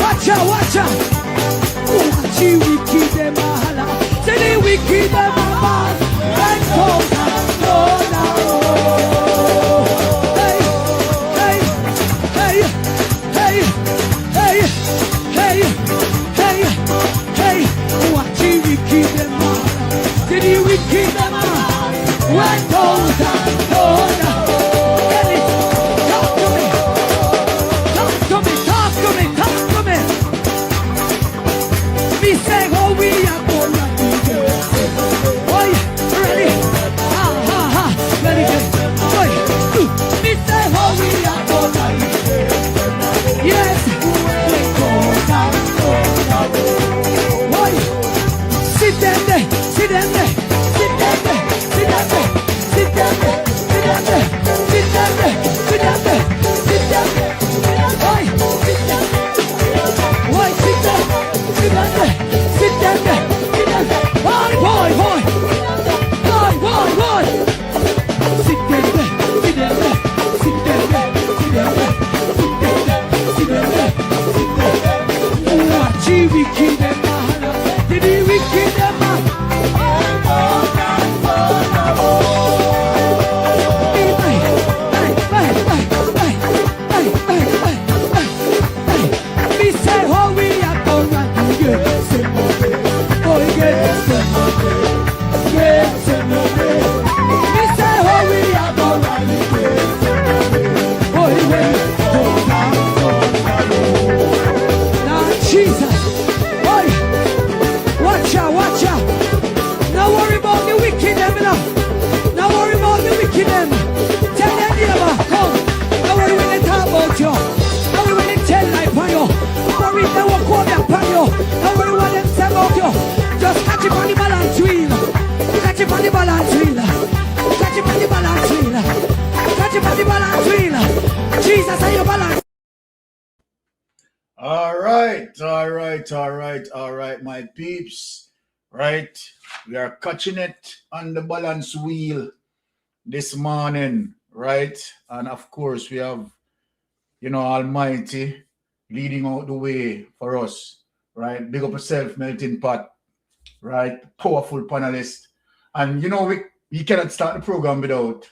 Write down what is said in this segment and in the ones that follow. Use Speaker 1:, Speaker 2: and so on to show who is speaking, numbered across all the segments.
Speaker 1: Watch out, watch out. Watch you, we keep them all. Say we keep them all. Let's go now. Hey, hey, hey, hey, hey, hey, hey, hey. Watch you, we keep them all. Say we keep them all. Let's go now.
Speaker 2: All right, my peeps, right? We are catching it on the balance wheel this morning, right? And of course, we have, Almighty leading out the way for us, right? Big up yourself, melting pot, right? Powerful panelist. And, we cannot start the program without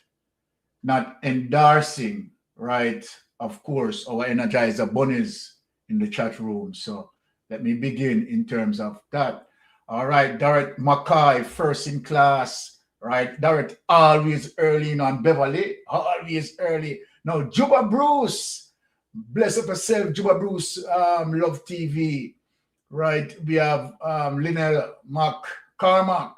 Speaker 2: not endorsing, right? Of course, our Energizer bunnies in the chat room. So let me begin in terms of that. All right, Darrett McCoy, first in class, right? Darrett always early on Beverly, always early. Now, Juba Bruce, bless up yourself, Juba Bruce, Love TV, right? We have Linnell Carmack,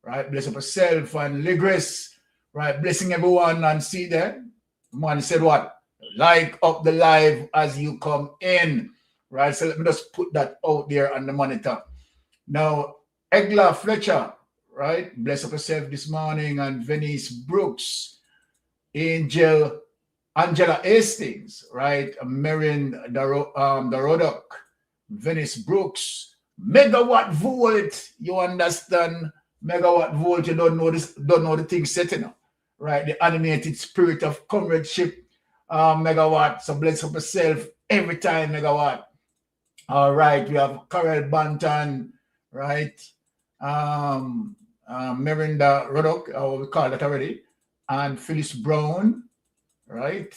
Speaker 2: right? Bless up yourself, and Ligris, right? Blessing everyone, and See Dem. Man said what? Like up the live as you come in. Right, so let me just put that out there on the monitor. Now, Egla Fletcher, right? Bless up yourself this morning, and Venice Brooks, Angela Hastings, right? Marion Darodok, Venice Brooks, Megawatt Volt. You understand? Megawatt Volt. You don't know the thing setting up, right? The animated spirit of comradeship, Megawatt. So bless up yourself every time, Megawatt. All right, we have Carol Banton, right? Merinda Rodok, we call that already, and Phyllis Brown, right?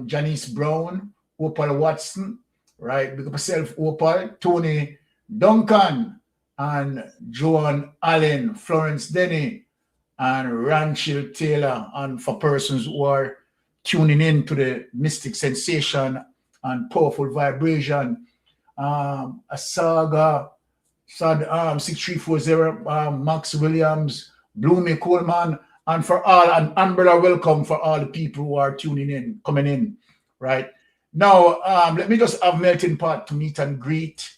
Speaker 2: Janice Brown, Opal Watson, right? Big up yourself, Opal, Tony Duncan, and Joan Allen, Florence Denny, and Ranchil Taylor. And for persons who are tuning in to the mystic sensation and powerful vibration, a Seaga, 6340, Max Williams, Bloomy Coleman, and for all, an umbrella welcome for all the people who are tuning in, coming in, right? Now, let me just have Melting Pot to meet and greet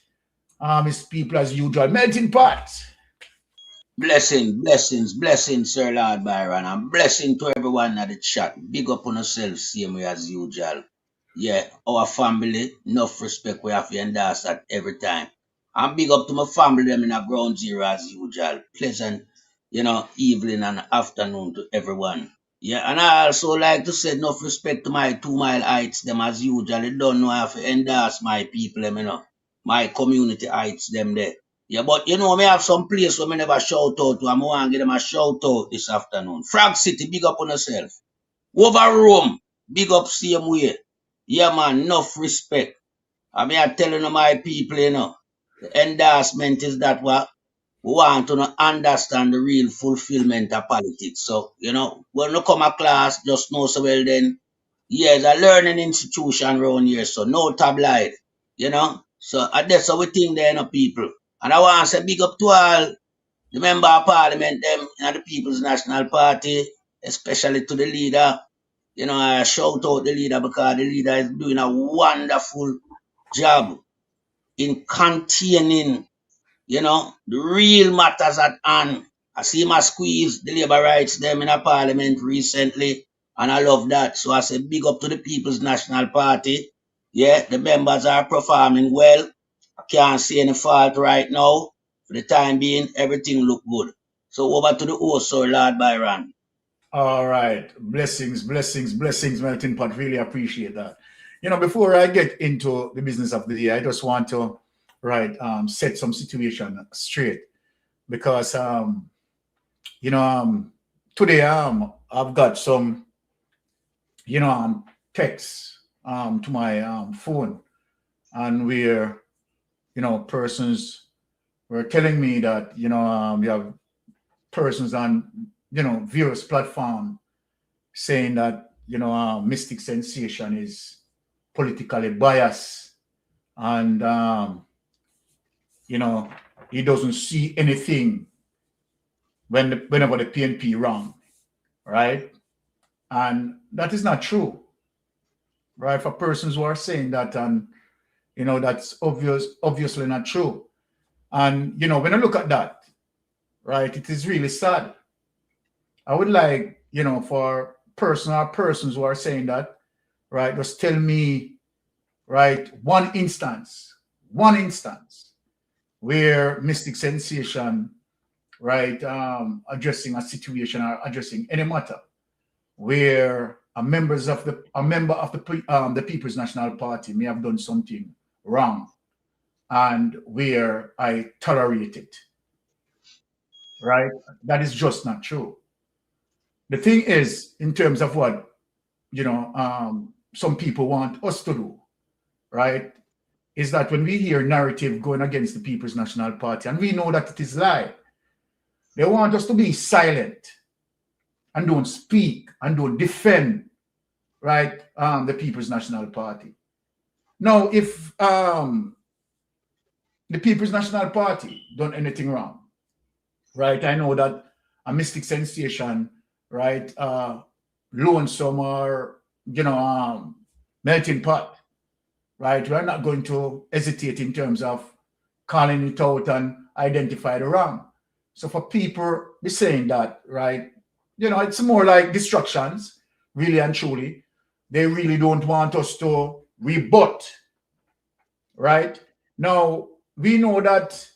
Speaker 2: his people as usual. Melting Pot.
Speaker 3: Blessings, Sir Lord Byron, and blessing to everyone at the chat. Big up on yourself, same way as usual. Yeah, our family, enough respect we have to endorse that every time. And big up to my family them in a ground zero as usual. Pleasant, evening and afternoon to everyone. Yeah, and I also like to say enough respect to my 2 Mile heights them as usual. They don't know how to endorse my people them, my community heights them there. Yeah, but me have some place where me never shout out to, and I want to give them a shout out this afternoon. Frog City, big up on yourself. Over Rome, big up same way. Yeah, man, enough respect. I mean, I telling my people, the endorsement is that what we want to understand the real fulfillment of politics. So, when you come a class, just know so well then, yeah, it's a learning institution around here, so no tabloid, So that's how we think there, people. And I want to say big up to all the member of parliament, them, the People's National Party, especially to the leader. I shout out the leader because the leader is doing a wonderful job in containing, the real matters at hand. I see my squeeze the labor rights them in a parliament recently, and I love that. So I say big up to the People's National Party. Yeah, the members are performing well. I can't see any fault right now. For the time being, everything look good. So over to the host, Sir Lord Byron.
Speaker 2: All right. Blessings, blessings, blessings, Melting Pot. Really appreciate that. Before I get into the business of the day, I just want to set some situation straight because today I've got some texts to my phone, and where persons were telling me that we have persons on various platform saying that Mystic Sensation is politically biased, and he doesn't see anything whenever the PNP wrong, right? And that is not true, right? For persons who are saying that, and that's obviously not true. And when I look at that, right, it is really sad. I would like, for persons who are saying that, right, just tell me, right, one instance where Mystic Sensation, right, addressing a situation or addressing any matter where a member of the People's National Party may have done something wrong, and where I tolerate it, right? That is just not true. The thing is, in terms of what some people want us to do, right, is that when we hear narrative going against the People's National Party, and we know that it is lie, they want us to be silent and don't speak and don't defend, right, the People's National Party. Now, if the People's National Party done anything wrong, right, I know that a Mystic Sensation, right, lonesome or melting pot, right, we're not going to hesitate in terms of calling it out and identify the wrong. So for people be saying that, right, it's more like distractions, really and truly. They really don't want us to rebut, right? Now, we know that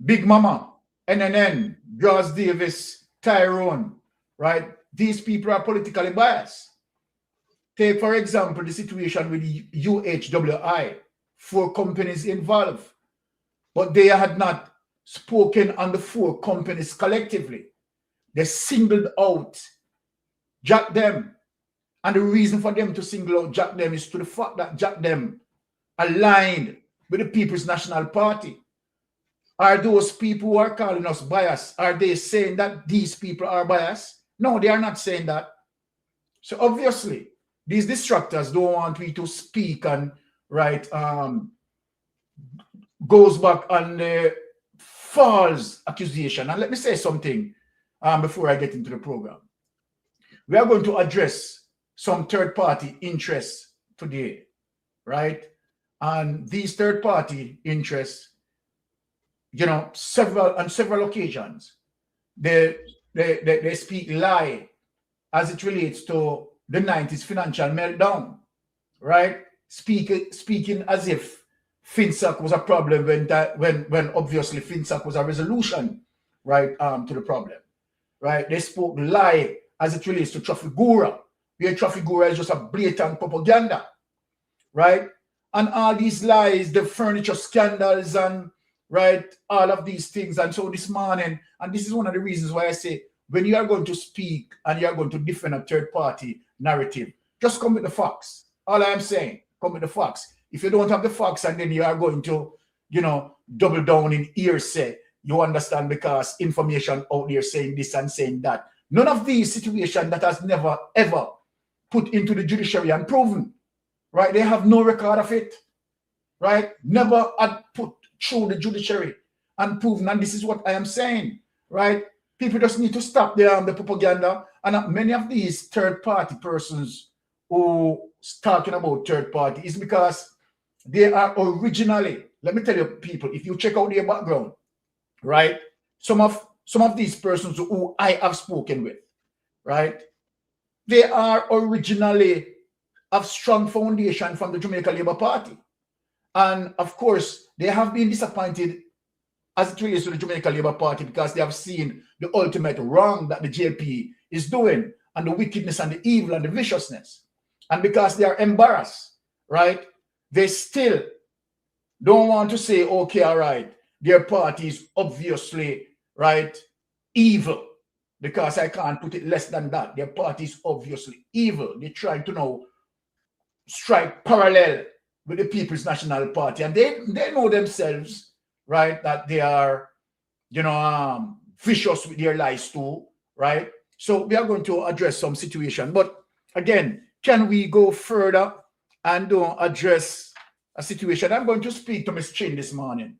Speaker 2: Big Mama, NNN, Joss Davis, Tyrone, right? These people are politically biased. Take, for example, the situation with UHWI, 4 companies involved, but they had not spoken on the 4 companies collectively. They singled out Jack Dem. And the reason for them to single out Jack Dem is to the fact that Jack Dem aligned with the People's National Party. Are those people who are calling us biased, are they saying that these people are biased? No, they are not saying that. So obviously, these distractors don't want me to speak and, right, goes back on the false accusation. And let me say something before I get into the program. We are going to address some third-party interests today, right? And these third-party interests, on several occasions, they speak lie as it relates to the 90s financial meltdown, right? Speaking as if FinSac was a problem when obviously FinSac was a resolution, right, to the problem, right? They spoke lie as it relates to Trafigura, where Trafigura is just a blatant propaganda, right? And all these lies, the furniture scandals and, right, all of these things. And so this morning, and this is one of the reasons why I say, when you are going to speak and you are going to defend a third party narrative, just come with the facts. All I am saying, come with the facts. If you don't have the facts and then you are going to, you know, double down in hearsay, you understand, because information out there saying this and saying that. None of these situations that has never, ever put into the judiciary and proven, right? They have no record of it, right? Never had put through the judiciary and proven. And this is what I am saying, right? People just need to stop the propaganda. And many of these third-party persons who talking about third party is because they are originally, let me tell you people, if you check out their background, right? Some of these persons who I have spoken with, right? They are originally of strong foundation from the Jamaica Labour Party. And of course, they have been disappointed as it relates to the Jamaica Labour Party because they have seen the ultimate wrong that the JP is doing and the wickedness and the evil and the viciousness. And because they are embarrassed, right, they still don't want to say, okay, all right, their party is obviously, right, evil, because I can't put it less than that. Their party is obviously evil. They're trying to now strike parallel with the People's National Party. And they know themselves, right, that they are, you know, vicious with their lies too, right? So we are going to address some situation. But again, can we go further and address a situation? I'm going to speak to Ms. Chin this morning.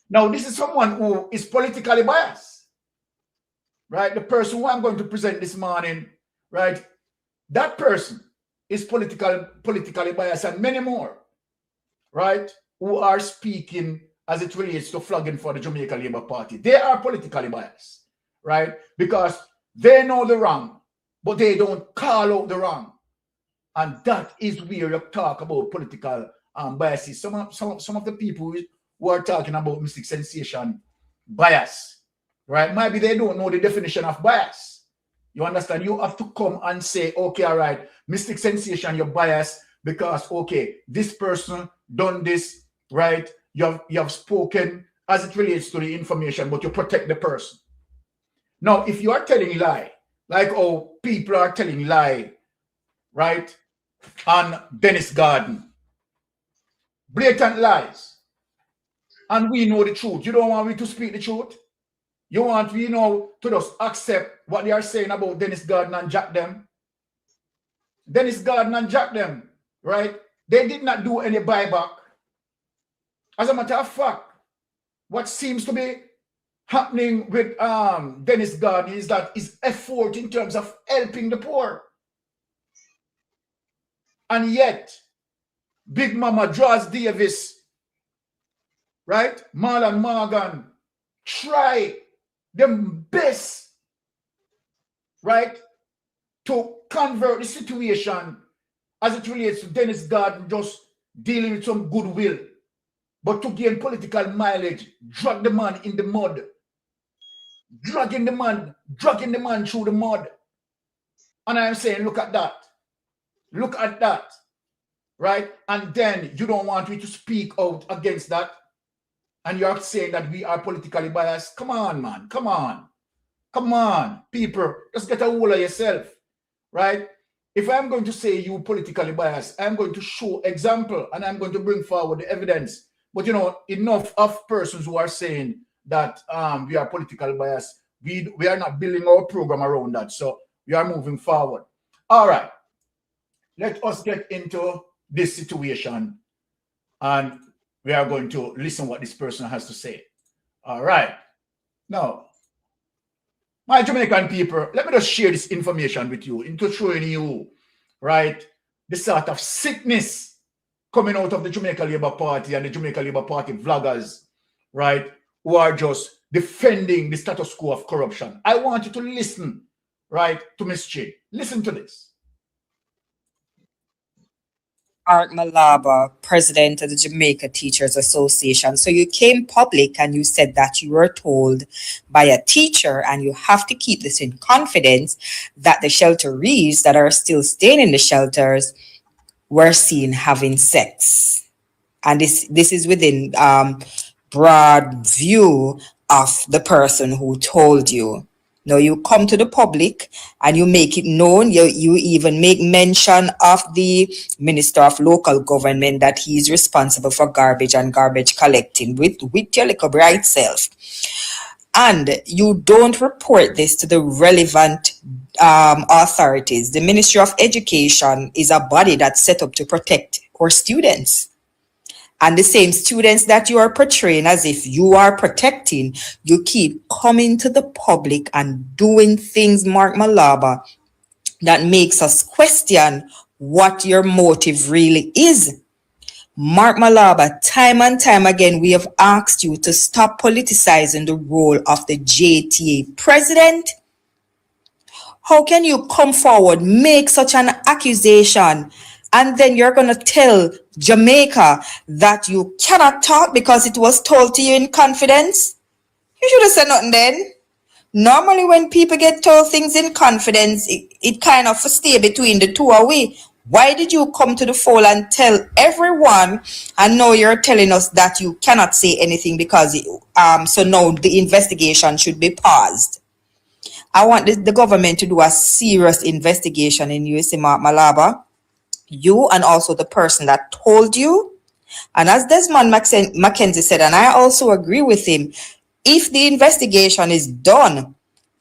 Speaker 2: Now, this is someone who is politically biased, right? The person who I'm going to present this morning, right? That person is politically biased, and many more, right? Who are speaking as it relates to flogging for the Jamaica Labour Party. They are politically biased, right? Because they know the wrong, but they don't call out the wrong. And that is where you talk about political biases. Some of the people who are talking about Mystic Sensation bias, right? Maybe they don't know the definition of bias. You understand? You have to come and say, okay, all right, Mystic Sensation, you're biased because, okay, this person done this, right? You have spoken as it relates to the information, but you protect the person. Now, if you are telling lie, like oh, people are telling lie, right, on Dennis Garden, blatant lies, and we know the truth. You don't want me to speak the truth. You want me, to just accept what they are saying about Dennis Garden and Jack them. Dennis Garden and Jack them, right? They did not do any buyback. As a matter of fact, what seems to be happening with Dennis Garden is that his effort in terms of helping the poor. And yet, Big Mama Draws Davis, right? Marlon Morgan, try them best, right, to convert the situation as it relates to Dennis Garden just dealing with some goodwill, but to gain political mileage, drag the man in the mud, dragging the man through the mud. And I am saying, look at that. Look at that, right? And then you don't want me to speak out against that. And you're saying that we are politically biased. Come on, man. Come on. Come on, people. Just get a hold of yourself, right? If I'm going to say you politically biased, I'm going to show example and I'm going to bring forward the evidence. But, enough of persons who are saying that we are politically biased. We are not building our program around that. So we are moving forward. All right. Let us get into this situation and we are going to listen what this person has to say. All right. Now, my Jamaican people, let me just share this information with you into showing you, right, the sort of sickness coming out of the Jamaica Labour Party and the Jamaica Labour Party vloggers, right, who are just defending the status quo of corruption. I want you to listen, right, to Ms. Chin. Listen to this.
Speaker 4: Art Malaba, president of the Jamaica Teachers Association. So you came public and you said that you were told by a teacher, and you have to keep this in confidence, that the shelterees that are still staying in the shelters were seen having sex. And this is within broad view of the person who told you. Now you come to the public and you make it known. You even make mention of the Minister of Local Government, that he is responsible for garbage and garbage collecting with your little bright self. And you don't report this to the relevant authorities. The Ministry of Education is a body that's set up to protect our students. And the same students that you are portraying as if you are protecting, you keep coming to the public and doing things, Mark Malaba, that makes us question what your motive really is. Mark Malaba, time and time again, we have asked you to stop politicizing the role of the JTA president. How can you come forward, make such an accusation, and then you're going to tell Jamaica that you cannot talk because it was told to you in confidence? You should have said nothing then. Normally when people get told things in confidence, it kind of stay between the two away. Why did you come to the fold and tell everyone, and now you're telling us that you cannot say anything because so now the investigation should be paused? I want the government to do a serious investigation in USA, Mark Malaba. You and also the person that told you. And as Desmond Mackenzie said, and I also agree with him, if the investigation is done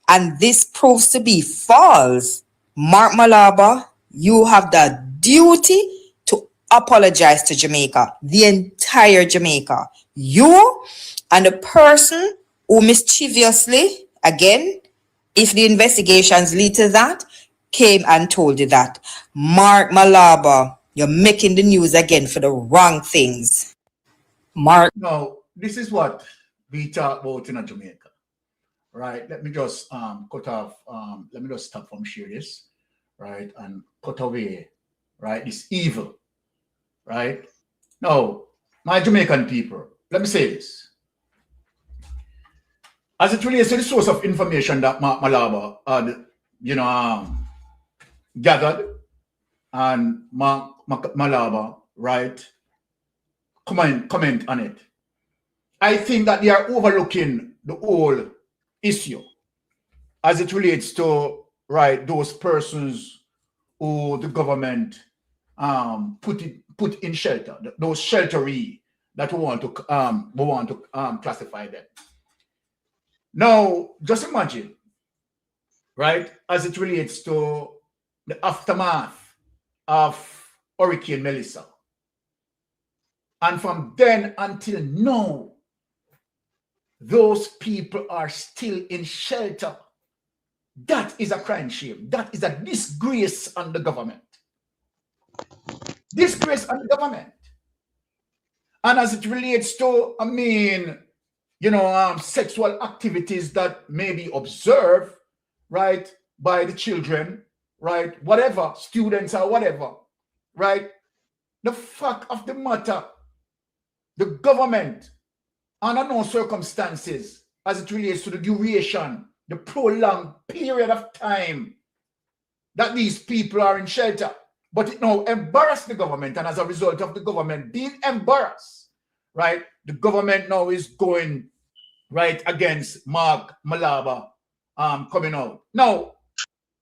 Speaker 4: and this proves to be false, Mark Malaba, you have the duty to apologize to Jamaica, the entire Jamaica. You and the person who mischievously, again, if the investigations lead to that, came and told you that. Mark Malaba, you're making the news again for the wrong things. Mark.
Speaker 2: Now, this is what we talk about in Jamaica, right? Let me just cut off, let me just stop from share this, right? And cut away, right? This evil, right? Now, my Jamaican people, let me say this. As it relates to the source of information that Mark Malaba had, gathered, and Mark Malaba, right, comment on it. I think that they are overlooking the whole issue as it relates to, right, those persons who the government put in shelter, those shelteree that we want to classify them. Now, just imagine, right, as it relates to the aftermath of Hurricane Melissa. And from then until now, those people are still in shelter. That is a crime shame. That is a disgrace on the government. Disgrace on the government. And as it relates to, sexual activities that may be observed, right, by the children, right, whatever, students or whatever, right, the fact of the matter, the government, under no circumstances, as it relates to the duration, the prolonged period of time that these people are in shelter, but it now embarrassed the government, and as a result of the government being embarrassed, right, the government now is going right against Mark Malaba coming out. Now,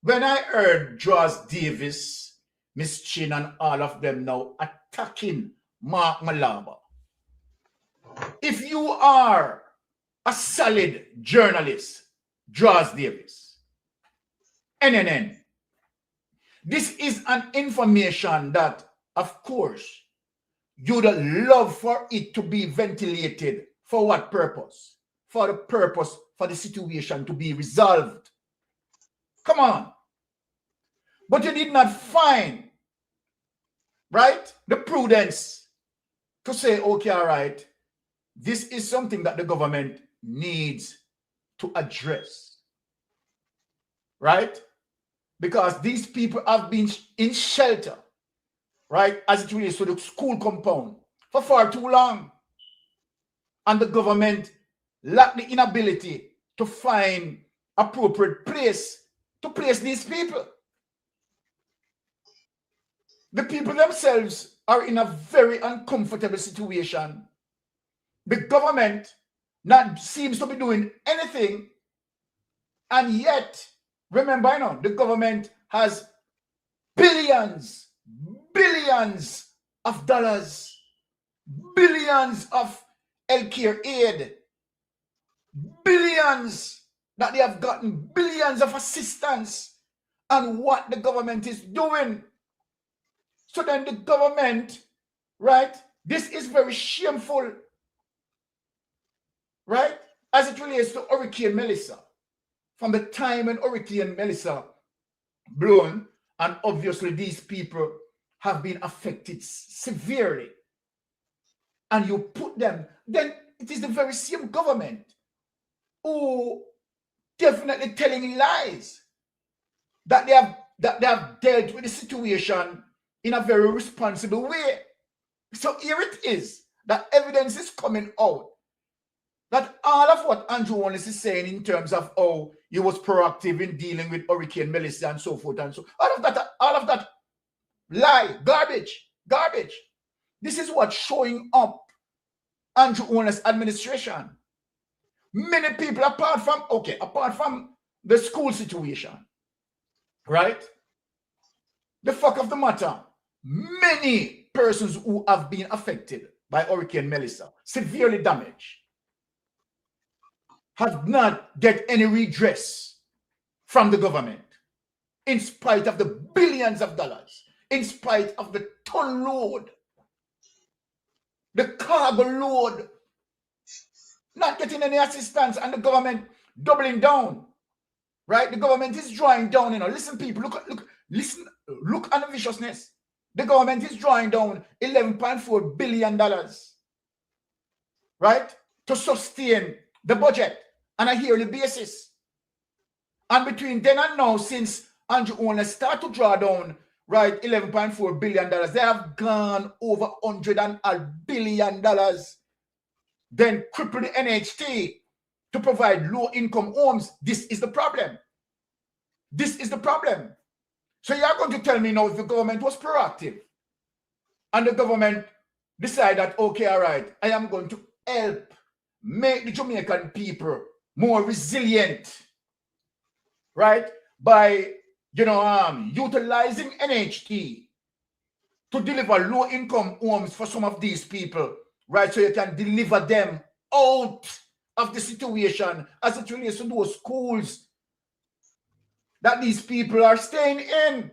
Speaker 2: when I heard Draws Davis, Miss Chin, and all of them now attacking Mark Malaba, if you are a solid journalist, Draws Davis, NNN, this is an information that, of course, you'd love for it to be ventilated. For what purpose? For the purpose for the situation to be resolved. Come on. But you did not find, right, the prudence to say, okay, all right, this is something that the government needs to address, right? Because these people have been in shelter right, as it relates to the school compound for far too long. And the government lack the inability to find appropriate place to place these people. The people themselves are in a very uncomfortable situation. The government not seems to be doing anything, and yet, remember, you know, the government has billions of dollars, billions of healthcare aid, billions that they have gotten, billions of assistance, and what the government is doing. So then the government, right, this is very shameful, right, as it relates to Hurricane Melissa. From the time when Hurricane Melissa blown, and obviously these people have been affected severely, and you put them, then it is the very same government who definitely telling lies that they have dealt with the situation in a very responsible way. So here it is, that evidence is coming out that all of what Andrew Wallace is saying in terms of how he was proactive in dealing with Hurricane Melissa and so forth and so, all of that lie, garbage. This is what's showing up Andrew Wallace administration. Many people, apart from the school situation, right? The fact of the matter, many persons who have been affected by Hurricane Melissa, severely damaged, have not get any redress from the government, in spite of the billions of dollars, in spite of the ton load, the cargo load, not getting any assistance, and the government doubling down, right? The government is drawing down, you know. Listen, people, look at the viciousness. The government is drawing down $11.4 billion, right, to sustain the budget on a yearly basis. And between then and now, since Andrew Wallace started to draw down, right, $11.4 billion, they have gone over $100 billion, then cripple the NHT to provide low-income homes. This is the problem. This is the problem. So you're going to tell me now if the government was proactive and the government decided that, okay, all right, I am going to help make the Jamaican people more resilient, right, by, utilizing NHT to deliver low-income homes for some of these people, right, so you can deliver them out of the situation as it relates to those schools that these people are staying in.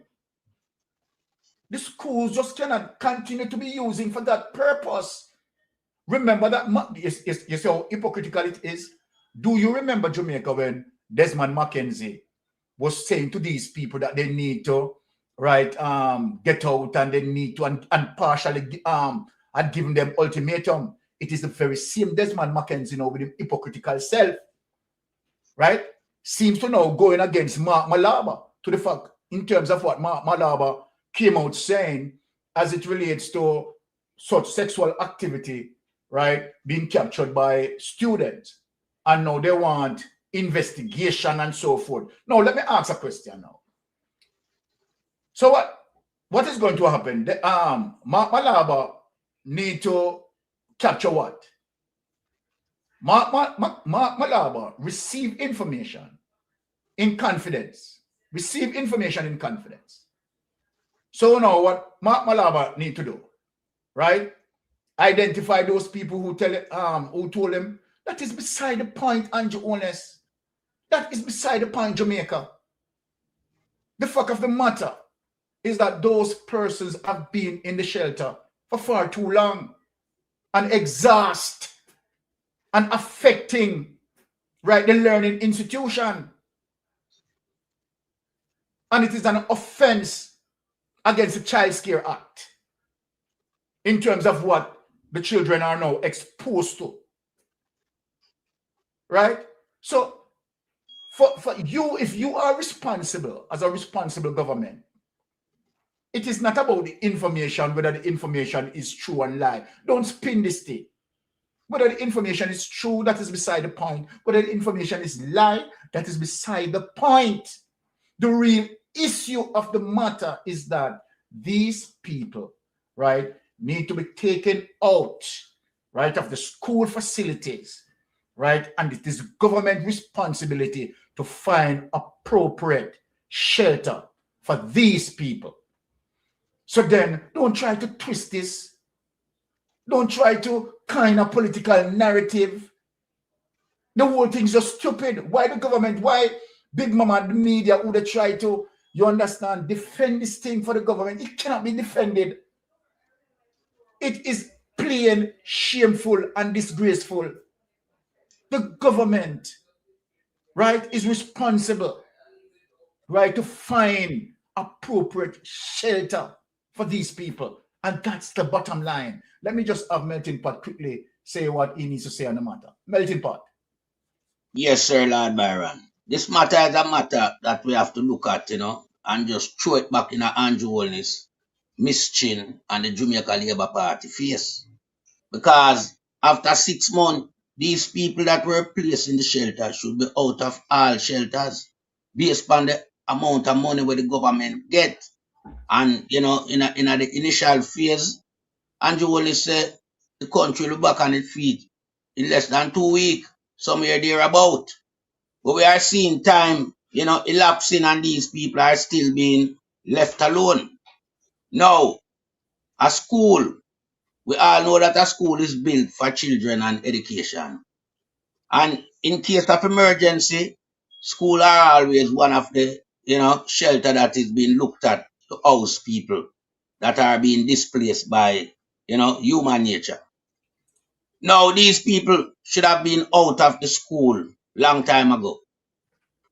Speaker 2: The schools just cannot continue to be using for that purpose. Remember that, you see how hypocritical it is? Do you remember Jamaica when Desmond Mackenzie was saying to these people that they need to, right, get out, and they need to, and partially had given them ultimatum? It is the very same Desmond Mackenzie now with his hypocritical self, right? Seems to now going against Mark Malaba to the fact in terms of what Mark Malaba came out saying as it relates to such sexual activity, right, being captured by students. And now they want investigation and so forth. Now, let me ask a question now. So what is going to happen? Mark Malaba need to capture what? Mark Malaba receive information in confidence. Receive information in confidence. So now what Mark Malaba need to do, right? Identify those people who told him. That is beside the point, Andrew Wallace. That is beside the point, Jamaica. The fact of the matter is that those persons have been in the shelter for far too long and exhaust and affecting, right, the learning institution. And it is an offense against the Child Care Act in terms of what the children are now exposed to. Right? So for you, if you are responsible as a responsible government, It is not about the information, whether the information is true and lie. Don't spin this thing. Whether the information is true, that is beside the point. Whether the information is lie, that is beside the point. The real issue of the matter is that these people, right, need to be taken out, right, of the school facilities, right, and it is government responsibility to find appropriate shelter for these people. So then, don't try to twist this. Don't try to kind of political narrative. The whole thing's just stupid. Why the government? Why Big Mama, the media, who they try to, you understand, defend this thing for the government? It cannot be defended. It is plain shameful and disgraceful. The government, right, is responsible, right, to find appropriate shelter for these people. And that's the bottom line. Let me just have Melting Pot quickly say what he needs to say on the matter. Melting Pot.
Speaker 3: Yes, sir, Lord Byron. This matter is a matter that we have to look at, and just throw it back in Andrew Holness, Miss Chin, and the Jamaica Labour Party face. Because after 6 months, these people that were placed in the shelter should be out of all shelters based on the amount of money where the government get. And, in the initial phase, Andrew Holness said the country will be back on its feet in less than 2 weeks, somewhere thereabout. But we are seeing time, elapsing, and these people are still being left alone. Now, a school, we all know that a school is built for children and education. And in case of emergency, school are always one of the, shelter that is being looked at to house people that are being displaced by, human nature. Now, these people should have been out of the school long time ago.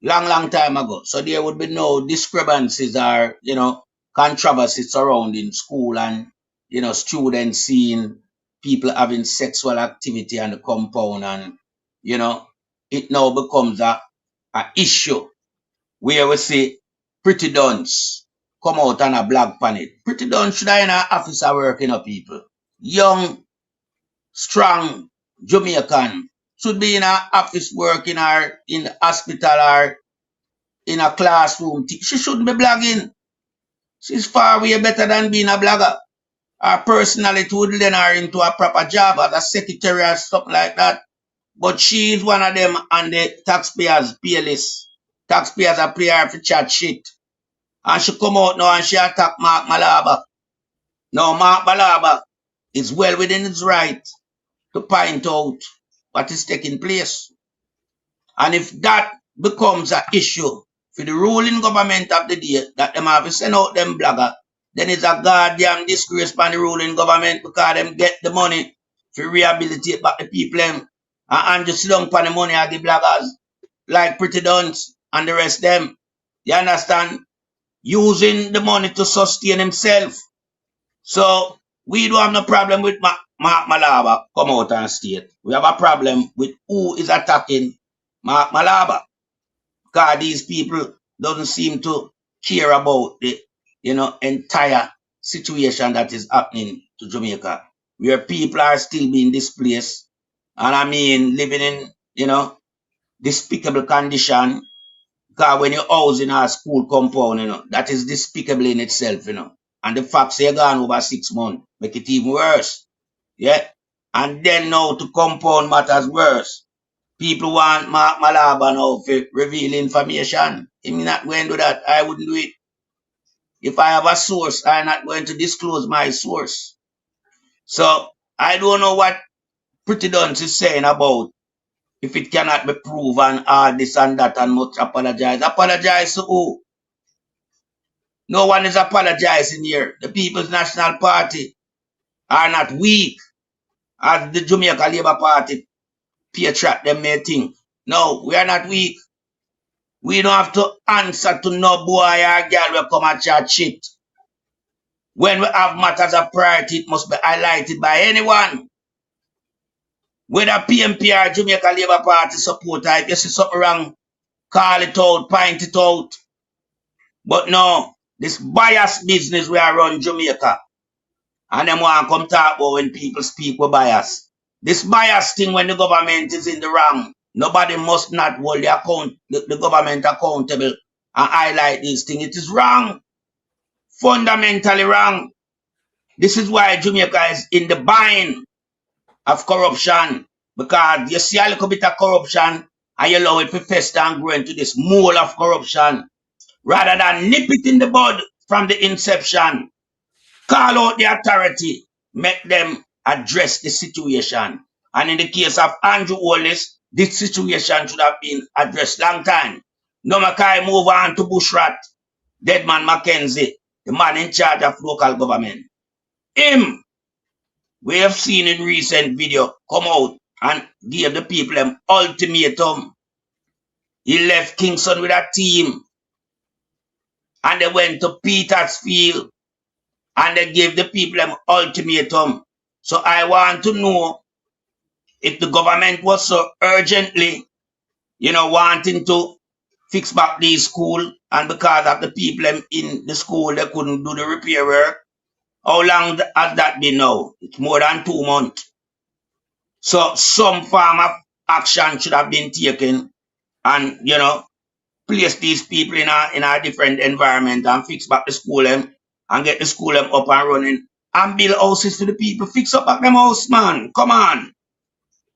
Speaker 3: Long time ago. So there would be no discrepancies or, controversies surrounding school and, students seeing people having sexual activity on the compound, and, it now becomes a issue where we see Pretty Duns come out on a blog on it. Pretty Duns should have in an office working up people. Young, strong Jamaican should be in an office working or in the hospital or in a classroom. She shouldn't be blogging. She's far way better than being a blogger. Her personality would lend her into a proper job as a secretary or something like that. But she is one of them on the taxpayers' pay list. Taxpayers are pay her for chat shit. And she come out now and she attack Mark Malaba. Now Mark Malaba is well within his right to point out what is taking place. And if that becomes an issue for the ruling government of the day, that them have to send out them blogger, then it's a goddamn disgrace by the ruling government, because them get the money to rehabilitate back the people them, and just sit down for the money of the bloggers, like Pretty Duns and the rest them. You understand? Using the money to sustain himself. So we don't have no problem with Mark Malaba come out and state. We have a problem with who is attacking Mark Malaba. Because these people doesn't seem to care about the, entire situation that is happening to Jamaica, where people are still being displaced. And I mean, living in, despicable condition. Because when you're housing a school compound, that is despicable in itself, And the fact you're gone over 6 months make it even worse. Yeah. And then now to compound matters worse. People want Mark Malaba now to reveal information. I'm not going to do that. I wouldn't do it. If I have a source, I'm not going to disclose my source. So I don't know what Pretty Duns is saying about if it cannot be proven, all this and that, and much apologize. Apologize to who? No one is apologizing here. The People's National Party are not weak, as the Jamaica Labour Party patriot them may think. No, we are not weak. We don't have to answer to no boy or girl will come and chat shit. When we have matters of priority, it must be highlighted by anyone. Whether PMP or Jamaica Labour Party supporter, if you see something wrong, call it out, point it out. But no, This bias business we are run Jamaica. And them want to come talk about when people speak with bias. This bias thing when the government is in the wrong. Nobody must not hold the government accountable and highlight this thing. It is wrong. Fundamentally wrong. This is why Jamaica is in the bind of corruption. Because you see a little bit of corruption and you allow it to fester and grow into this mole of corruption. Rather than nip it in the bud from the inception. Call out the authority, make them address the situation. And in the case of Andrew Wallace, this situation should have been addressed long time. No Mackay move on to Bushrat, Deadman Mackenzie, the man in charge of local government. Him, we have seen in recent video, come out and give the people an ultimatum. He left Kingston with a team and they went to Petersfield. And they gave the people an ultimatum. So I want to know if the government was so urgently, wanting to fix back these schools, and because of the people in the school, they couldn't do the repair work. How long has that been now? It's more than 2 months. So some form of action should have been taken and, place these people in a different environment and fix back the school and get the school up and running and build houses to the people. Fix up back them house, man. Come on.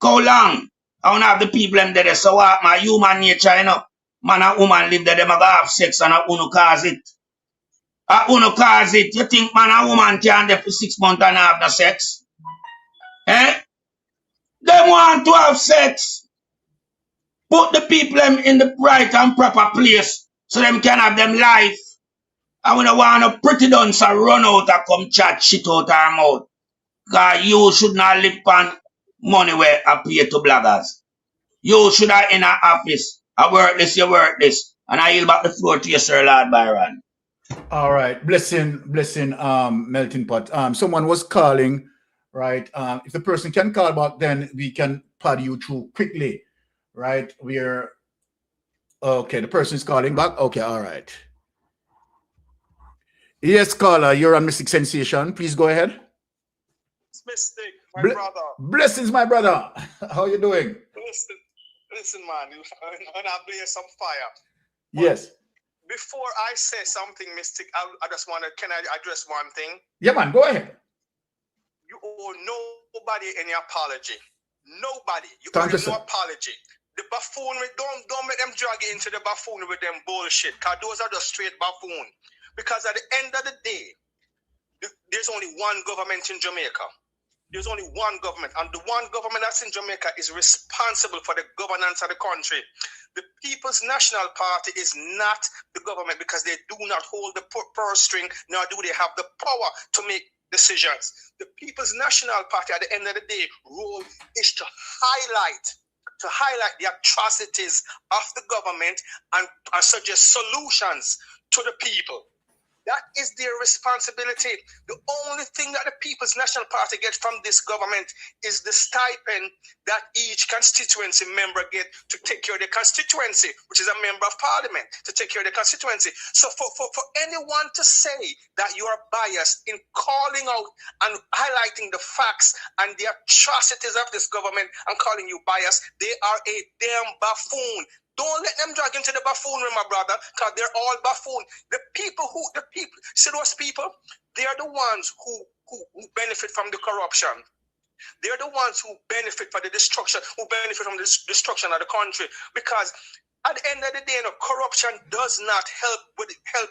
Speaker 3: How long? I don't have the people them there. So what? My human nature, Man and woman live there, them are going to have sex and a uno cause it. A uno cause it. You think man and woman can there for 6 months and have no sex? Eh? They want to have sex. Put the people them in the right and proper place so them can have them life. And we don't want a pretty dancer run out and come chat shit out our mouth. Because you should not live on money where I pay to bloggers. You should have in an office. I worthless, you worthless. And I yield back the floor to you, Sir Lord Byron.
Speaker 2: All right. Blessing, Melting Pot. Someone was calling, right? If the person can call back, then we can pad you through quickly, right? Okay, the person is calling back. Okay, all right. Yes, caller, you're on Mystic Sensation. Please go ahead.
Speaker 5: It's Mystic, my brother.
Speaker 2: Blessings, my brother. How you doing?
Speaker 5: Listen, man. And I blaze some fire.
Speaker 2: Yes.
Speaker 5: Before I say something, Mystic, I just want to, can I address one thing?
Speaker 2: Yeah, man, go ahead.
Speaker 5: You owe nobody any apology. Nobody. You
Speaker 2: Thank
Speaker 5: owe
Speaker 2: you,
Speaker 5: no apology. The buffoonery, don't make them drag you into the buffoonery with them bullshit, because those are the straight buffoon. Because at the end of the day, there's only one government in Jamaica. There's only one government, and the one government that's in Jamaica is responsible for the governance of the country. The People's National Party is not the government because they do not hold the purse string, nor do they have the power to make decisions. The People's National Party, at the end of the day, role is to highlight the atrocities of the government and suggest solutions to the people. That is their responsibility. The only thing that the People's National Party gets from this government is the stipend that each constituency member get to take care of the constituency, which is a member of parliament, to take care of the constituency. So for anyone to say that you are biased in calling out and highlighting the facts and the atrocities of this government and calling you biased, they are a damn buffoon. Don't let them drag into the buffoonery, my brother, because they're all buffoon. See those people? They are the ones who benefit from the corruption. They're the ones who benefit from the destruction, who benefit from the destruction of the country. Because at the end of the day, corruption does not help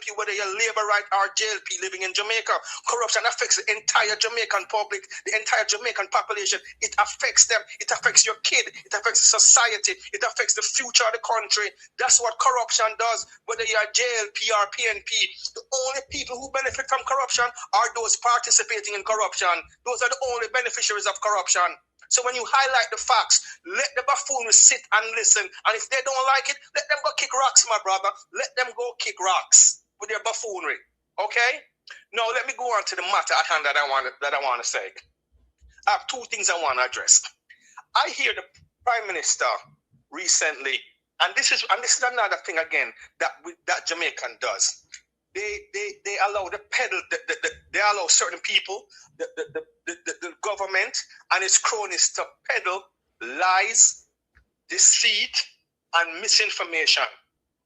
Speaker 5: you whether you're labor right or JLP living in Jamaica. Corruption affects the entire Jamaican public, the entire Jamaican population. It affects them. It affects your kid. It affects the society. It affects the future of the country. That's what corruption does, whether you're JLP or PNP. The only people who benefit from corruption are those participating in corruption. Those are the only beneficiaries of corruption. So when you highlight the facts, let the buffoon sit and listen. And if they don't like it, let them go kick rocks, my brother. Let them go kick rocks with their buffoonery. Okay? Now let me go on to the matter at hand that I want to say. I have two things I want to address. I hear the Prime Minister recently, and this is another thing again that Jamaican does. they allow the peddle, they allow certain people, the government and its cronies to peddle lies, deceit, and misinformation.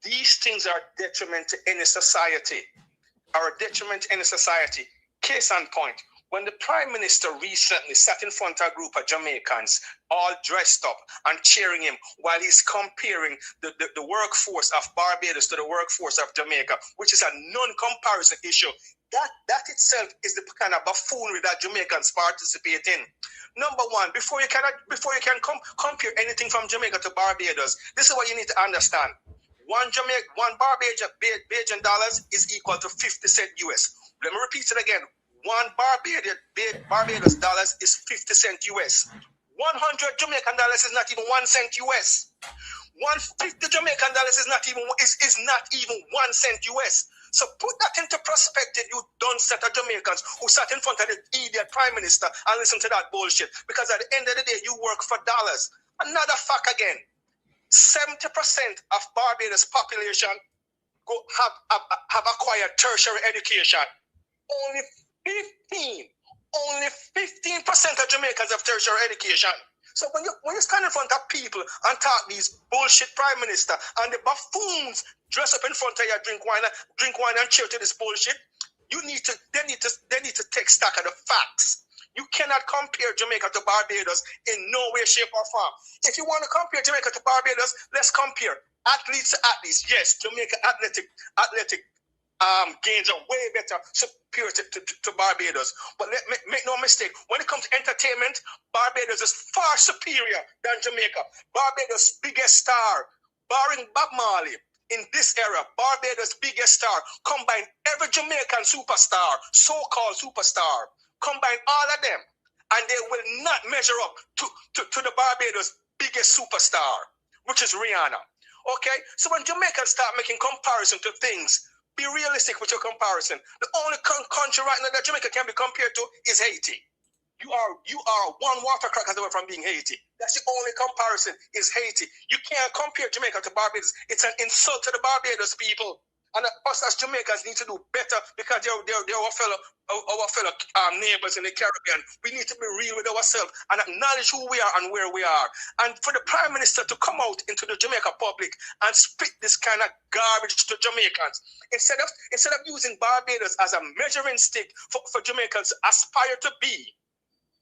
Speaker 5: These things are detriment to any society, are a detriment to any society. Case in point, when the Prime Minister recently sat in front of a group of Jamaicans, all dressed up and cheering him while he's comparing the workforce of Barbados to the workforce of Jamaica, which is a non-comparison issue. That itself is the kind of buffoonery that Jamaicans participate in. Number one, before you can compare anything from Jamaica to Barbados, this is what you need to understand. One Barbadian dollars is equal to 50 cents US. Let me repeat it again. One Barbados dollars is 50 cents US. 100 Jamaican dollars is not even 1 cent US. 150 Jamaican dollars is not even 1 cent US. So put that into perspective, you don't set of Jamaicans who sat in front of the idiot Prime Minister and listen to that bullshit. Because at the end of the day, you work for dollars. Another fact again, 70% of Barbados population have acquired tertiary education. Only 15% of Jamaicans have tertiary education. So when you stand in front of people and talk these bullshit Prime Minister and the buffoons dress up in front of you, drink wine and cheer to this bullshit, they need to take stock of the facts. You cannot compare Jamaica to Barbados in no way, shape, or form. If you want to compare Jamaica to Barbados, let's compare athletes to athletes. Yes, Jamaica athletic gains are way better, superior to Barbados. But make no mistake, when it comes to entertainment, Barbados is far superior than Jamaica. Barbados' biggest star, barring Bob Marley, in this era, Barbados' biggest star, combine every Jamaican superstar, so-called superstar, combine all of them, and they will not measure up to the Barbados' biggest superstar, which is Rihanna. Okay? So when Jamaicans start making comparison to things, be realistic with your comparison. The only country right now that Jamaica can be compared to is Haiti. You are one water crack away from being Haiti. That's the only comparison is Haiti. You can't compare Jamaica to Barbados. It's an insult to the Barbados people. And us as Jamaicans need to do better because they're our fellow neighbors in the Caribbean. We need to be real with ourselves and acknowledge who we are and where we are. And for the Prime Minister to come out into the Jamaica public and spit this kind of garbage to Jamaicans, instead of using Barbados as a measuring stick for Jamaicans to aspire to be,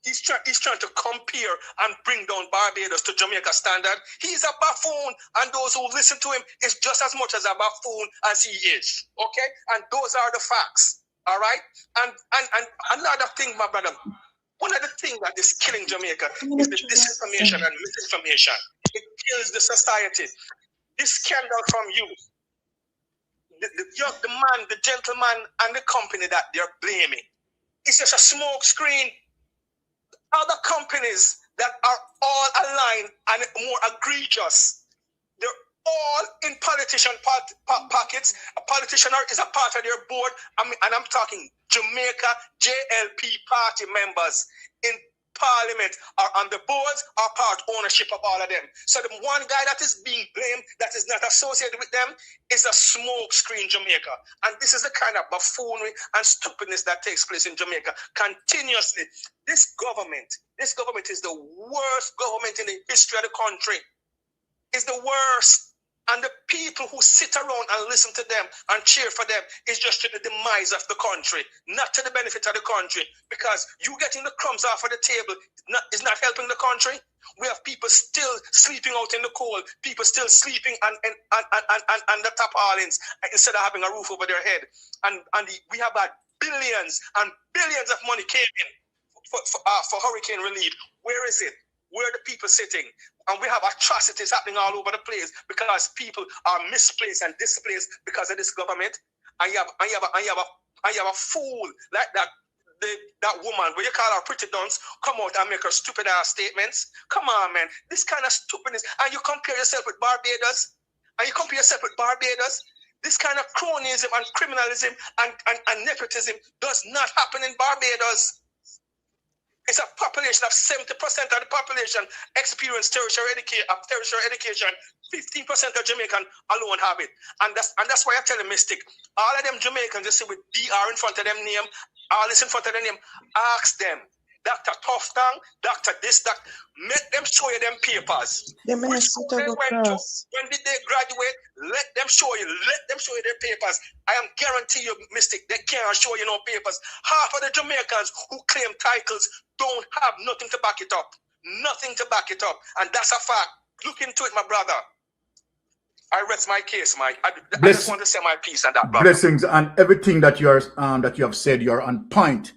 Speaker 5: he's trying to compare and bring down Barbados to Jamaica standard. He's a buffoon, and those who listen to him is just as much as a buffoon as he is. Okay? And those are the facts. All right? And another thing, my brother, one of the things that is killing Jamaica is the disinformation and misinformation. It kills the society. This scandal from you, the man, the gentleman, and the company that they're blaming, it's just a smoke screen. Other companies that are all aligned and more egregious, they're all in politician pockets. A politician is a part of their board, and I'm talking Jamaica JLP party members in Parliament are on the boards, are part ownership of all of them. So the one guy that is being blamed that is not associated with them is a smoke screen Jamaica. And this is the kind of buffoonery and stupidness that takes place in Jamaica continuously. This government is the worst government in the history of the country. It's the worst. And the people who sit around and listen to them and cheer for them is just to the demise of the country, not to the benefit of the country. Because you getting the crumbs off of the table is not helping the country. We have people still sleeping out in the cold, people still sleeping on the tarpaulins instead of having a roof over their head. And we have had billions and billions of money came in for hurricane relief. Where is it? Where are the people sitting? And we have atrocities happening all over the place because people are misplaced and displaced because of this government. And you have a fool like that woman, what you call her pretty dunce, come out and make her stupid ass statements. Come on, man. This kind of stupidness. And you compare yourself with Barbados. This kind of cronyism and criminalism and nepotism does not happen in Barbados. It's a population of 70% of the population experience tertiary education. 15% of Jamaican alone have it. And that's why I tell the Mystic, all of them Jamaicans, you see with DR in front of them name, all this in front of their name, ask them, Dr. Toughtang, Dr. this, that, make them show you them papers. Which school they went to, when did they graduate, let them show you their papers. I am guarantee you, Mystic, they can't show you no papers. Half of the Jamaicans who claim titles don't have nothing to back it up. Nothing to back it up. And that's a fact. Look into it, my brother. I rest my case, Mike. I just want to say my piece on that, brother.
Speaker 2: Blessings, and everything that you have said, you're on point.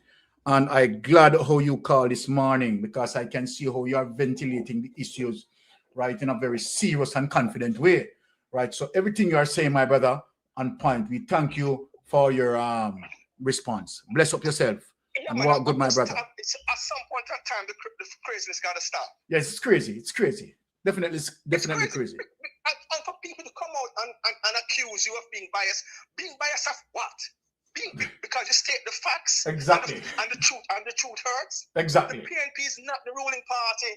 Speaker 2: And I'm glad how you called this morning, because I can see how you are ventilating the issues, right, in a very serious and confident way, right? So everything you are saying, my brother, on point. We thank you for your response. Bless up yourself.
Speaker 5: Yeah,
Speaker 2: and walk good, my brother.
Speaker 5: At some point in time, the craziness got to stop.
Speaker 2: Yes, it's crazy. It's crazy. Definitely crazy.
Speaker 5: And for people to come out and accuse you of being biased of what? Because you state the facts.
Speaker 2: Exactly.
Speaker 5: And the truth hurts.
Speaker 2: Exactly.
Speaker 5: The PNP is not the ruling party.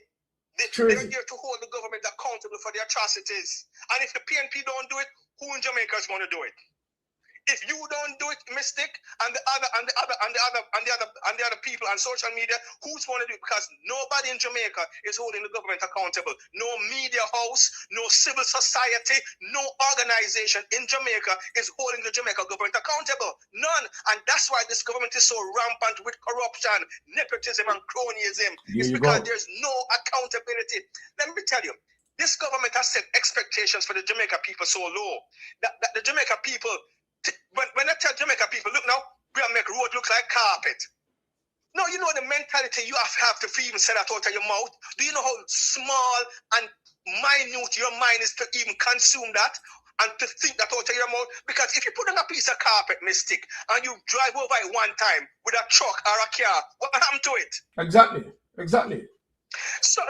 Speaker 5: They're here to hold the government accountable for the atrocities. And if the PNP don't do it, who in Jamaica is going to do it? If you don't do it, Mystic, and the other people on social media, who's going to do it? Because nobody in Jamaica is holding the government accountable. No media house, no civil society, no organization in Jamaica is holding the Jamaica government accountable. None. And that's why this government is so rampant with corruption, nepotism, and cronyism. It's because there's no accountability. Let me tell you, this government has set expectations for the Jamaica people so low that the Jamaica people, when I tell Jamaica people, look now, we'll make road look like carpet. No, you know the mentality you have to even say that out of your mouth. Do you know how small and minute your mind is to even consume that and to think that out of your mouth? Because if you put on a piece of carpet, Mystic, and you drive over it one time with a truck or a car, what happened to it?
Speaker 2: Exactly.
Speaker 5: So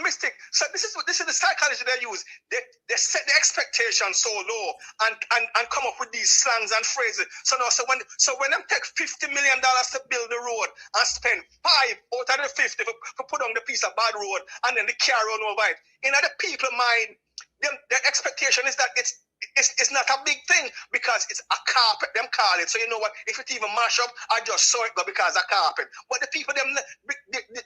Speaker 5: Mystic. So this is the psychology they use. They set the expectations so low and come up with these slangs and phrases. So when them take $50 million to build the road and spend 5 out of the 50 for put on the piece of bad road and then the car run over it, in other people mind, the expectation is that it's not a big thing because it's a carpet, them call it. So you know what, if it even mash up, I just saw it go because of carpet. But the people,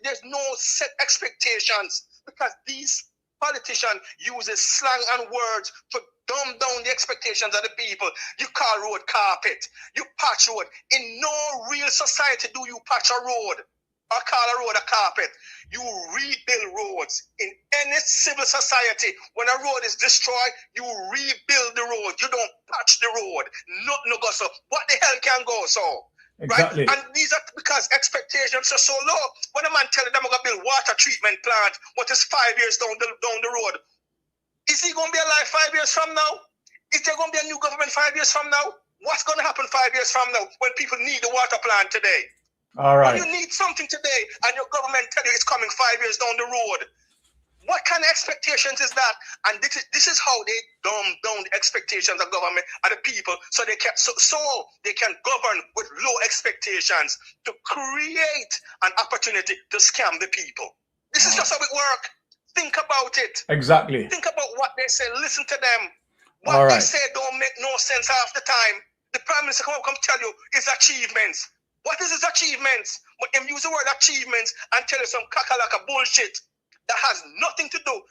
Speaker 5: there's no set expectations because these politicians uses slang and words to dumb down the expectations of the people. You call road carpet, you patch road. In no real society do you patch a road or call a road a carpet. You rebuild roads. In any civil society, when a road is destroyed, you rebuild the road. You don't patch the road. Nothing go so. What the hell can go so?
Speaker 2: Exactly.
Speaker 5: Right? And these are because expectations are so low. When a man tells them I'm going to build water treatment plant, what is 5 years down the road? Is he going to be alive 5 years from now? Is there going to be a new government 5 years from now? What's going to happen 5 years from now when people need the water plant today?
Speaker 2: All right.
Speaker 5: When you need something today and your government tell you it's coming 5 years down the road, what kind of expectations is that? And this is how they dumb down the expectations of government and the people so they can govern with low expectations to create an opportunity to scam the people. This is just how it works. Think about it.
Speaker 2: Exactly.
Speaker 5: Think about what they say. Listen to them. What they say don't make no sense half the time. The Prime Minister come tell you his achievements. What is his achievements? But him use the word achievements and tell you some kakalaka bullshit that has nothing to do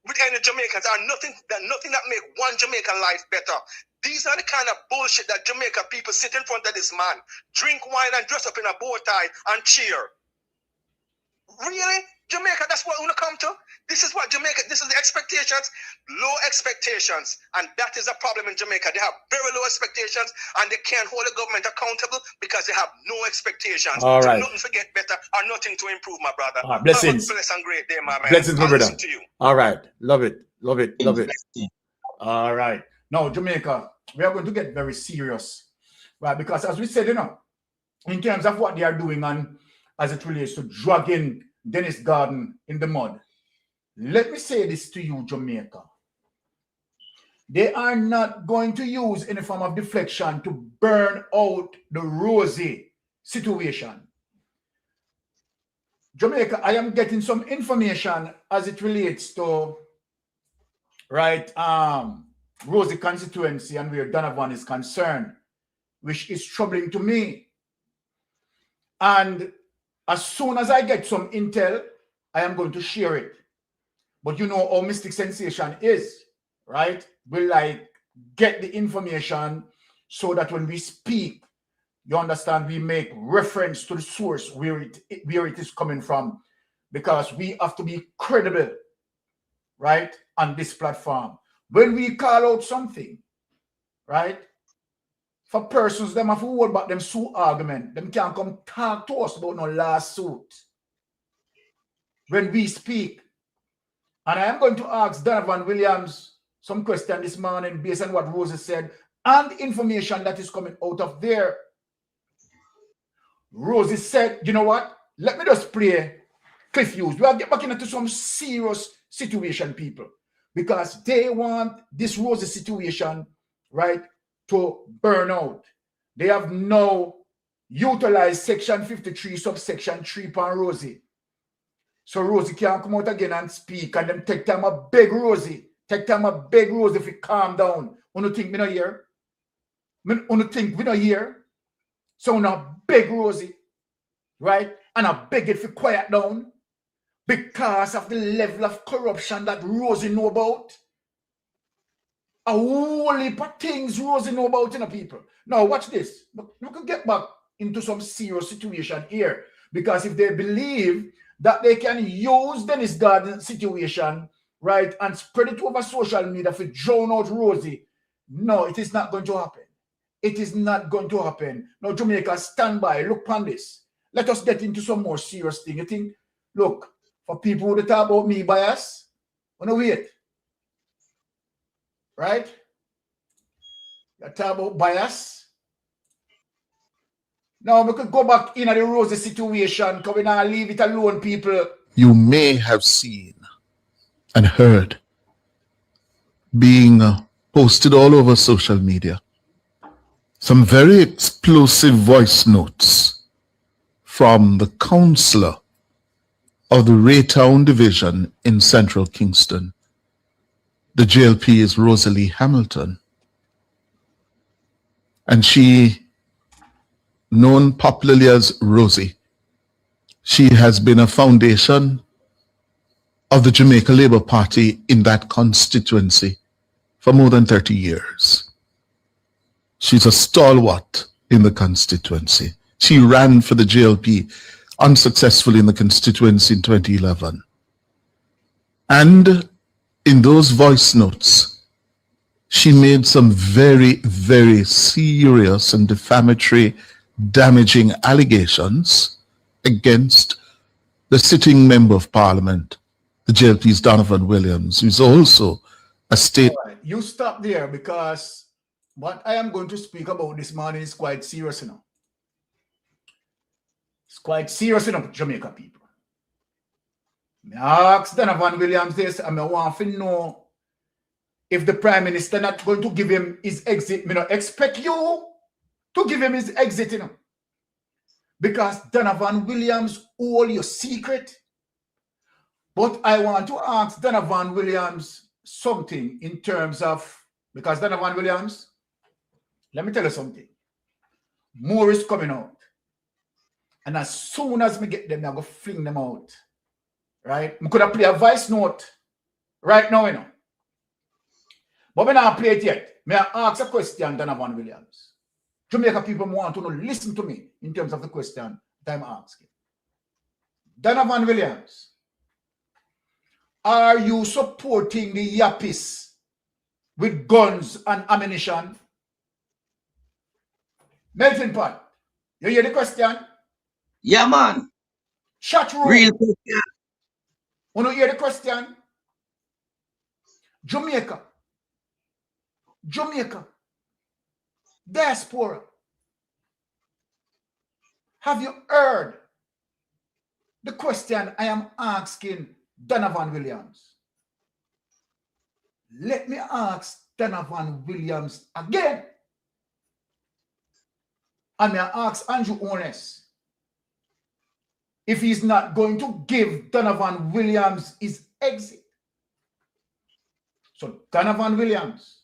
Speaker 5: with any Jamaicans or nothing that make one Jamaican life better. These are the kind of bullshit that Jamaica people sit in front of this man, drink wine and dress up in a bow tie and cheer. Really? Jamaica, that's what we want to come to? This is what Jamaica, this is the expectations, low expectations. And that is a problem in Jamaica. They have very low expectations and they can't hold the government accountable because they have no expectations.
Speaker 2: All right.
Speaker 5: Nothing to get better or nothing to improve, my brother.
Speaker 2: Blessings.
Speaker 5: Have a blessed and great day, my man.
Speaker 2: Blessings, my brother.
Speaker 5: To you.
Speaker 2: All right. Love it. All right. Now, Jamaica, we are going to get very serious, right? Because as we said, in terms of what they are doing and as it relates to dragging Dennis Garden in the mud, let me say this to you, Jamaica. They are not going to use any form of deflection to burn out the Rosie situation. Jamaica, I am getting some information as it relates to, right, Rosie constituency and where Donovan is concerned, which is troubling to me. And as soon as I get some intel, I am going to share it. But you know how Mystic Sensation is, right? We like get the information so that when we speak, you understand, we make reference to the source where it is coming from, because we have to be credible, right, on this platform. When we call out something, right, for persons, them have to hold back them suit argument. Them can't come talk to us about no lawsuit when we speak. And I am going to ask Donovan Williams some question this morning based on what Rosie said and the information that is coming out of there. Rosie said, you know what? Let me just play Cliff Hughes. We are getting back into some serious situation, people, because they want this Rosie situation, right, to burn out. They have now utilized Section 53, subsection 3 upon Rosie. So Rosie can't come out again and speak, and then take time a beg Rosie. Take time a beg Rosie if you calm down. You think me not here? You think we not here? So now beg Rosie, right? And I beg it for quiet down because of the level of corruption that Rosie know about. A whole heap of things Rosie know about, people. Now watch this. We can get back into some serious situation here, because if they believe that they can use Dennis Garden's situation, right, and spread it over social media for drown out Rosie, no, it is not going to happen. It is not going to happen. Now, Jamaica, stand by. Look upon this. Let us get into some more serious thing. You think, look, for people who talk about me bias, wanna wait. Right? You talk about bias. Now we could go back in at the Rosie situation, because we not leave it alone, people.
Speaker 6: You may have seen and heard being posted all over social media some very explosive voice notes from the councillor of the Raytown division in Central Kingston. The JLP is Rosalie Hamilton, and she, known popularly as Rosie, she has been a foundation of the Jamaica Labour Party in that constituency for more than 30 years. She's a stalwart in the constituency. She ran for the JLP unsuccessfully in the constituency in 2011. And in those voice notes, she made some very, very serious and defamatory, damaging allegations against the sitting member of parliament, the JLP's Donovan Williams, who's also a state.
Speaker 2: Right. You stop there, because what I am going to speak about this morning is quite serious enough. It's quite serious enough, Jamaica people. I asked Donovan Williams this, and I want to know if the Prime Minister not going to give him his exit. I don't expect you to give him his exit, because Donovan Williams hold your secret. But I want to ask Donovan Williams something in terms of, because Donovan Williams, let me tell you something. More is coming out. And as soon as we get them, I'm going to fling them out. Right? I could have played a voice note right now, But when I play it yet, may I ask a question, Donovan Williams? Jamaica people want to know, listen to me in terms of the question that I'm asking. Donovan Williams, are you supporting the Yappies with guns and ammunition? Melting Pot, you hear the question?
Speaker 3: Yeah, man.
Speaker 2: Chat room.
Speaker 3: Real question.
Speaker 2: Want to hear the question? Jamaica, diaspora, have you heard the question I am asking Donovan Williams? Let me ask Donovan Williams again. And I ask Andrew Honest. if he's not going to give Donovan Williams his exit. So Donovan Williams,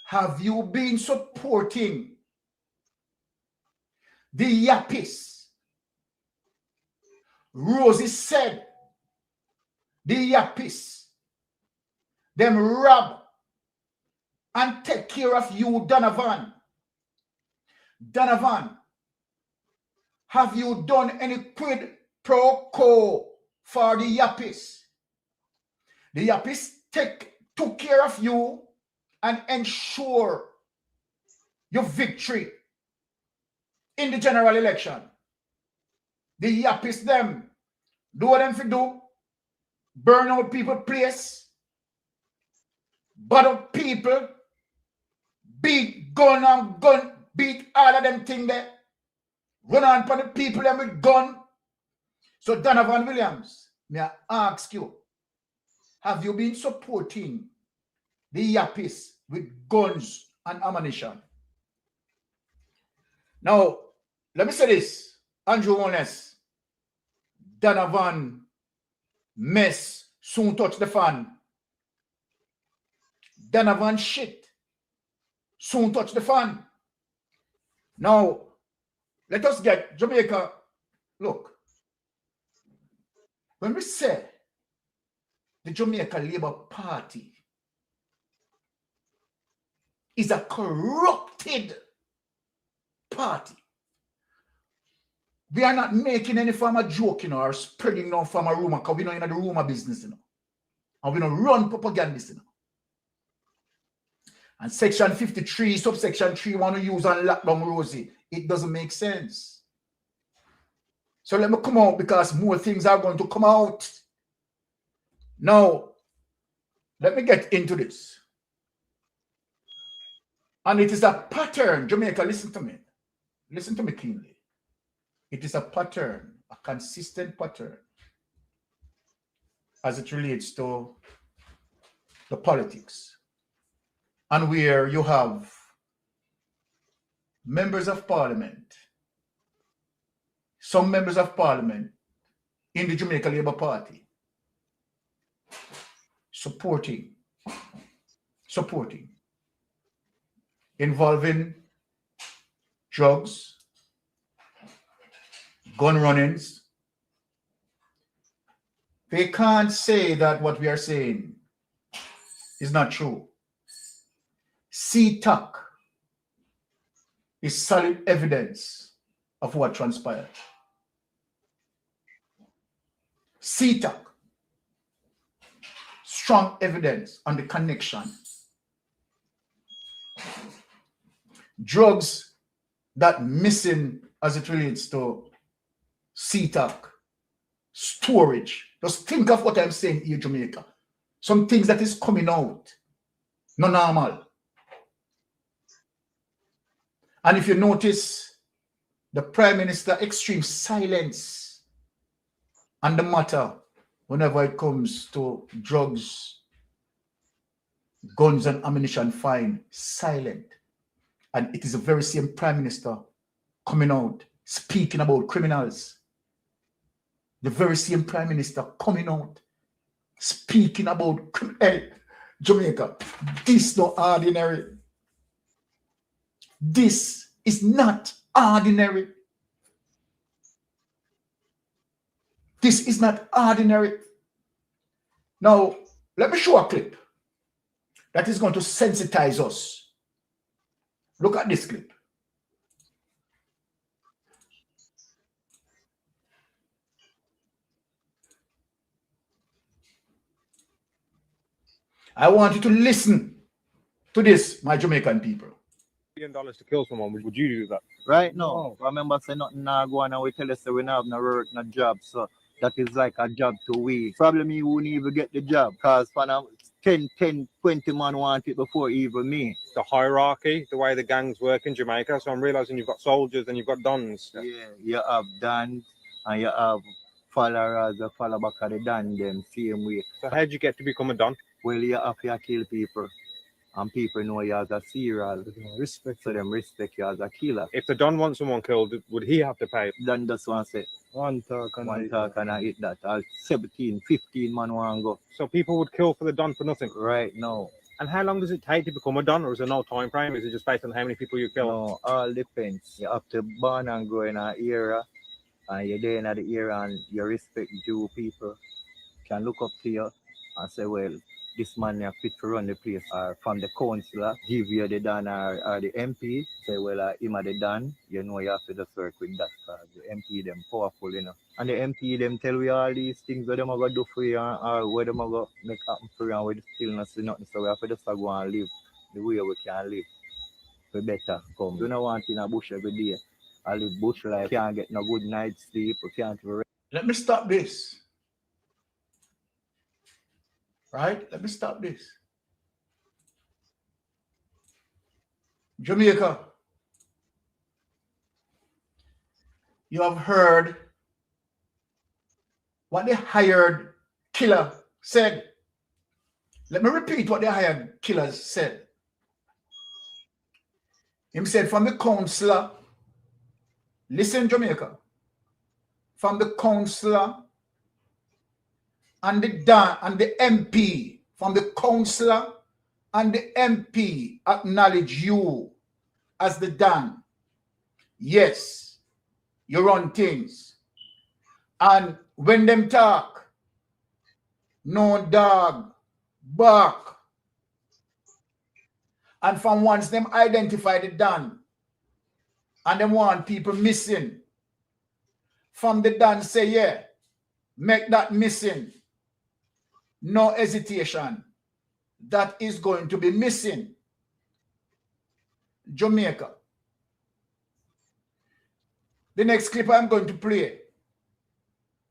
Speaker 2: have you been supporting the Yappies? Rosie said the Yappies, them rob and take care of you, Donovan. Donovan, have you done any quid pro quo for the Yappies? The Yappies took care of you and ensure your victory in the general election. The Yappies them, do what them fi do, burn out people place, bother people, beat gun and gun, beat all of them thing there, run on for the people them with gun. So Donovan Williams, may I ask you, have you been supporting the Yappies with guns and ammunition? Now, let me say this, Andrew Honest, Donovan mess soon touch the fan. Donovan shit soon touch the fan. Now, let us get Jamaica. Look, when we say the Jamaica Labour Party is a corrupted party, we are not making any form of joke, or spreading no form of rumor, because we know in the rumor business, and we don't run propaganda, And Section 53, subsection 3, want to use on lockdown Rosie. It doesn't make sense. So let me come out, because more things are going to come out. Now, let me get into this. And it is a pattern. Jamaica, listen to me. Listen to me keenly. It is a pattern, a consistent pattern, as it relates to the politics. And where you have members of parliament, some members of parliament in the Jamaica Labour Party supporting, involving drugs, gun run-ins. They can't say that what we are saying is not true. CTAC is solid evidence of what transpired. CTAC, strong evidence on the connection. Drugs that missing as it relates to CTAC, storage. Just think of what I'm saying here, Jamaica. Some things that is coming out, not normal. And if you notice, the Prime Minister extreme silence on the matter whenever it comes to drugs, guns and ammunition, fine, silent. And it is the very same Prime Minister coming out, speaking about criminals. The very same Prime Minister coming out, speaking about hey, Jamaica. This is not ordinary. This is not ordinary. This is not ordinary. Now, let me show a clip that is going to sensitize us. Look at this clip. I want you to listen to this, my Jamaican people.
Speaker 7: $1 million to kill someone, would you do that?
Speaker 8: Right now, remember say nothing now go on and we tell us that we don't have no work, no job, so that is like a job to we. Probably me wouldn't even get the job, because for now 10, 20 man want it before even me.
Speaker 7: The hierarchy, the way the gangs work in Jamaica, so I'm realizing you've got soldiers and you've got dons.
Speaker 8: Yeah, you have dons and you have followers that follow back at the don them same way.
Speaker 7: So how did you get to become a don?
Speaker 8: Well, you have to kill people. and people know you as a serial.
Speaker 7: Respect.
Speaker 8: So them respect you as a killer.
Speaker 7: If the Don wants someone killed, would he have to pay?
Speaker 8: Then just want to say,
Speaker 7: One talk
Speaker 8: and I hit that. All 17, 15 man want to go.
Speaker 7: So people would kill for the Don for nothing?
Speaker 8: Right now.
Speaker 7: And how long does it take to become a Don, or is there no time frame? Is it just based on how many people you kill?
Speaker 8: No, all depends. You have to born and grow in an era, and you're there in the era and you respect Jew people. Can look up to you and say, well, this man is fit to run the place. Or from the councillor, give you the Don or the MP, say, well, him are the Don, you know you have to just work with that, because the MP them powerful, you know. And the MP them tell we all these things where them are going to do for you, or where them are going to make happen for you, and with stillness and nothing. So we have to just go and live the way we can live. We better come. We don't want in a bush every day. I live bush life, can't get no good night's sleep, we can't rest.
Speaker 2: Let me stop this. Right? Let me stop this. Jamaica, you have heard what the hired killer said. Let me repeat what the hired killers said. Him said from the councillor, listen Jamaica, from the councillor and the Don and the MP, from the councillor and the MP acknowledge you as the Don. Yes, you run things. And when them talk, no dog bark. And from once them identify the Don and them want people missing, from the Don say, yeah, make that missing. No hesitation. That is going to be missing. Jamaica. The next clip I'm going to play.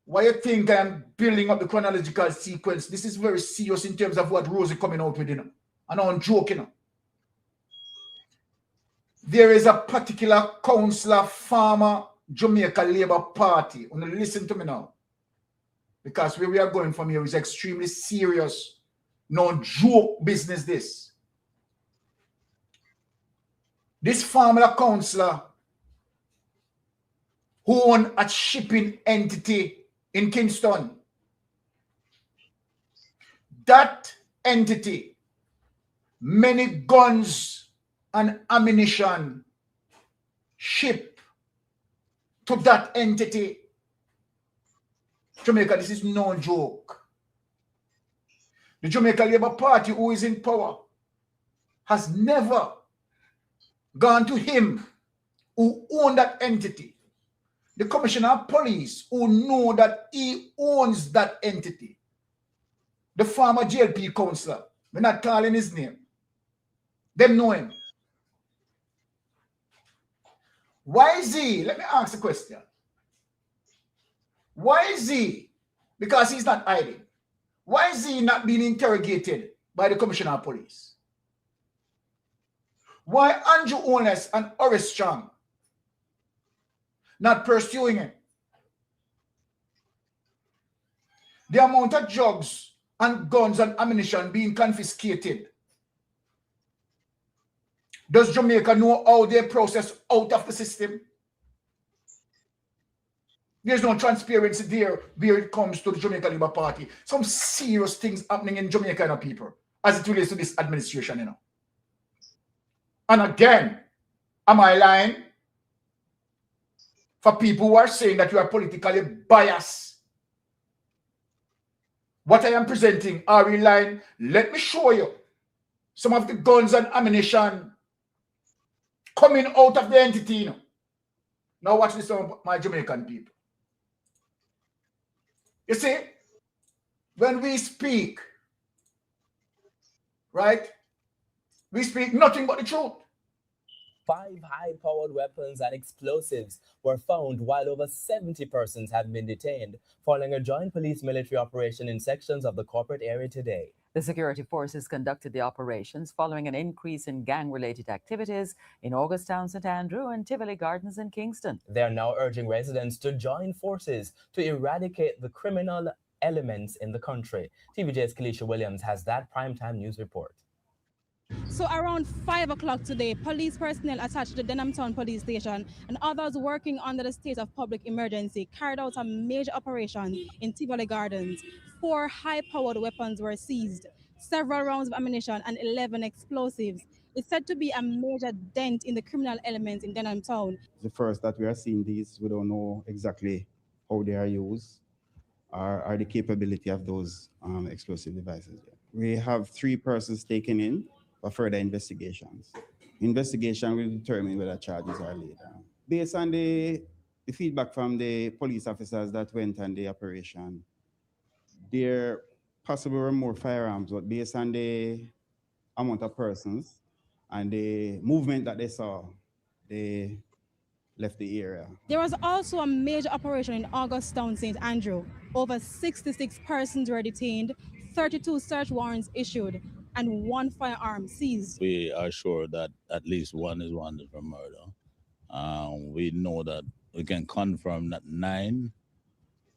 Speaker 2: Why you think I'm building up the chronological sequence? This is very serious in terms of what Rosie coming out with, you know. And I'm joking, you know. There is a particular councillor, farmer, Jamaica Labour Party. Listen to me now. Because where we are going from here is extremely serious. No joke business this. This farmer councillor who own a shipping entity in Kingston. That entity, many guns and ammunition ship to that entity. Jamaica, this is no joke. The Jamaica Labour Party, who is in power, has never gone to him who owned that entity. The Commissioner of Police, who know that he owns that entity. The former JLP councillor, we're not calling his name. Them know him. Why is he? Let me ask the question. Why is he? Because he's not hiding. Why is he not being interrogated by the Commissioner of Police? Why Andrew Holness and Horace Strong not pursuing him? The amount of drugs and guns and ammunition being confiscated. Does Jamaica know how they process out of the system? There's no transparency there where it comes to the Jamaica Labour Party. Some serious things happening in Jamaica, you know, people, as it relates to this administration, you know. And again, am I lying? For people who are saying that you are politically biased, what I am presenting are in line. Let me show you some of the guns and ammunition coming out of the entity, you know. Now watch this, my Jamaican people. You see, when we speak, right, we speak nothing but the truth.
Speaker 9: 5 high-powered weapons and explosives were found, while over 70 persons have been detained following a joint police-military operation in sections of the corporate area today.
Speaker 10: The security forces conducted the operations following an increase in gang-related activities in Augustown, St. Andrew, and Tivoli Gardens in Kingston.
Speaker 9: They are now urging residents to join forces to eradicate the criminal elements in the country. TVJ's Kalisha Williams has that primetime news report.
Speaker 11: So around 5 o'clock today, police personnel attached to the Denham Town Police Station and others working under the state of public emergency carried out a major operation in Tivoli Gardens. 4 high-powered weapons were seized, several rounds of ammunition and 11 explosives. It's said to be a major dent in the criminal elements in Denham Town.
Speaker 12: The first that we are seeing these, we don't know exactly how they are used or the capability of those explosive devices. We have 3 persons taken in for further investigations. Investigation will determine whether charges are laid down. Based on the feedback from the police officers that went on the operation, there possibly were more firearms, but based on the amount of persons and the movement that they saw, they left the area.
Speaker 11: There was also a major operation in Augustown, St. Andrew. Over 66 persons were detained, 32 search warrants issued, and 1 firearm seized.
Speaker 13: We are sure that at least one is wanted for murder. We know that we can confirm that 9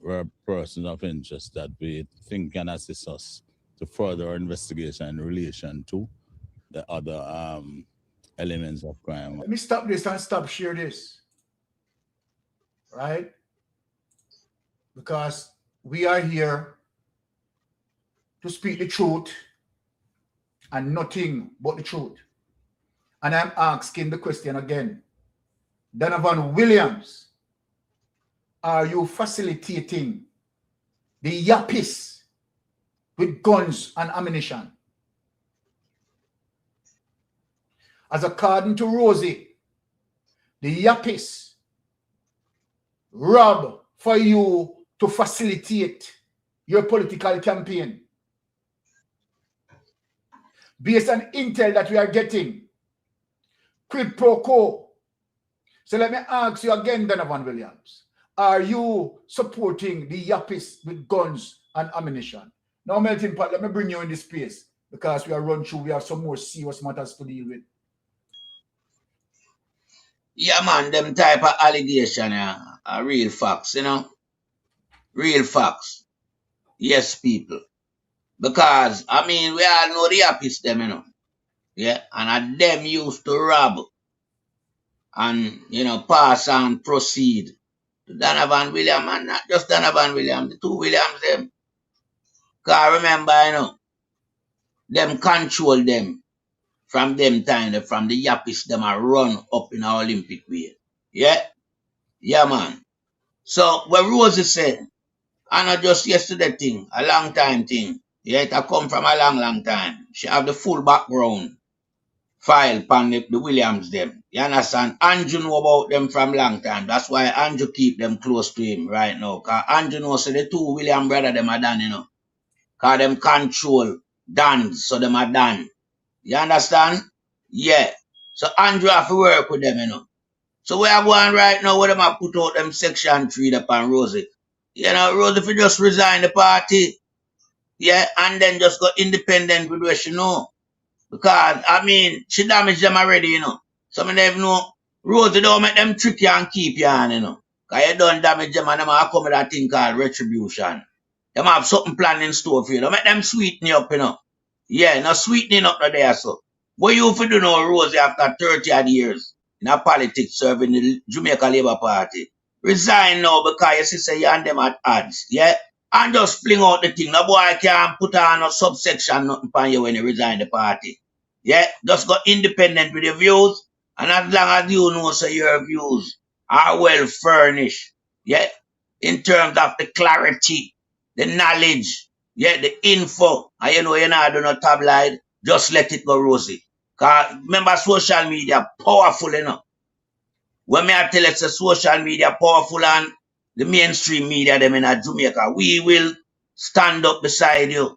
Speaker 13: were persons of interest that we think can assist us to further our investigation in relation to the other elements of crime.
Speaker 2: Let me stop this and stop share this. Right? Because we are here to speak the truth and nothing but the truth. And I'm asking the question again. Donovan Williams, are you facilitating the yappies with guns and ammunition? As according to Rosie, the yappies rob for you to facilitate your political campaign. Based on intel that we are getting, quid pro quo. So let me ask you again, Donovan Williams, are you supporting the yappies with guns and ammunition? Now, Melting Pot, let me bring you in this space because we are run through, we have some more serious matters to deal with.
Speaker 3: Yeah, man, them type of allegation are real facts, you know? Real facts. Yes, people. Because, I mean, we all know the yappies them, you know? Yeah, and them used to rob and, you know, pass and proceed to Donovan Williams, and not just Donovan Williams, the 2 Williams them. Because remember, you know, them control them. From them time, from the yappies, them are run up in our Olympic way. Yeah? Yeah, man. So, what Rosie said, and not just yesterday thing, a long time thing. Yeah, it come from a long time. She have the full background file upon the Williams them. You understand? Andrew know about them from long time. That's why Andrew keep them close to him right now. Because Andrew knows the 2 William brother them are done, you know. Because them control Dan, so them are done. You understand? Yeah. So Andrew have to work with them, you know. So we are going right now where them have put out them section 3 upon Rosie. You know, Rosie if you just resign the party. Yeah, and then just go independent with what she know. Because, I mean, she damaged them already, you know. Some of them know, Rosie don't make them tricky and keep you on, you know. Because you don't damage them and them have come with that thing called retribution. Them have something planned in store for you. Don't make them sweeten you up, you know. Yeah, no sweetening up no there, so. What you for do now, Rosie, after 30 odd years in a politics serving the Jamaica Labour Party? Resign now because you see say you and them at odds, yeah? And just fling out the thing. No boy can't put on a subsection nothing upon you when you resign the party. Yeah? Just go independent with your views. And as long as you know so your views are well furnished, yeah? In terms of the clarity, the knowledge, yeah, the info, and you know you're not doing no tabloid, just let it go, Rosie. Because remember, social media powerful enough. When me I tell you social media powerful and the mainstream media them in Jamaica, we will stand up beside you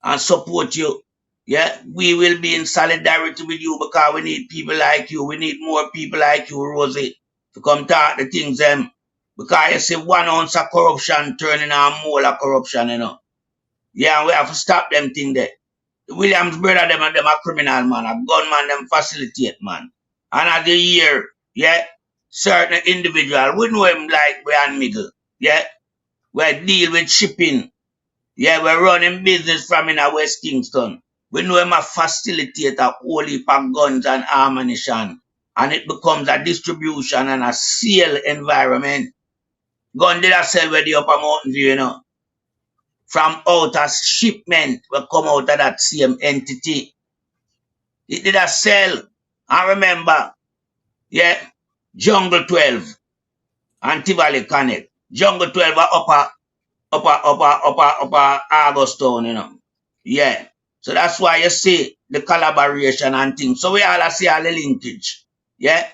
Speaker 3: and support you. Yeah, we will be in solidarity with you because we need people like you. We need more people like you, Rosie, to come talk the things them. Because you see 1 ounce of corruption turning a mole of corruption, you know. Yeah, and we have to stop them thing there. The Williams brother, them a criminal man, a gunman, them facilitate, man. And at the year, yeah, certain individual, we know him like Brian Miguel, yeah. We deal with shipping. Yeah, we're running business from in West Kingston. We know him a facilitate a whole heap of guns and ammunition. And it becomes a distribution and a sale environment. Gun did a sell where the upper mountain view, you know. From outer shipment will come out of that same entity. It did a sell. I remember, yeah, Jungle 12 and Tivoli Connect. Jungle 12 are upper Augustown, you know. Yeah. So that's why you see the collaboration and things. So we all see all the linkage. Yeah.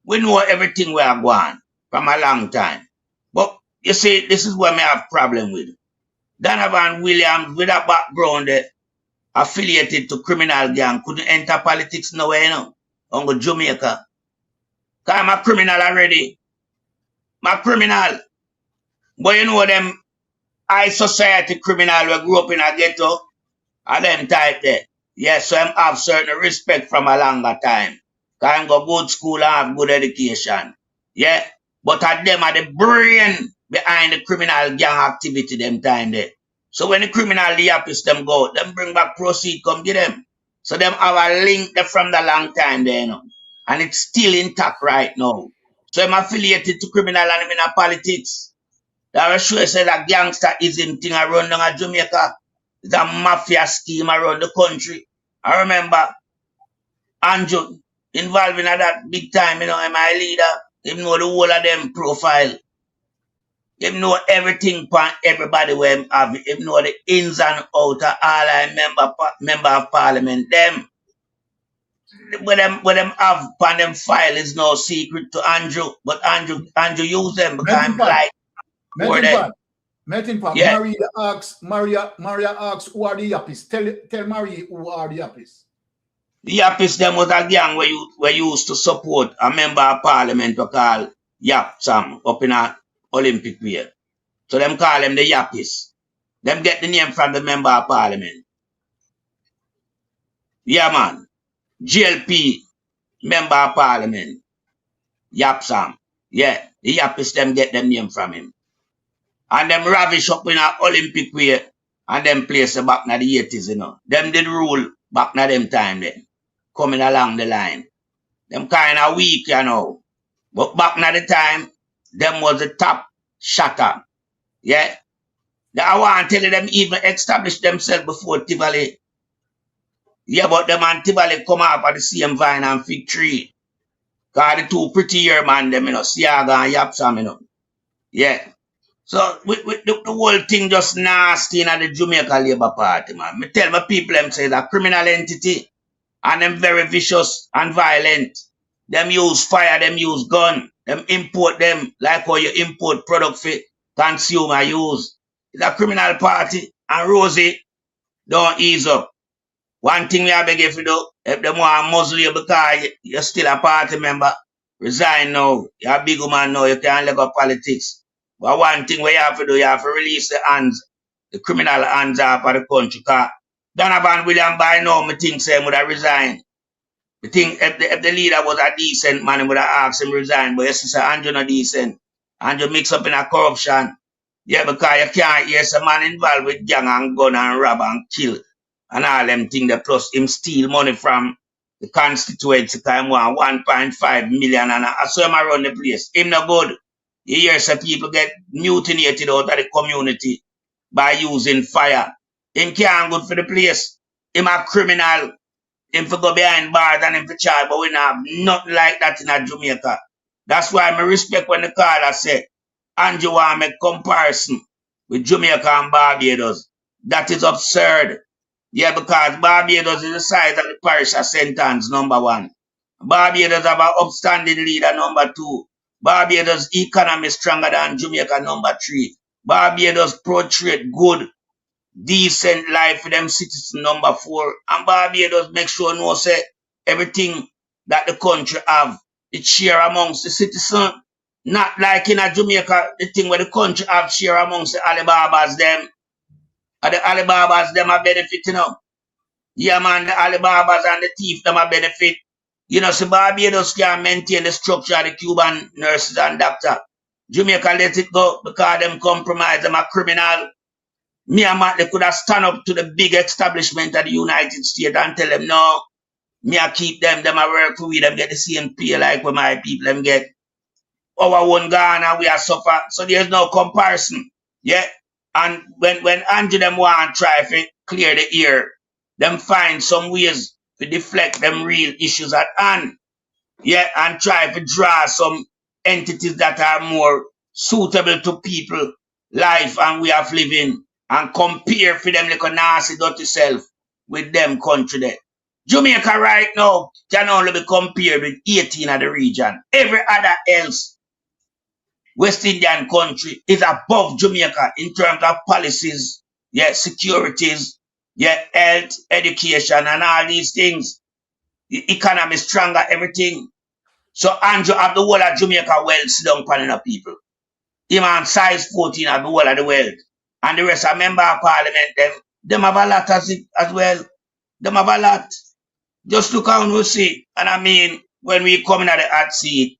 Speaker 3: We know everything we are going from a long time. But you see, this is what I have problem with. Donovan Williams, with a background affiliated to criminal gang, couldn't enter politics nowhere, you know, on Jamaica. Because I'm a criminal already. I'm a criminal. But you know them high society criminal who grew up in a ghetto, and them type there. Yes, so I have certain respect from a longer time. Because I go good school and have good education. Yeah. But at them are the brain behind the criminal gang activity them time there. So when the criminal yapis them go, them bring back proceed, come get them. So them have a link there from the long time there, you know. And it's still intact right now. So I'm affiliated to criminal and I'm in a politics. That was sure say that gangsterism thing around down Jamaica. It's a mafia scheme around the country. I remember Andrew involved in that big time, you know, am my leader. Him know the whole of them profile. Him know everything on everybody where him have. Him know the ins and outs of all I member of parliament. Them what them have on them file is no secret to Andrew. But Andrew use them because I'm like for them.
Speaker 2: Metin Pat,
Speaker 3: Yeah.
Speaker 2: Maria asks who are the Yappies. Tell Marie who are the Yappies.
Speaker 3: The Yappies them was a gang where you used to support a member of parliament we call Yap Sam up in a Olympic Way. So them call them the Yappies. Them get the name from the member of parliament. Yeah man. GLP member of parliament. Yap Sam. Yeah. The Yappies them get them name from him. And them ravish up in a Olympic Way and them place back in the 80s, you know. Them did rule back in them time then. Coming along the line. Them kind of weak, you know. But back in the time, them was the top shatter. Yeah. I want to tell you them even established themselves before Tivoli. Yeah, but them and Tivoli come up at the same vine and fig tree. Because the two pretty year man, them, you know, Seaga and Yapsam, you know. Yeah. So the whole thing just nasty in the Jamaica Labour Party, man. Me tell my people them say that criminal entity and them very vicious and violent. Them use fire, them use gun, them import them like how you import product for consumer use. It's a criminal party. And Rosie, don't ease up. One thing we have beg if you do, if them want to muzzle you because you're still a party member, resign now. You're a big woman now, you can't let go politics. But one thing we have to do, you have to release the hands, the criminal hands off of the country. Because Donovan Williams by now, me think say would have resigned. I think if the leader was a decent man, he would have asked him to resign. But yes, say Andrew not decent. Andrew mix up in a corruption. Yeah, because you can't hear some man involved with gang and gun and rob and kill and all them things. Plus him steal money from the constituency time 1.5 million and I saw him around the place. Him no good. You hear some people get mutilated out of the community by using fire. Him can't good for the place. Him a criminal. Him for go behind bars and him for charge, but we don't have nothing like that in Jamaica. That's why I respect when the caller said, Andrew want to make comparison with Jamaica and Barbados. That is absurd. Yeah, because Barbados is the size of the parish of St. Anne's, number one. Barbados have an upstanding leader, number two. Barbados economy stronger than Jamaica, number three. Barbados portray good, decent life for them citizens, number four. And Barbados make sure no say everything that the country have, it share amongst the citizens. Not like in a Jamaica, the thing where the country have share amongst the Alibabas them. And the Alibabas them are benefit, you know. Yeah man, the Alibabas and the thief them are benefit. You know, so Barbados can maintain the structure of the Cuban nurses and doctors. Jamaica let it go because them compromise, them are criminal. Me and Matt, they could have stand up to the big establishment of the United States and tell them, no, me I keep them I work for we, them get the same pay like when my people them get. Our own Ghana, we are suffer. So there's no comparison. Yeah. And when Andrew them want to try to clear the air, them find some ways to deflect them real issues at hand. Yeah, and try to draw some entities that are more suitable to people life and way of living and compare for them like a nasty dirty self with them country there. Jamaica right now can only be compared with 18 of the region. Every other else West Indian country is above Jamaica in terms of policies, yeah, securities, yeah, health, education, and all these things. The economy stronger, everything. So Andrew have the whole of Jamaica well sit down panel of people. Him and size 14 have the whole of the world. And the rest of member of parliament, them have a lot as well. Them have a lot. Just look how we see. And I mean, when we come in at the hot seat,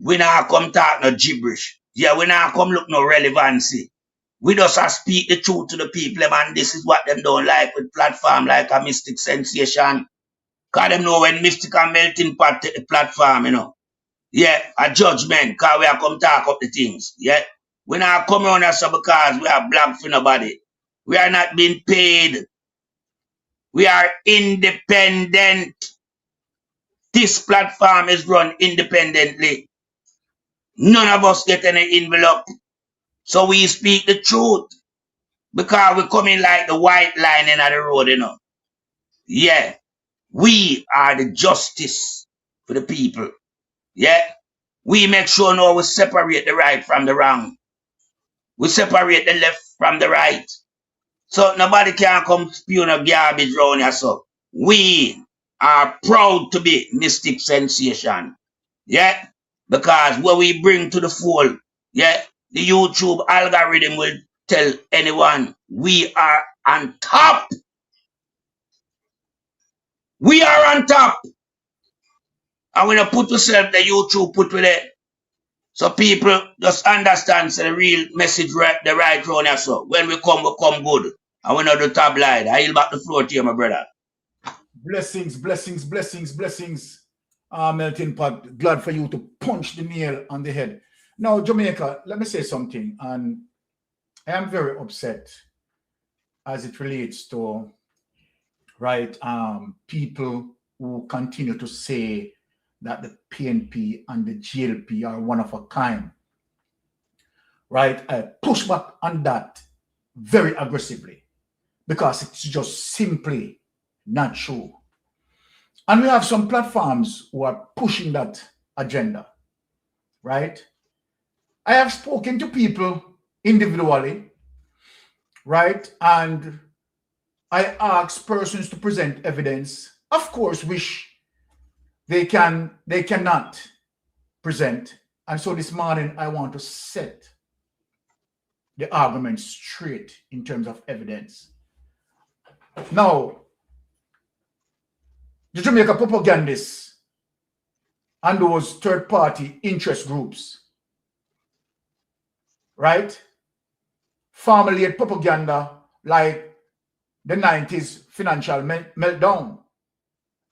Speaker 3: we not come talk no gibberish. Yeah, we not come look no relevancy. We just speak the truth to the people, and this is what them don't like with platform like a Mystic Sensation. Because them know when Mystic and Melting Pot take the platform, you know. Yeah, a judgment, because we are come talk up the things. Yeah. We not come around here so because we are black for nobody. We are not being paid. We are independent. This platform is run independently. None of us get any envelope. So we speak the truth. Because we come in like the white line in the road, you know. Yeah. We are the justice for the people. Yeah. We make sure now we separate the right from the wrong. We separate the left from the right. So nobody can come spew no garbage around here. So we are proud to be Mystic Sensation. Yeah. Because what we bring to the fold, yeah, the YouTube algorithm will tell anyone we are on top. We are on top. And when you put yourself, the YouTube put with it. So people just understand so the real message the right round here. So when we come good. And we not do tabloid. I yield back the floor to you, my brother.
Speaker 2: Blessings, blessings, blessings, blessings. Melting Pot, glad for you to punch the nail on the head. Now, Jamaica, let me say something. And I am very upset as it relates to, right, people who continue to say that the PNP and the GLP are one of a kind. Right? I push back on that very aggressively because it's just simply not true. And we have some platforms who are pushing that agenda, right? I have spoken to people individually, right? And I ask persons to present evidence, of course, which they cannot present. And so this morning, I want to set the argument straight in terms of evidence. Now, the Jamaica propagandists and those third-party interest groups, right? Formulate propaganda like the 90s financial meltdown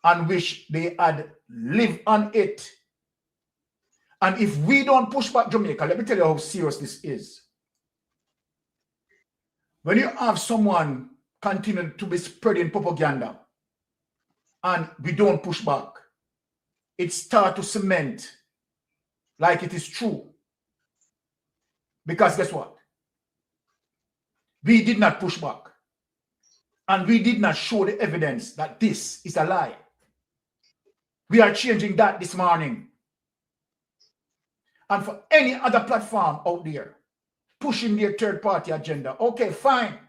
Speaker 2: and wish they had lived on it. And if we don't push back Jamaica, let me tell you how serious this is. When you have someone continue to be spreading propaganda and we don't push back, it starts to cement like it is true. Because guess what? We did not push back. And we did not show the evidence that this is a lie. We are changing that this morning. And for any other platform out there pushing their third-party agenda, okay, fine.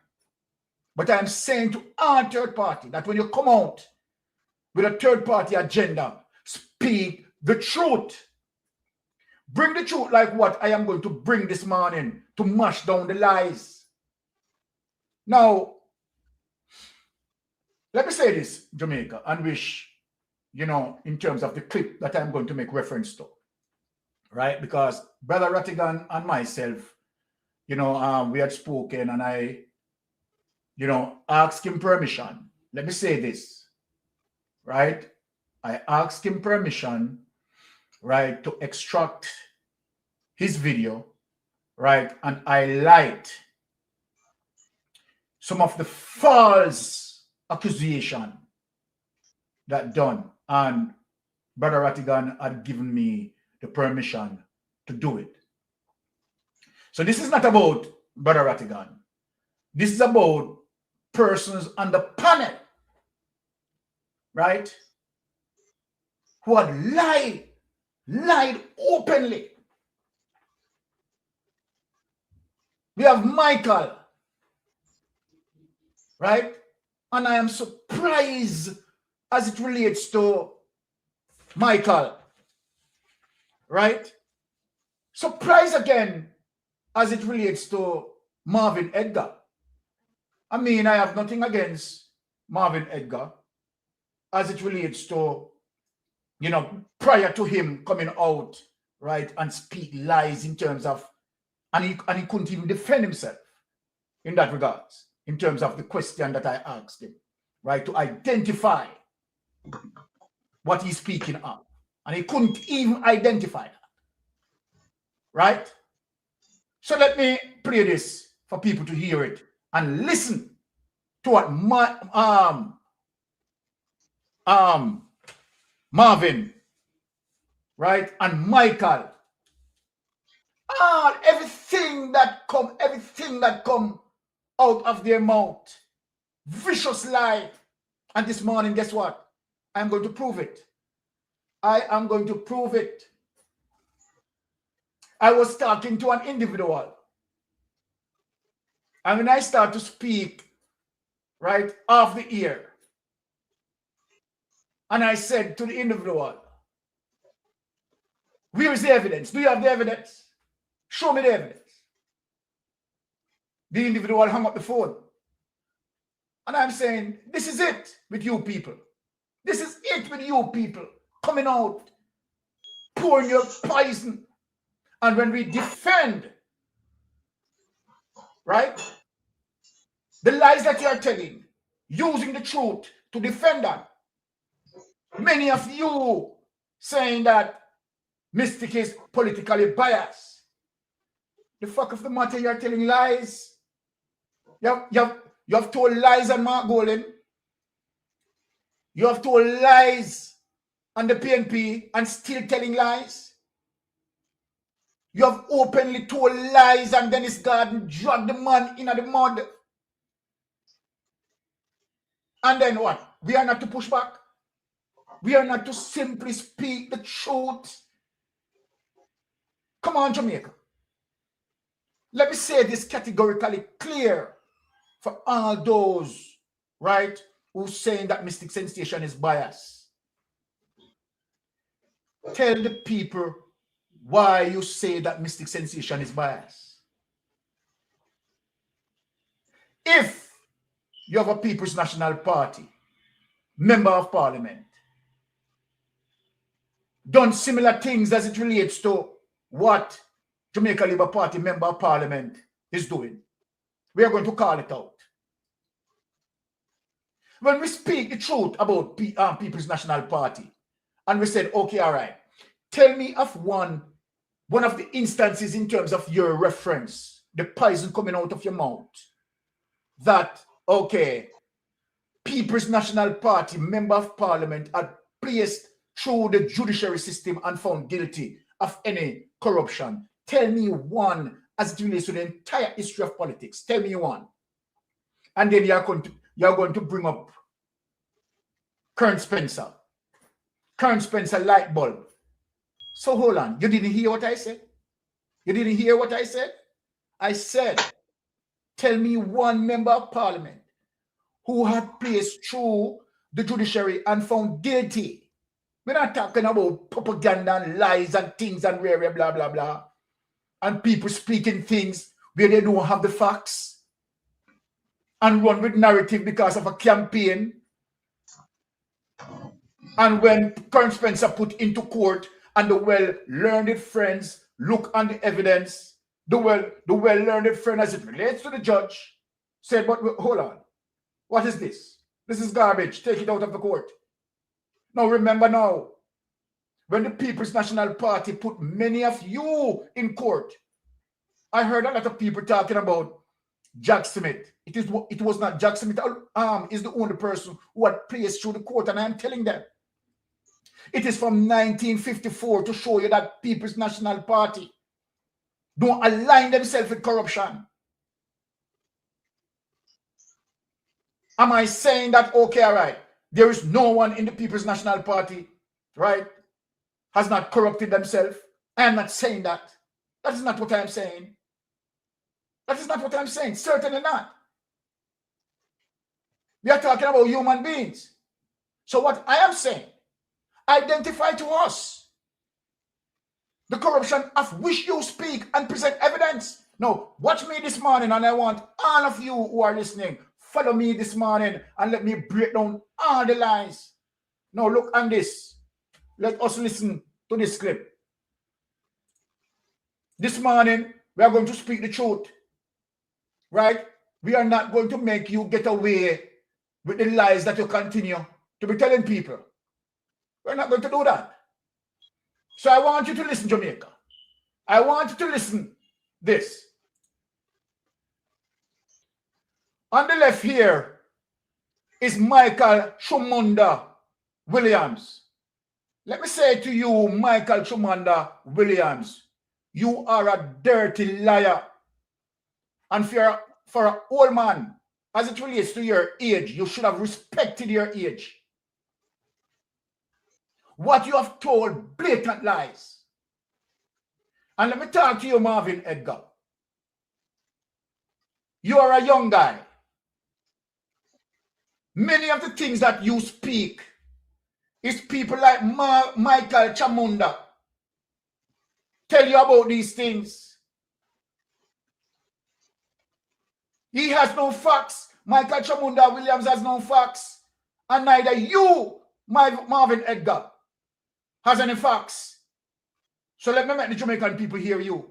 Speaker 2: But I'm saying to our third party that when you come out with a third-party agenda, speak the truth. Bring the truth like what I am going to bring this morning to mash down the lies. Now, let me say this, Jamaica, and wish, you know, in terms of the clip that I'm going to make reference to, right? Because Brother Rattigan and myself, you know, we had spoken and I ask him permission. Let me say this, right? I asked him permission, right, to extract his video, right, and highlight some of the false accusation that done. And Brother Rattigan had given me the permission to do it. So this is not about Brother Rattigan. This is about persons on the panel, right, who had lied openly. We have Michael, right? And I am surprised as it relates to Michael, right? Surprised again as it relates to Marvin Edgar. I mean, I have nothing against Marvin Edgar as it relates to, prior to him coming out, right, and speak lies in terms of, and he couldn't even defend himself in that regards, in terms of the question that I asked him, right, to identify what he's speaking of. And he couldn't even identify that, right? So let me play this for people to hear it and listen to what Marvin, right, and Michael, everything that come out of their mouth, vicious lie. And this morning, guess what? I'm going to prove it. I am going to prove it. I was talking to an individual, and when I start to speak, right, off the ear, and I said to the individual, where is the evidence? Do you have the evidence? Show me the evidence. The individual hung up the phone. And I'm saying, this is it with you people. This is it with you people coming out, pouring your poison. And when we defend, right, the lies that you are telling, using the truth to defend that, many of you saying that Mystic is politically biased. The fuck of the matter, you're telling lies. You have told lies on Mark Golden. You have told lies on the PNP and still telling lies. You have openly told lies and Dennis Garden dragged the man in the mud. And then what? We are not to push back. We are not to simply speak the truth. Come on, Jamaica. Let me say this categorically clear for all those, right, who's saying that Mystic Sensation is biased. Tell the people why you say that Mystic Sensation is biased. If you have a People's National Party member of parliament done similar things as it relates to what Jamaica Labour Party member of parliament is doing, we are going to call it out. When we speak the truth about People's National Party, and we said, okay, all right, tell me of one of the instances in terms of your reference, the poison coming out of your mouth, that, okay, People's National Party member of parliament had placed through the judiciary system and found guilty of any corruption. Tell me one as it relates to the entire history of politics. Tell me one. And then you're going to bring up Kern Spencer. Kern Spencer light bulb. So hold on. You didn't hear what I said? You didn't hear what I said? I said, tell me one member of parliament who had placed through the judiciary and found guilty. We're not talking about propaganda and lies and things and blah, blah, blah. And people speaking things where they don't have the facts and run with narrative because of a campaign. And when Kern Spencer put into court and the well-learned friends look on the evidence, the well-learned friend as it relates to the judge said, but hold on, What is this? This is garbage. Take it out of the court. Now remember now, when the People's National Party put many of you in court, I heard a lot of people talking about Jack Smith. It was not Jack Smith is the only person who had placed through the court, and I'm telling them. It is from 1954 to show you that People's National Party don't align themselves with corruption. Am I saying that, okay, all right, there is no one in the People's National Party, right, has not corrupted themselves? I am not saying that. That is not what I am saying. That is not what I'm saying. Certainly not. We are talking about human beings. So what I am saying, identify to us the corruption of which you speak and present evidence. Now, watch me this morning, and I want all of you who are listening, follow me this morning and let me break down all the lies. Now, look on this. Let us listen to this clip. This morning, we are going to speak the truth. Right? We are not going to make you get away with the lies that you continue to be telling people. We're not going to do that. So I want you to listen, Jamaica. I want you to listen this. On the left here is Michael Chumunda Williams. Let me say to you, Michael Chumunda Williams, you are a dirty liar. And for an old man, as it relates to your age, you should have respected your age. What you have told, blatant lies. And let me talk to you, Marvin Edgar. You are a young guy. Many of the things that you speak is people like Michael Chamunda tell you about these things. He has no facts. Michael Chamunda Williams has no facts. And neither you, Marvin Edgar, has any facts. So let me make the Jamaican people hear you.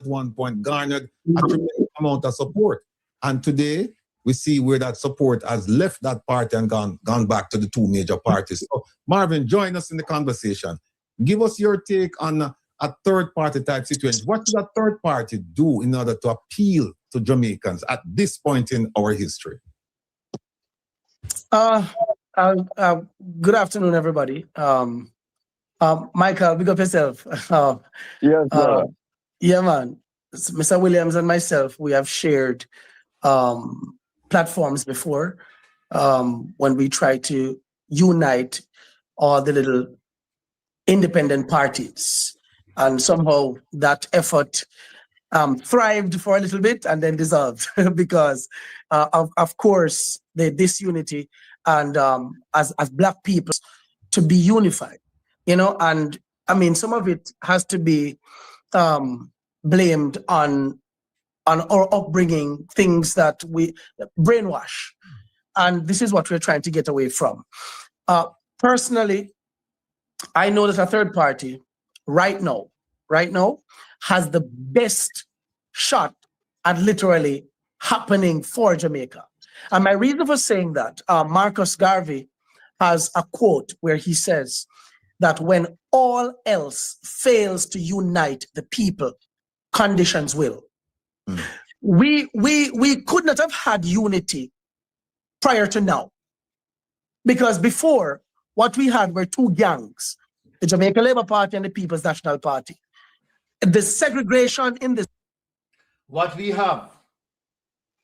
Speaker 14: At one point garnered a tremendous amount of support. And today, we see where that support has left that party and gone back to the two major parties. So, Marvin, join us in the conversation. Give us your take on a third-party type situation. What should a third party do in order to appeal to Jamaicans at this point in our history?
Speaker 15: Good afternoon, everybody. Michael, big up yourself.
Speaker 14: Yes, sir.
Speaker 15: Yeah, man. Mr. Williams and myself, we have shared platforms before when we try to unite all the little independent parties. And somehow that effort thrived for a little bit and then dissolved because, of course, the disunity and as Black people to be unified, you know, and I mean, some of it has to be blamed on our upbringing, things that we brainwash. And this is what we're trying to get away from. Personally, I know that a third party right now has the best shot at literally happening for Jamaica. And my reason for saying that, Marcus Garvey has a quote where he says that when all else fails to unite the people, conditions will. We could not have had unity prior to now. Because before, what we had were two gangs, the Jamaica Labour Party and the People's National Party. The segregation in this.
Speaker 2: What we have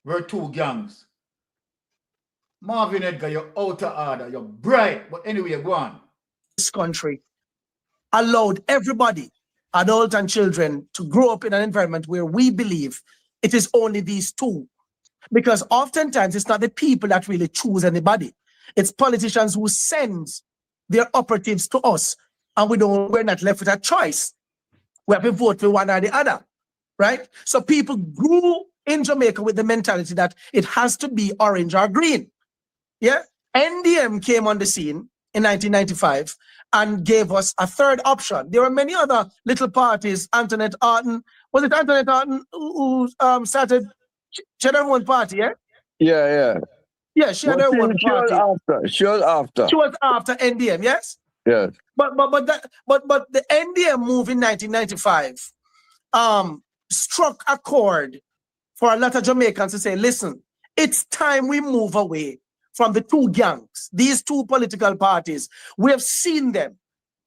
Speaker 2: were two gangs. Marvin Edgar, you're out of order, you're bright, but anyway, go on.
Speaker 15: This country allowed everybody, adults and children, to grow up in an environment where we believe it is only these two. Because oftentimes it's not the people that really choose anybody. It's politicians who send their operatives to us, and we're not left with a choice. We have to vote for one or the other, right? So people grew in Jamaica with the mentality that it has to be orange or green. Yeah, NDM came on the scene in 1995 and gave us a third option. There were many other little parties. Antoinette Arton, was it Antoinette Arton who started Cheddar One Party, yeah?
Speaker 1: Yeah.
Speaker 15: Yeah, she had her own
Speaker 1: She was
Speaker 15: party.
Speaker 1: after. She was after
Speaker 15: NDM, yes?
Speaker 1: Yes.
Speaker 15: But the NDM move in 1995 struck a chord for a lot of Jamaicans to say, listen, it's time we move away from the two gangs, these two political parties. We have seen them.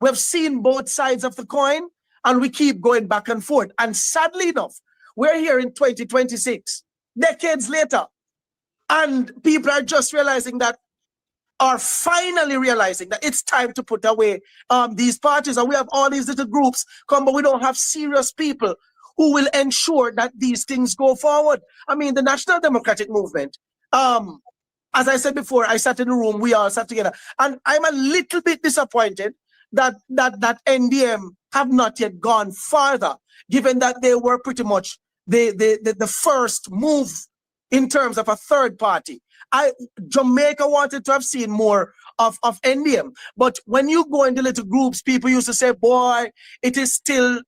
Speaker 15: We have seen both sides of the coin, and we keep going back and forth. And sadly enough, we're here in 2026, decades later, and people are just realizing that, are finally realizing that it's time to put away these parties. And we have all these little groups come, but we don't have serious people who will ensure that these things go forward. I mean, the National Democratic Movement, as I said before, I sat in the room, we all sat together, and I'm a little bit disappointed that NDM have not yet gone farther, given that they were pretty much the first move in terms of a third party. Jamaica wanted to have seen more of NDM, but when you go into little groups, people used to say, boy, it is still,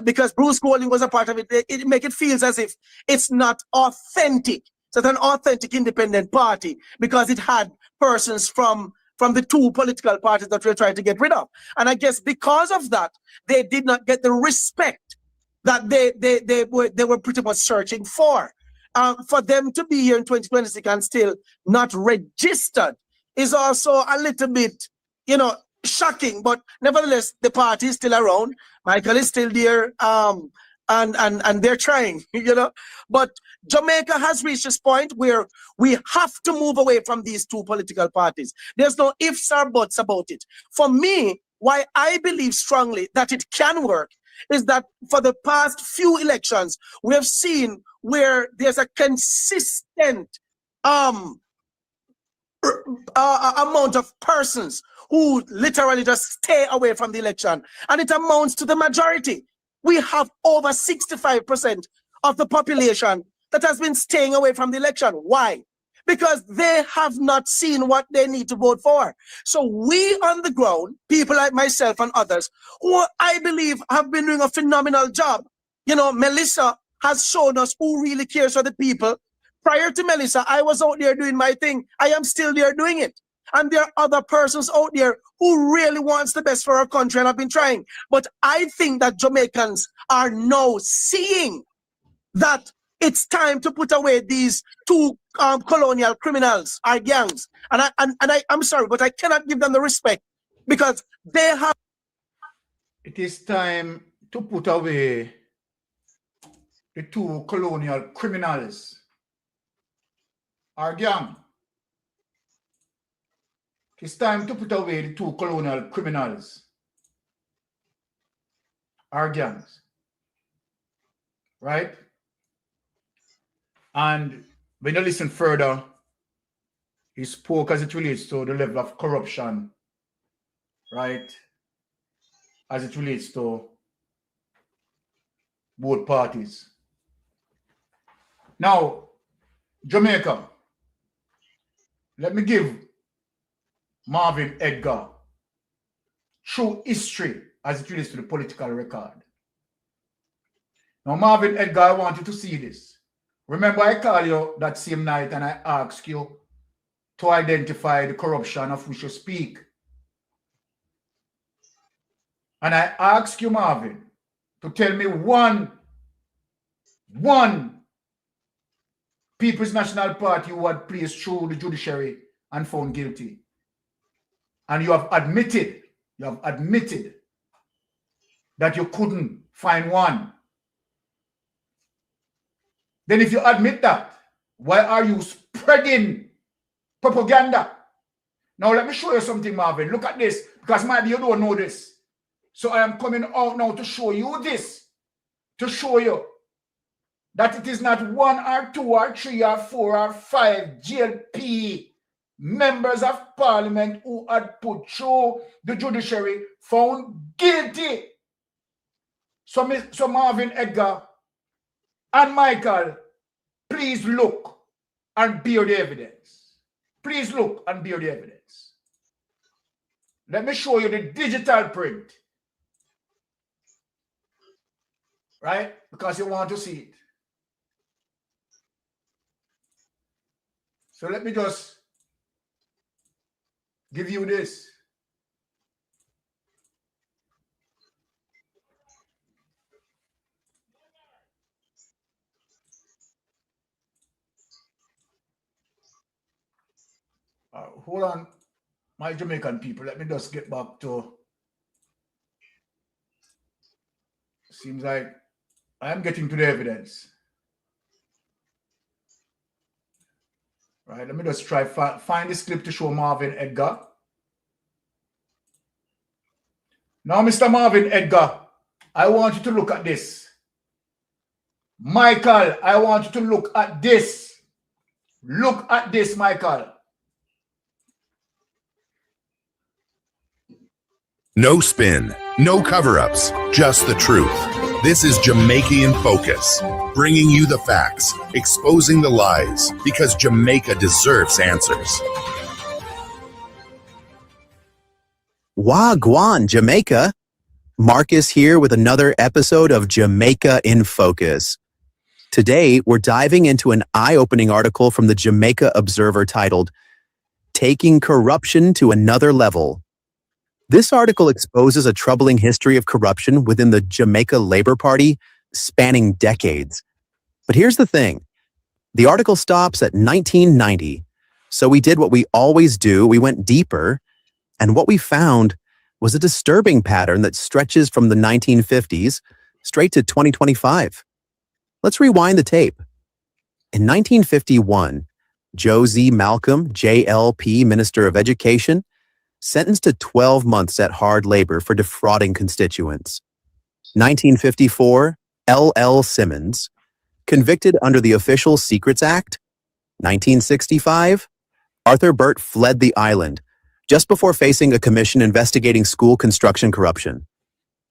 Speaker 15: because Bruce Golding was a part of it, it make it feels as if it's not authentic. So it's an authentic independent party because it had persons from the two political parties that we're trying to get rid of. And I guess because of that, they did not get the respect that they were pretty much searching for. For them to be here in 2026 and still not registered is also a little bit, shocking. But nevertheless, the party is still around. Michael is still there, and they're trying, But Jamaica has reached this point where we have to move away from these two political parties. There's no ifs or buts about it. For me, why I believe strongly that it can work is that for the past few elections, we have seen where there's a consistent amount of persons who literally just stay away from the election, and it amounts to the majority. We have over 65% of the population that has been staying away from the election. Why? Because they have not seen what they need to vote for. So we on the ground, people like myself and others, who I believe have been doing a phenomenal job. Melissa has shown us who really cares for the people. Prior to Melissa, I was out there doing my thing. I am still there doing it. And there are other persons out there who really wants the best for our country and have been trying. But I think that Jamaicans are now seeing that it's time to put away these two colonial criminals, our gangs. And I'm sorry, but I cannot give them the respect because they have.
Speaker 2: It is time to put away the two colonial criminals, our gang. It's time to put away the two colonial criminals, our gangs. Right? And when you listen further, he spoke as it relates to the level of corruption, right? As it relates to both parties. Now, Jamaica, let me give Marvin Edgar true history as it relates to the political record. Now, Marvin Edgar, I want you to see this. Remember, I called you that same night and I asked you to identify the corruption of which you speak. And I asked you, Marvin, to tell me one People's National Party who had placed through the judiciary and found guilty. And you have admitted that you couldn't find one. Then if you admit that, why are you spreading propaganda? Now let me show you something, Marvin. Look at this, because maybe you don't know this. So I am coming out now to show you this, to show you that it is not 1 or 2 or 3 or 4 or 5 GLP members of parliament who had put through the judiciary found guilty. So Marvin Edgar and Michael, please look and bear the evidence. Please look and bear the evidence. Let me show you the digital print. Right? Because you want to see it. So let me just give you this. Hold on, my Jamaican people. Let me just get back to. Seems like I am getting to the evidence. Right, let me just try find this clip to show Marvin Edgar. Now, Mr. Marvin Edgar, I want you to look at this. Michael, I want you to look at this. Look at this, Michael.
Speaker 16: No spin, no cover-ups, just the truth. This is Jamaica in Focus, bringing you the facts, exposing the lies, because Jamaica deserves answers.
Speaker 17: Wagwan, Jamaica. Marcus here with another episode of Jamaica in Focus. Today, we're diving into an eye-opening article from the Jamaica Observer titled, Taking Corruption to Another Level. This article exposes a troubling history of corruption within the Jamaica Labour Party spanning decades. But here's the thing. The article stops at 1990. So we did what we always do. We went deeper. And what we found was a disturbing pattern that stretches from the 1950s straight to 2025. Let's rewind the tape. In 1951, Josie Malcolm, JLP, Minister of Education, sentenced to 12 months at hard labor for defrauding constituents. 1954, L.L. Simmons, convicted under the Official Secrets Act. 1965, Arthur Burt fled the island just before facing a commission investigating school construction corruption.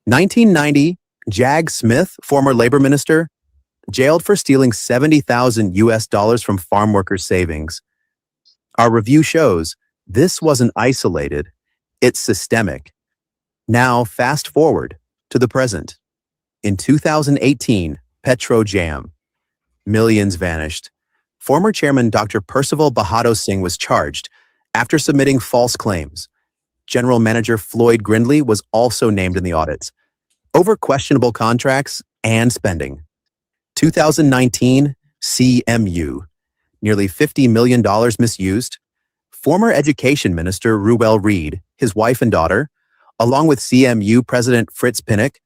Speaker 17: 1990, Jag Smith, former labor minister, jailed for stealing $70,000 from farm workers' savings. Our review shows this wasn't isolated, it's systemic. Now, fast forward to the present. In 2018, Petro Jam. Millions vanished. Former chairman Dr. Percival Bahado Singh was charged after submitting false claims. General manager Floyd Grindley was also named in the audits over questionable contracts and spending. 2019, CMU. Nearly $50 million misused. Former Education Minister Ruel Reid, his wife and daughter, along with CMU President Fritz Pinnock,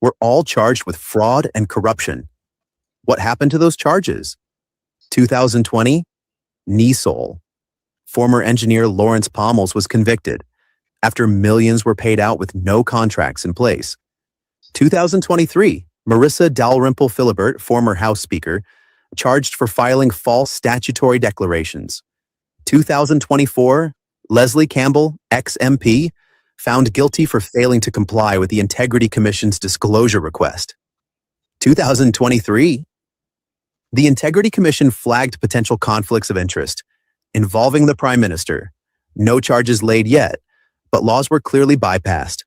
Speaker 17: were all charged with fraud and corruption. What happened to those charges? 2020, NESOL. Former engineer Lawrence Pommels was convicted after millions were paid out with no contracts in place. 2023, Marissa Dalrymple Philibert, former House Speaker, charged for filing false statutory declarations. 2024, Leslie Campbell, ex-MP, found guilty for failing to comply with the Integrity Commission's disclosure request. 2023, the Integrity Commission flagged potential conflicts of interest involving the Prime Minister. No charges laid yet, but laws were clearly bypassed.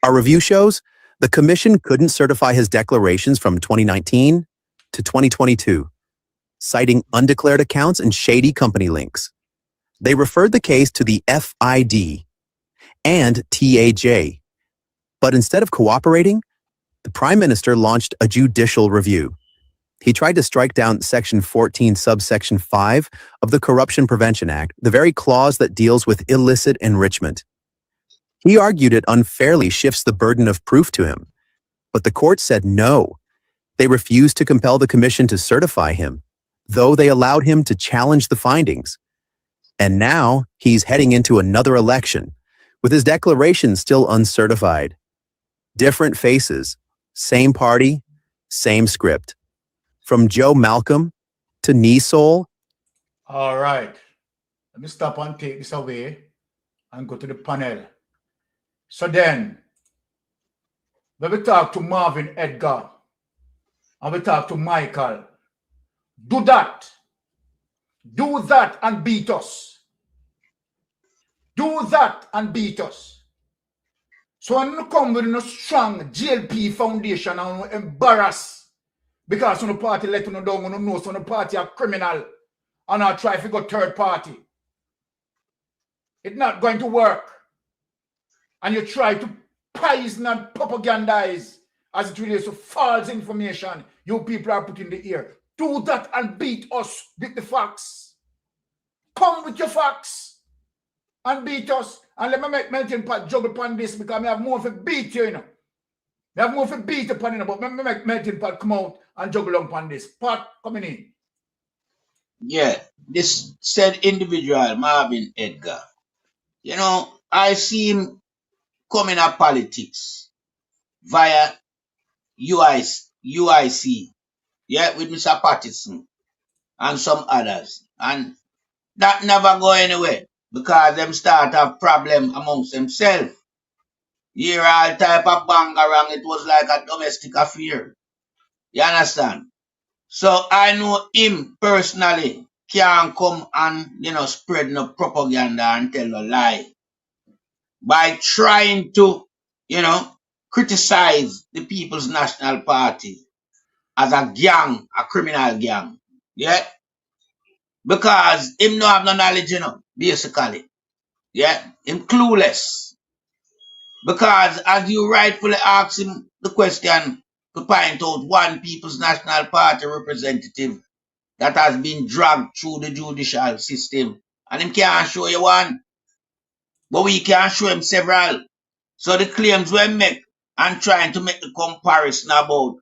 Speaker 17: Our review shows the Commission couldn't certify his declarations from 2019 to 2022, citing undeclared accounts and shady company links. They referred the case to the FID and TAJ. But instead of cooperating, the Prime Minister launched a judicial review. He tried to strike down Section 14, subsection 5 of the Corruption Prevention Act, the very clause that deals with illicit enrichment. He argued it unfairly shifts the burden of proof to him. But the court said no. They refused to compel the commission to certify him, though they allowed him to challenge the findings. And now he's heading into another election, with his declaration still uncertified. Different faces, same party, same script. From Joe Malcolm to NESOL.
Speaker 2: All right. Let me stop and take this away and go to the panel. So then, when we talk to Marvin Edgar and we talk to Michael, do that. Do that and beat us. Do that and beat us. So when you come with a strong GLP foundation and embarrass because on the party let you know down, on the know so the party are criminal and not try to go third party. It's not going to work. And you try to poison and propagandize as it relates to false information you people are putting in the air. Do that and beat us with the facts. Come with your facts and beat us. And let me make Melting Pot juggle upon this because I have more of a beat you, you know. I have more of a beat upon it, but let me make Melting Pot come out and juggle upon this. Pot coming in.
Speaker 3: Yeah, this said individual, Marvin Edgar. You know, I see him coming up politics via UIC, yeah, with Mr. Patterson and some others. And that never go anywhere because them start have problem amongst themselves. Here all type of bangarang, it was like a domestic affair. You understand? So I know him personally can't come and, you know, spread no propaganda and tell a lie by trying to, you know, criticize the People's National Party as a gang, a criminal gang. Yeah? Because him no have no knowledge, you know, basically. Yeah? Him clueless. Because as you rightfully ask him the question to point out one People's National Party representative that has been dragged through the judicial system. And him can't show you one. But we can show him several. So the claims were made and trying to make the comparison about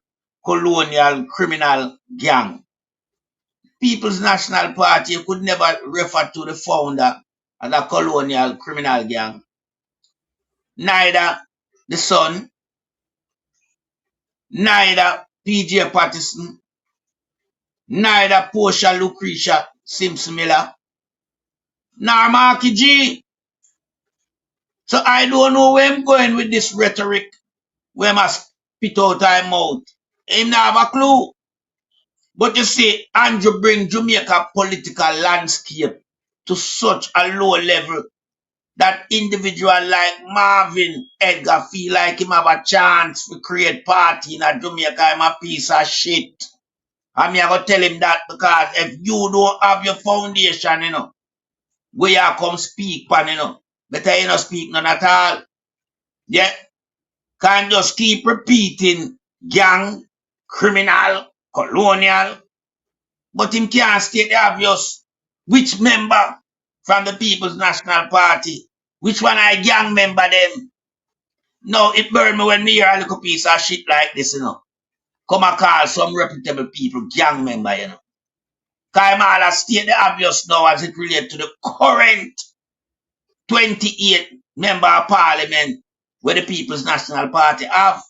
Speaker 3: colonial criminal gang. People's National Party could never refer to the founder as a colonial criminal gang. Neither the son, neither P.J. Patterson, neither Portia Lucretia Simpson Miller, nor Marky G. So I don't know where I'm going with this rhetoric, where I must spit out my mouth. Him not have a clue. But you see, Andrew bring Jamaica political landscape to such a low level that individual like Marvin Edgar feel like him have a chance to create party in a Jamaica. I'm a piece of shit. And me I go tell him that because if you don't have your foundation, you know, where you come speak pan, you know, better you not speak none at all. Yeah. Can't just keep repeating gang, criminal, colonial. But him can't state the obvious. Which member from the People's National Party? Which one I gang member them? No, it burn me when me hear a little piece of shit like this, you know. Come and call some reputable people gang member, you know. Cause I'm all state the obvious now as it relates to the current 28 member of parliament where the People's National Party have.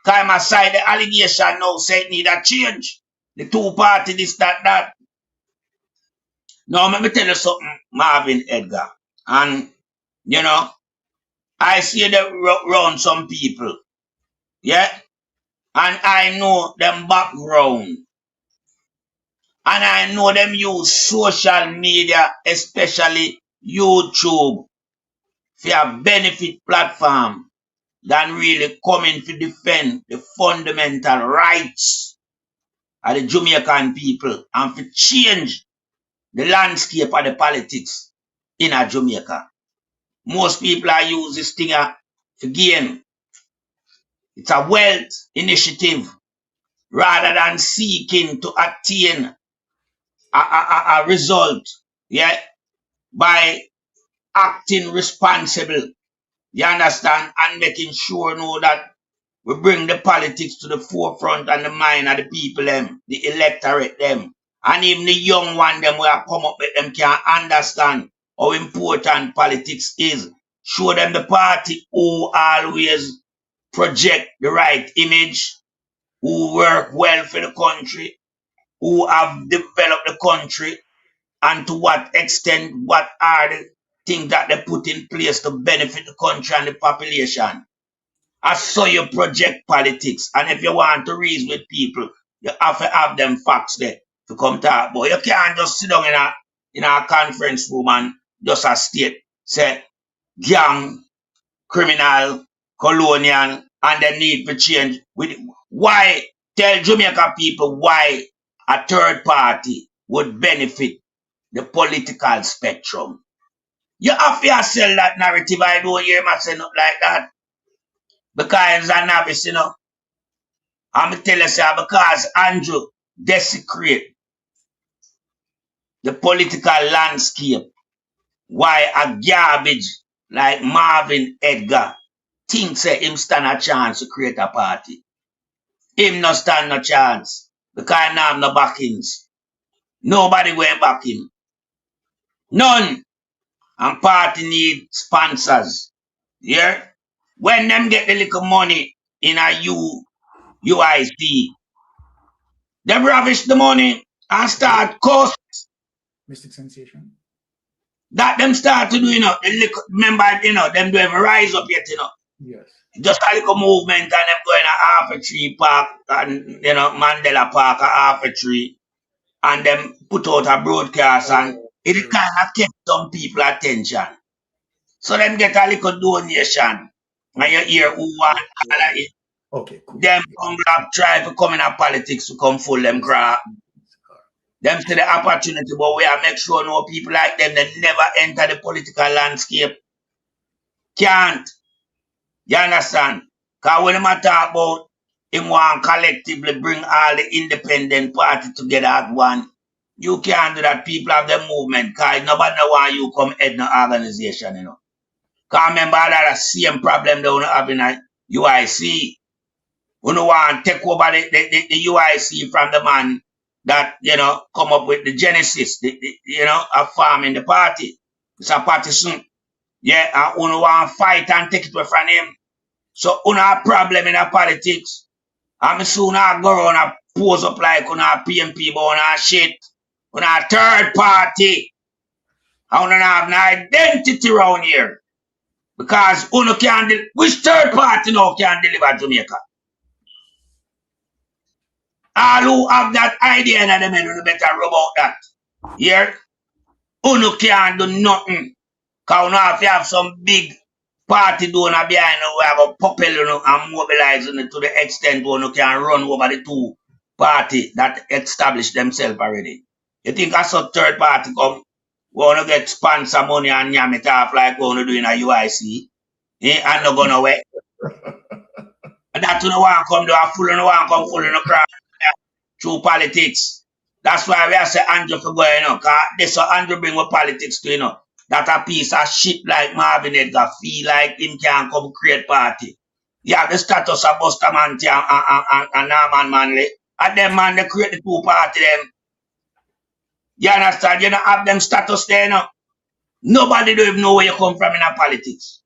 Speaker 3: Cause I'm aside the allegation now say it need a change. The two party, this, that. Now, let me tell you something, Marvin Edgar. And, you know, I see them around some people. Yeah? And I know them background. And I know them use social media, especially YouTube, for a benefit platform than really coming to defend the fundamental rights of the Jamaican people and to change the landscape of the politics in a Jamaica. Most people are use this thing to gain. It's a wealth initiative rather than seeking to attain a result, yeah, by acting responsible, you understand, and making sure know that we bring the politics to the forefront and the mind of the people them, the electorate them, and even the young one them will come up with them can understand how important politics is. Show them the party who always project the right image, who work well for the country, who have developed the country, and to what extent, what are the things that they put in place to benefit the country and the population. I saw you project politics, and if you want to reason with people, you have to have them facts there to come talk. But you can't just sit down in a conference room and just a state say gang, criminal, colonial, and they need to change. Why tell Jamaica people why a third party would benefit the political spectrum. You have to sell that narrative. I don't hear myself up like that. Because it's a novice, you know. I'm tell you, sir, because Andrew desecrate the political landscape. Why a garbage like Marvin Edgar thinks him stand a chance to create a party. Him not stand no chance. Because now have no backings. Nobody went back him. None. And party need sponsors. Yeah? When them get the little money in a UIC, them ravish the money and start cost.
Speaker 2: Mystic Sensation.
Speaker 3: That them start to do, you know, the little, remember, you know, them don't even rise up yet, you know.
Speaker 2: Yes.
Speaker 3: Just a little movement and them going to half a tree park and, you know, Mandela Park, a half a tree. And them put out a broadcast and it kind of kept some people attention. So them get a little donation. And you hear who want all of it.
Speaker 2: Okay, cool.
Speaker 3: Them come up try to come in a politics to come full them crap. Them see the opportunity, but we have make sure no people like them that never enter the political landscape. Can't. You understand? Because when I talk about him want collectively bring all the independent party together at one, you can't do that. People have the movement, because nobody know why you come head no organization, you know. Because remember that same problem they have in a UIC. We don't want to take over the UIC from the man that, you know, come up with the genesis, you know, of forming the party. It's a partisan. Yeah, and we don't want to fight and take it away from him. So, we have a problem in our politics. I'm soon I go around and pose up like on our PMP, but on our shit. On our third party. I don't have an identity around here. Because uno can't, which third party now can deliver Jamaica? All who have that idea in them, you better rub out that. Here, uno can't do nothing. Because uno have to have some big party donor behind you who have a propel you and mobilize you to the extent where you can run over the two party that established themselves already. You think as a third party come, we want to get sponsor money and yam it off like we want to do in a UIC? And not going away. And that you don't want to come to a full and want to come full in the crowd through politics. That's why we have to say Andrew for going, you know, because this what Andrew bring with politics to, you know. That a piece of shit like Marvin Edgar feel like him can come create party. You have the status of Bustamante and Norman Manley. And them man, they create the two party them. You understand? You don't have them status there, you know. Nobody don't even know where you come from in a politics.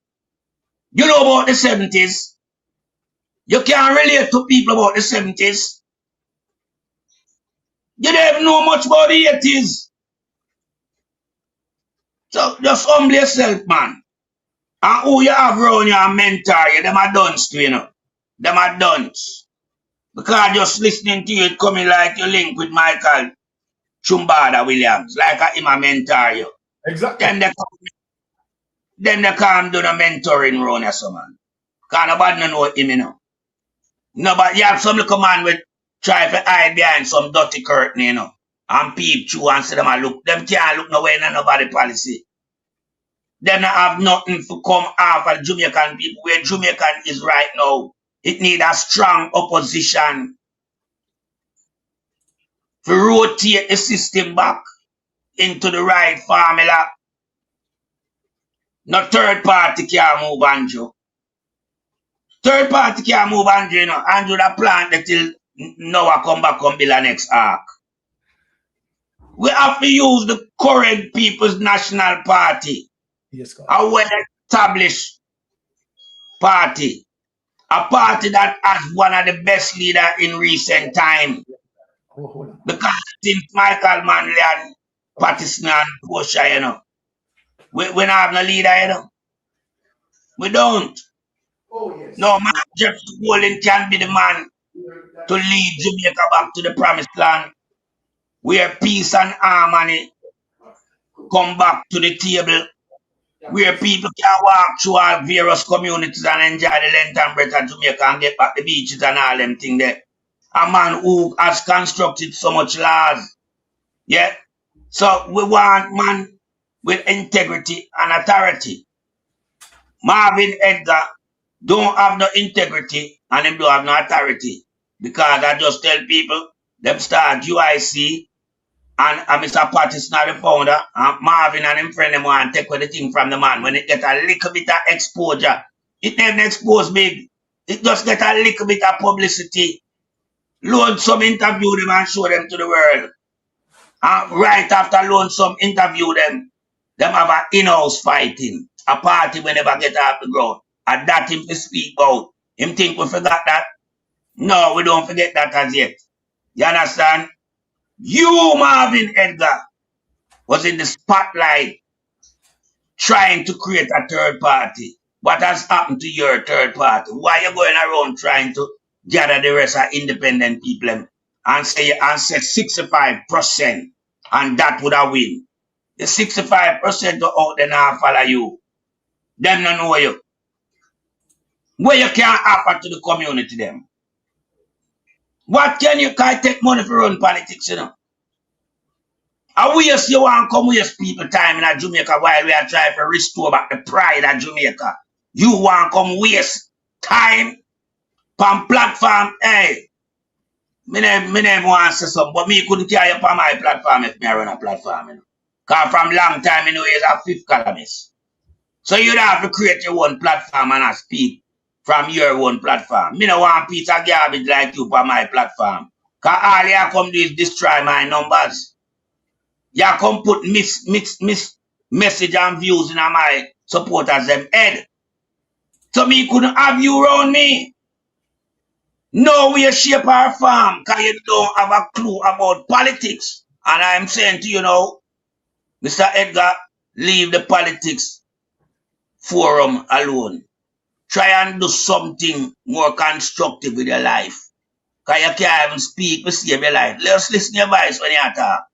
Speaker 3: You know about the 70s. You can't relate to people about the 70s. You don't even know much about the 80s. So just humble yourself, man. And who you have around you and mentor you, them are dunce to, you know. Them are dunce. Because just listening to you, it coming like you link with Michael Chumbada Williams, like him a mentor you.
Speaker 2: Exactly.
Speaker 3: Then they can't do the mentoring around you, so man. Because nobody know him, you know. Nobody, you have some little man with try to hide behind some dirty curtain, you know. And peep through and see them a look. Them can't look nowhere in nobody policy. Them not have nothing to come after Jamaican people. Where Jamaican is right now, it need a strong opposition to rotate the system back into the right formula. No third party can move Andrew. Third party can move Andrew, you know. Andrew that plant until Noah come back and build the next ark. We have to use the current People's National Party.
Speaker 2: Yes, God.
Speaker 3: A well-established party. A party that has one of the best leaders in recent time. Because since Michael Manley and Patterson and Portia, you know, we don't have no leader, you know. We don't.
Speaker 2: Oh, yes.
Speaker 3: No, man, Jeff Golden can be the man to lead Jamaica back to the promised land, where peace and harmony come back to the table, where people can walk through our various communities and enjoy the length and breadth of Jamaica and get back the beaches and all them things there. A man who has constructed so much laws Yeah. So we want man with integrity and authority. Marvin Edgar don't have no integrity and him don't have no authority. Because I just tell people, them start UIC and Mr. Pat is not the founder, and Marvin and him friend them want to take away the thing from the man. When it get a little bit of exposure, it never expose big. It just get a little bit of publicity. Load some interview them and show them to the world. And right after load some interview them have an in-house fighting. A party we never get off the ground. And that him to speak about. Him think we forgot that? No, we don't forget that as yet. You understand? You, Marvin Edgar, was in the spotlight trying to create a third party. What has happened to your third party? Why are you going around trying to gather the rest of independent people and say 65% and that would have win? The 65% out there now follow you. Them don't know you. Where you can't offer to the community them. What can you take money for run politics, you know? And we just you want to come waste people time in Jamaica while we are trying to restore back the pride of Jamaica. You want to come waste time on platform, hey. Me never want to say something, but me couldn't carry up on my platform if me run a platform, you know. Because from long time, you know, he's a fifth columnist. So you don't have to create your own platform and I speak from your own platform. Me no want piece of garbage like you on my platform. Because all you come do is destroy my numbers. You come put message and views in my supporters them head. So me couldn't have you around me. No way shape our farm because you don't have a clue about politics. And I'm saying to you now, Mr. Edgar, leave the politics forum alone. Try and do something more constructive with your life. Because you can't even speak to save your life. Let's listen to your voice when you talk.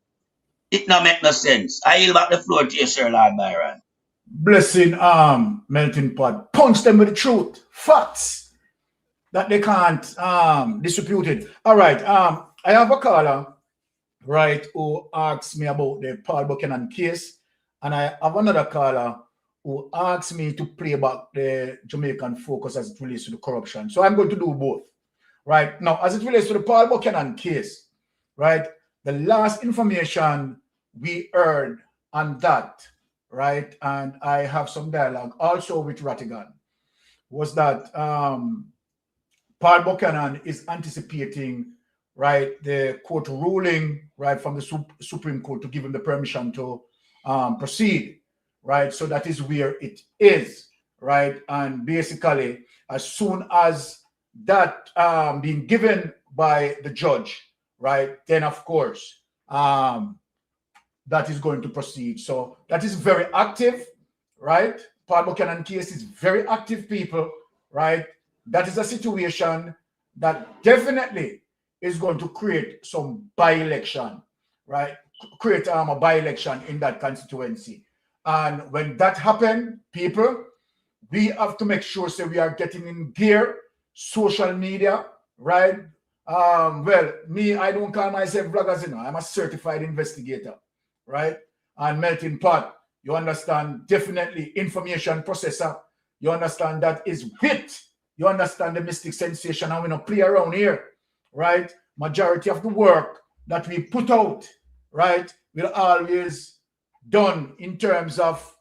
Speaker 3: It don't make no sense. I yield back the floor to you, Sir Lord Byron.
Speaker 2: Blessing melting pot. Punch them with the truth. Facts. That they can't dispute it. All right. I have a caller, right, who asks me about the Paul Buchanan case. And I have another caller who asked me to play back the Jamaican focus as it relates to the corruption. So I'm going to do both. Right. Now, as it relates to the Paul Buchanan case, right, the last information we heard on that, right, and I have some dialogue also with Rattigan, was that Paul Buchanan is anticipating, right, the court ruling, right, from the Supreme Court to give him the permission to proceed, right? So that is where it is, right? And basically, as soon as that being given by the judge, right, then of course, that is going to proceed. So that is very active, right? Paul Buchanan case is very active, people, right? That is a situation that definitely is going to create some by-election, right? Create a by-election in that constituency. And when that happens, people, we have to make sure we are getting in gear, social media, right? Well, me, I don't call myself vloggers, you know. I'm a certified investigator, right? And melting pot, you understand, definitely information processor. You understand that is wit. You understand the mystic sensation, and we don't play around here, right? Majority of the work that we put out, right, will always done in terms of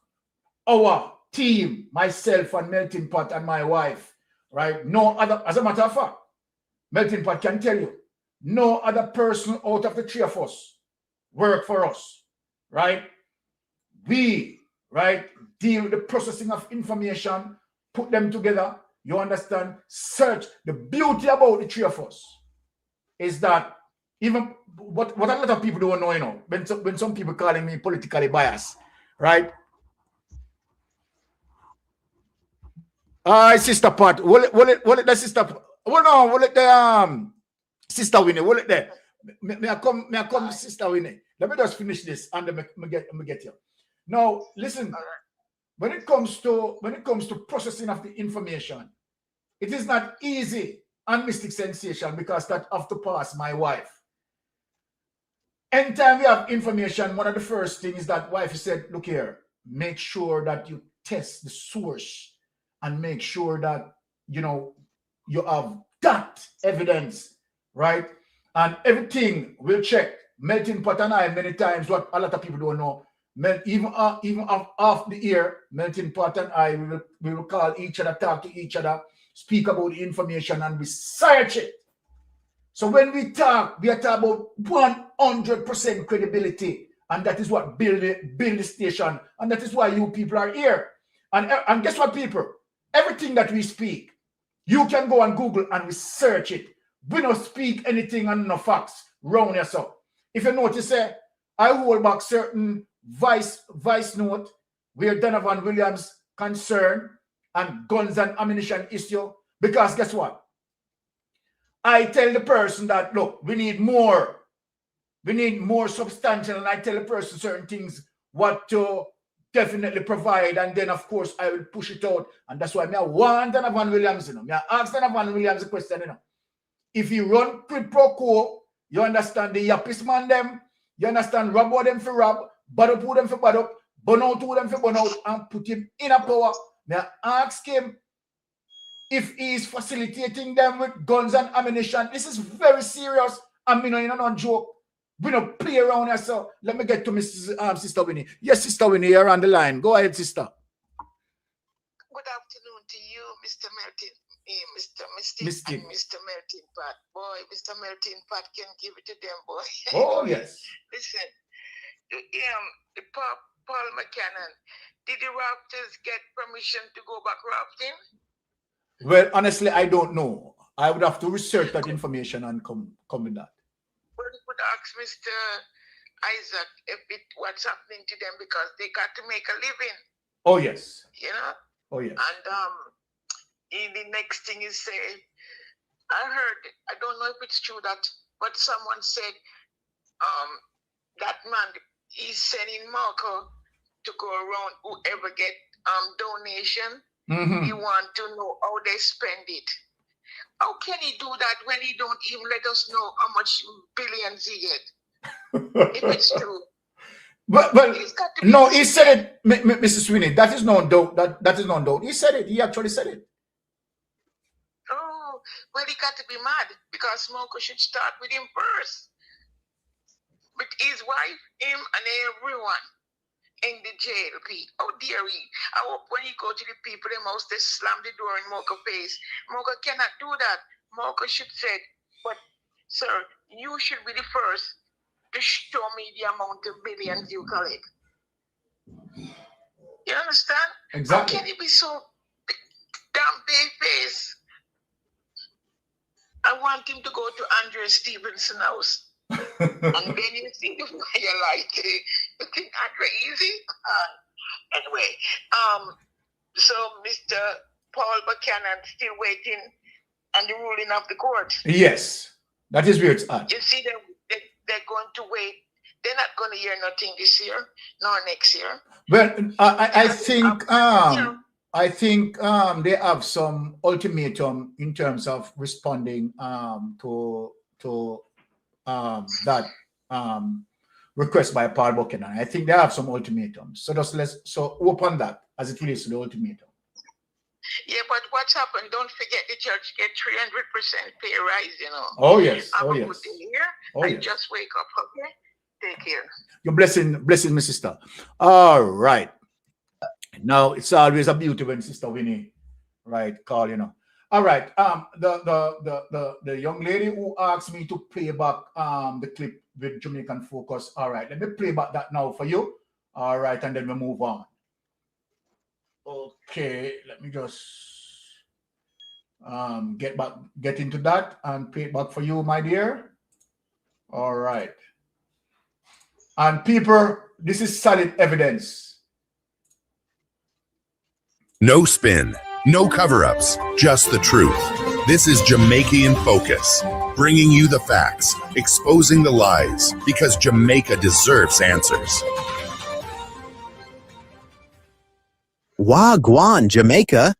Speaker 2: our team, myself and Melting Pot and my wife, right? No other, as a matter of fact, Melting Pot can tell you, no other person out of the three of us work for us, right? We, right, deal with the processing of information, put them together, you understand? Search. The beauty about the three of us is that even what a lot of people don't know, you know, when some people calling me politically biased, right? Sister Pat, will it the sister? Well, no, will it the sister Winnie? Will it there? May I come, sister Winnie? Let me just finish this and then me get you. Now, listen. When it comes to processing of the information, it is not easy and mystic sensation because that have to pass my wife. anytime we have information, one of the first things that wife said, look here, make sure that you test the source and make sure that, you know, you have that evidence, right? And everything we'll check. Melting pot and I, many times, what a lot of people don't know, even off the air, Melting Pot and I, we will call each other, talk to each other, speak about the information, and research it. So when we talk, we are talking about 100% credibility, and that is what build the station, and that is why you people are here. And guess what, people? Everything that we speak, you can go on Google and research it. We don't speak anything on no facts round yourself. If you notice, I hold back certain vice note where Donovan Williams concerned and guns and ammunition issue, because guess what? I tell the person that, look, we need more substantial, and I tell the person certain things, what to definitely provide, and then of course I will push it out. And that's why I want Donovan Williams, I ask Donovan Williams a question, If you run quid pro quo, you understand the Yapis man them, you understand rob them for rob, bad up them for bad up, burn out them for burn out, and put him in a power. Now ask him if he's facilitating them with guns and ammunition. This is very serious. I mean, no joke. We don't play around here. So let me get to Mrs. Sister Winnie. Yes, Sister Winnie, you're on the line. Go ahead, sister.
Speaker 18: Good afternoon to you, Mr. Melting. Mr. Mystic and Mr. Melting Pot. Boy, Mr. Melting Pot can give it to them, boy.
Speaker 2: Oh, yes.
Speaker 18: Listen, the Paul McCannon, did the Raptors get permission to go back rafting?
Speaker 2: Well, honestly, I don't know. I would have to research that information and come with that.
Speaker 18: Well, you could ask Mr. Isaac what's happening to them, because they got to make a living.
Speaker 2: Oh, yes.
Speaker 18: You know?
Speaker 2: Oh, yes.
Speaker 18: And the next thing is I heard, I don't know if it's true but someone said that man, he's sending Marco to go around whoever get donation.
Speaker 2: Mm-hmm.
Speaker 18: He want to know how they spend it. How can he do that when he don't even let us know how much billions he get? If it's true.
Speaker 2: But no, he said it, Mrs. Sweeney. That is no doubt. That is no doubt. He said it. He actually said it.
Speaker 18: Oh, well, he got to be mad, because Smoko should start with him first. With his wife, him, and everyone in the jail. How dare he? I hope when he go to the people, them house, they slam the door in Moko's face. Moko cannot do that. Moko should say, but sir, you should be the first to show me the amount of billions you collect. You understand?
Speaker 2: Exactly.
Speaker 18: How can he be so damn big face? I want him to go to Andrew Stevenson's house. And then you see the firelight. You think Andre easy? Anyway, so Mr. Paul Buchanan still waiting on the ruling of the court.
Speaker 2: Yes, that is where it's at.
Speaker 18: You see, they're going to wait. They're not going to hear nothing this year nor next year.
Speaker 2: Well, I think they have some ultimatum in terms of responding to that request by Paul Buchanan. I think they have some ultimatums. So open that as it relates to the ultimatum.
Speaker 18: Yeah, but what's happened? Don't forget the church get 300% pay rise,
Speaker 2: Oh yes.
Speaker 18: Have
Speaker 2: Oh
Speaker 18: a
Speaker 2: yes.
Speaker 18: good day here.
Speaker 2: Oh
Speaker 18: I
Speaker 2: yes.
Speaker 18: just wake up, okay? Take care.
Speaker 2: Your blessing, my sister. All right. Now it's always a beauty when Sister Winnie, right, call, All right. The young lady who asked me to play back the clip with Jamaican Focus. All right, let me play back that now for you. All right, and then we move on. Okay, let me just get into that and play it back for you, my dear. All right. And people, this is solid evidence.
Speaker 16: No spin, no cover-ups, just the truth. This is Jamaica in Focus, bringing you the facts, exposing the lies, because Jamaica deserves answers.
Speaker 17: Wagwan, Jamaica.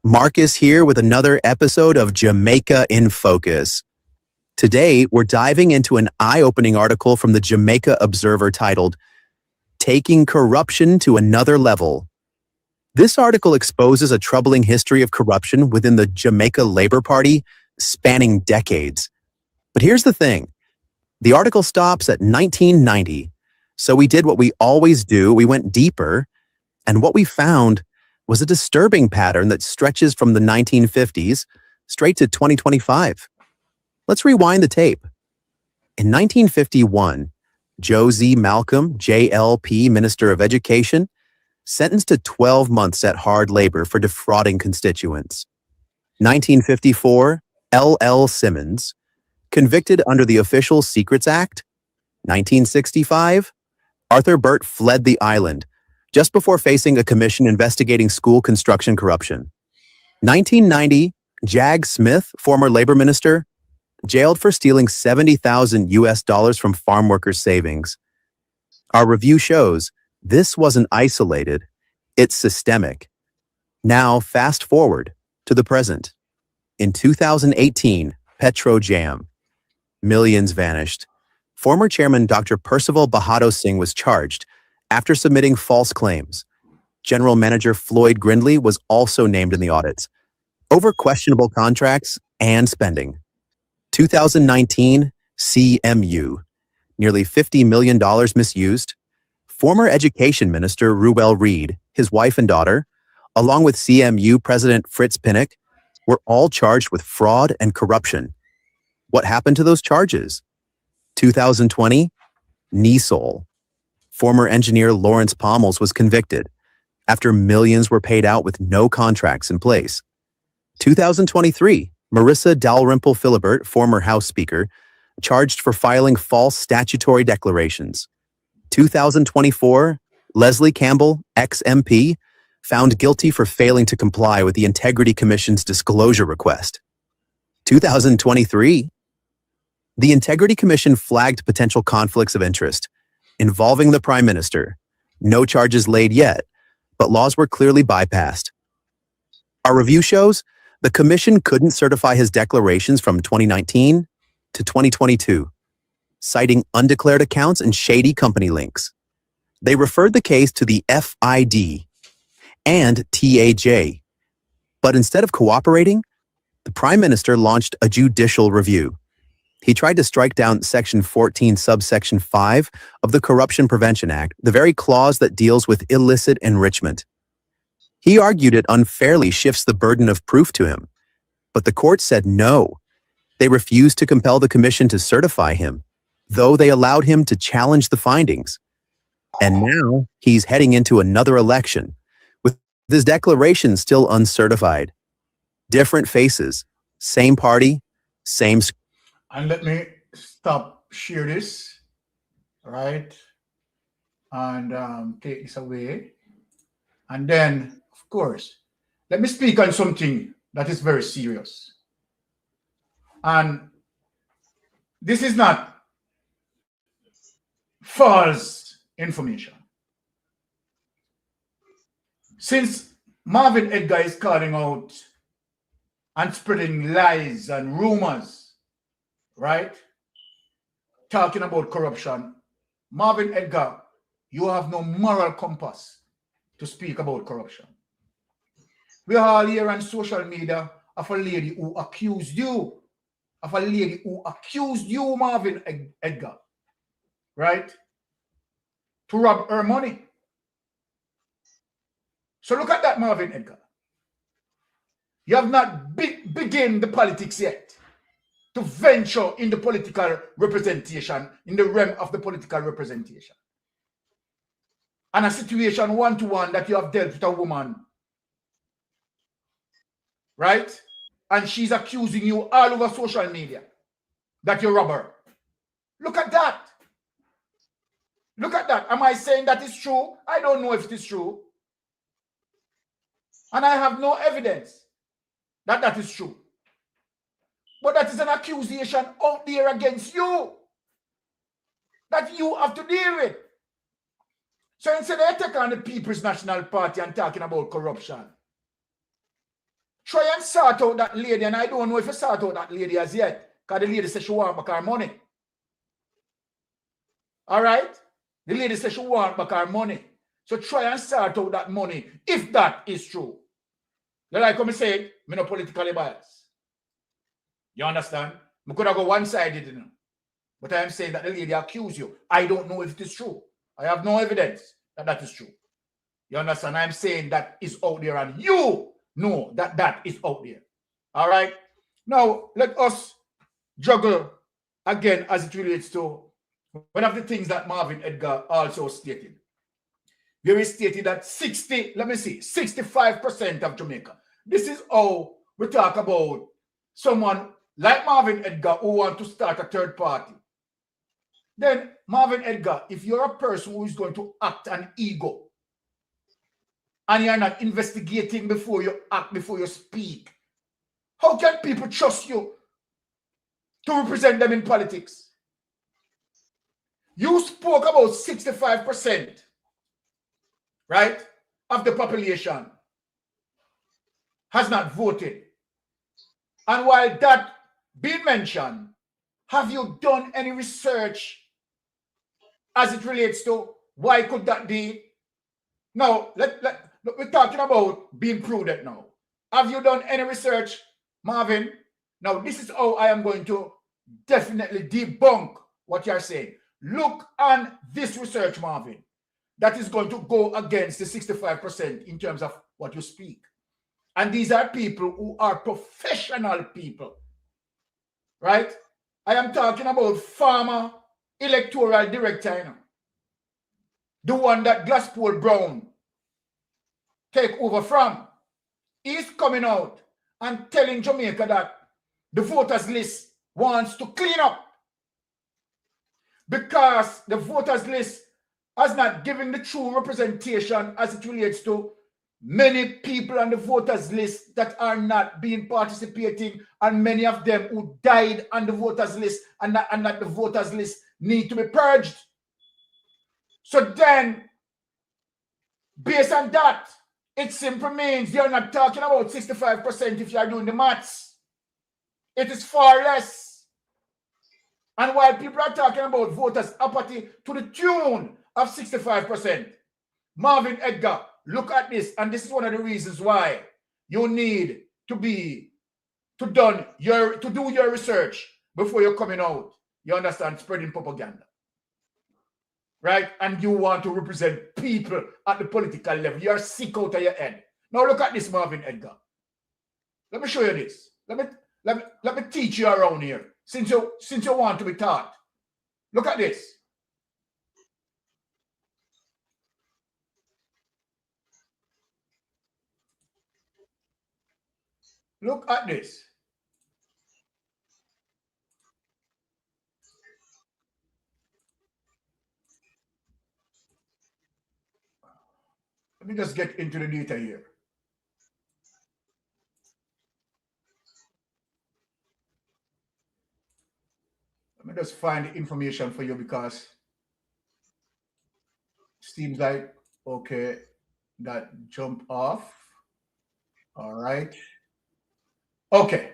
Speaker 17: Marcus here with another episode of Jamaica in Focus. Today, we're diving into an eye-opening article from the Jamaica Observer titled, Taking Corruption to Another Level. This article exposes a troubling history of corruption within the Jamaica Labour Party spanning decades. But here's the thing. The article stops at 1990. So we did what we always do. We went deeper. And what we found was a disturbing pattern that stretches from the 1950s straight to 2025. Let's rewind the tape. In 1951, Josie Malcolm, JLP, Minister of Education, sentenced to 12 months at hard labor for defrauding constituents. 1954, L.L. Simmons, convicted under the Official Secrets Act. 1965, Arthur Burt fled the island just before facing a commission investigating school construction corruption. 1990, Jag Smith, former labor minister, jailed for stealing $70,000 from farm workers' savings. Our review shows this wasn't isolated, it's systemic. Now, fast forward to the present. In 2018, Petro Jam. Millions vanished. Former chairman Dr. Percival Bahado Singh was charged after submitting false claims. General manager Floyd Grindley was also named in the audits over questionable contracts and spending. 2019, CMU. Nearly $50 million misused. Former Education Minister Ruel Reid, his wife and daughter, along with CMU President Fritz Pinnock, were all charged with fraud and corruption. What happened to those charges? 2020, NESOL. Former engineer Lawrence Pommels was convicted after millions were paid out with no contracts in place. 2023, Marissa Dalrymple Philibert, former House Speaker, charged for filing false statutory declarations. 2024, Leslie Campbell, ex-MP, found guilty for failing to comply with the Integrity Commission's disclosure request. 2023, the Integrity Commission flagged potential conflicts of interest involving the Prime Minister. No charges laid yet, but laws were clearly bypassed. Our review shows the Commission couldn't certify his declarations from 2019 to 2022, citing undeclared accounts and shady company links. They referred the case to the FID and TAJ. But instead of cooperating, the Prime Minister launched a judicial review. He tried to strike down Section 14, subsection 5 of the Corruption Prevention Act, the very clause that deals with illicit enrichment. He argued it unfairly shifts the burden of proof to him, but the court said no. They refused to compel the commission to certify him, though they allowed him to challenge the findings. And now he's heading into another election with his declaration still uncertified. Different faces, same party, same.
Speaker 2: And let me share this, right? And take this away. And then, of course, let me speak on something that is very serious. And this is not false information. Since Marvin Edgar is calling out and spreading lies and rumors, right? Talking about corruption, Marvin Edgar, you have no moral compass to speak about corruption. We are all here on social media of a lady who accused you, Marvin Edgar, right? To rob her money. So look at that, Marvin Edgar. You have not begun the politics yet to venture in the political representation, in the realm of the political representation. And a situation one-to-one that you have dealt with a woman, right? And she's accusing you all over social media that you rob her. Look at that. Look at that. Am I saying that is true? I don't know if it is true. And I have no evidence that that is true. But that is an accusation out there against you that you have to deal with. So instead of taking on the People's National Party and talking about corruption, try and sort out that lady, and I don't know if you sort out that lady as yet, because the lady said she want back her money. All right? The lady said she want back her money. So try and sort out that money, if that is true. You like how I say, I'm not politically biased. You understand? I could have go one-sided, you know. But I am saying that the lady accused you. I don't know if it is true. I have no evidence that that is true. You understand? I'm saying that is out there and you know that that is out there. All right? Now, let us juggle again as it relates to one of the things that Marvin Edgar also stated. He stated that 65% of Jamaica. This is how we talk about someone like Marvin Edgar who want to start a third party. Then Marvin Edgar, if you're a person who is going to act an ego and you're not investigating before you act, before you speak, how can people trust you to represent them in politics? You spoke about 65%, right, of the population has not voted. And while that being mentioned, have you done any research as it relates to why could that be? Now, we're talking about being prudent now. Have you done any research, Marvin? Now, this is how I am going to definitely debunk what you're saying. Look on this research, Marvin, that is going to go against the 65% in terms of what you speak. And these are people who are professional people, right? I am talking about former electoral director, you know, the one that Glasspool Brown take over from. He's coming out and telling Jamaica that the voters list wants to clean up because the voters list has not given the true representation as it relates to many people on the voters list that are not being participating, and many of them who died on the voters list and that the voters list need to be purged. So then, based on that, it simply means you're not talking about 65% if you're doing the maths. It is far less. And while people are talking about voters' apathy to the tune of 65%, Marvin Edgar, look at this, and this is one of the reasons why you need to do your research before you're coming out. You understand? Spreading propaganda. Right? And you want to represent people at the political level. You're sick out of your head. Now look at this, Marvin Edgar. Let me show you this. Let me teach you around here. Since you want to be taught. Look at this. Look at this. Let me just get into the data here. Let me just find the information for you because it seems like, okay, that jump off. All right. Okay.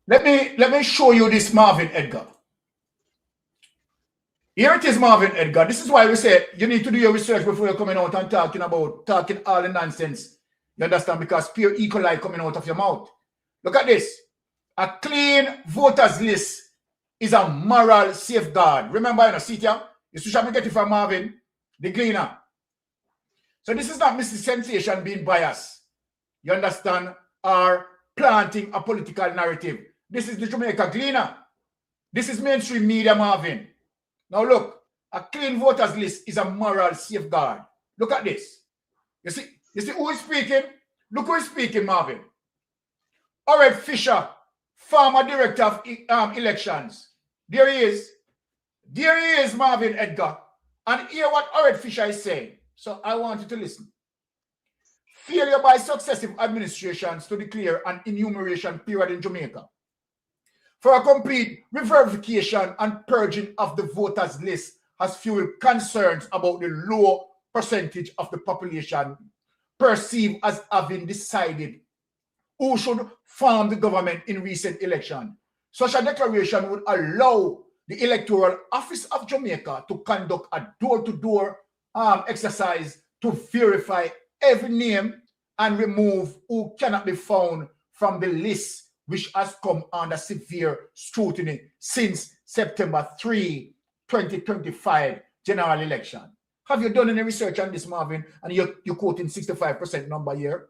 Speaker 2: Let me show you this Marvin Edgar. Here it is, Marvin Edgar. This is why we say you need to do your research before you're coming out and talking all the nonsense. You understand? Because pure E. coli coming out of your mouth. Look at this. A clean voters list is a moral safeguard. Remember, you know, see here? You should get it from Marvin, the cleaner. So this is not Mr. Sensation being biased. You understand? Or planting a political narrative. This is the Jamaica Gleaner. This is mainstream media, Marvin. Now look, a clean voters list is a moral safeguard. Look at this. You see who is speaking? Look who is speaking, Marvin. Ored Fisher, former director of elections. There he is. There he is, Marvin Edgar. And hear what Ored Fisher is saying. So I want you to listen. Failure by successive administrations to declare an enumeration period in Jamaica for a complete re-verification and purging of the voters list has fueled concerns about the low percentage of the population perceived as having decided who should form the government in recent election. Such a declaration would allow the Electoral Office of Jamaica to conduct a door-to-door exercise to verify every name and remove who cannot be found from the list which has come under severe scrutiny since September 3, 2025 general election. Have you done any research on this, Marvin? And you're quoting 65% number here.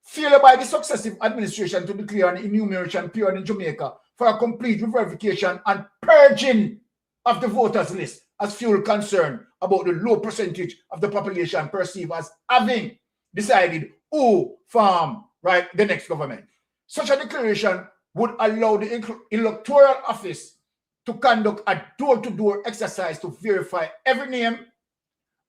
Speaker 2: Failure by the successive administration to declare an enumeration period in Jamaica for a complete verification and purging of the voters list as fuel concern about the low percentage of the population perceived as having decided who form the next government. Such a declaration would allow the Electoral Office to conduct a door-to-door exercise to verify every name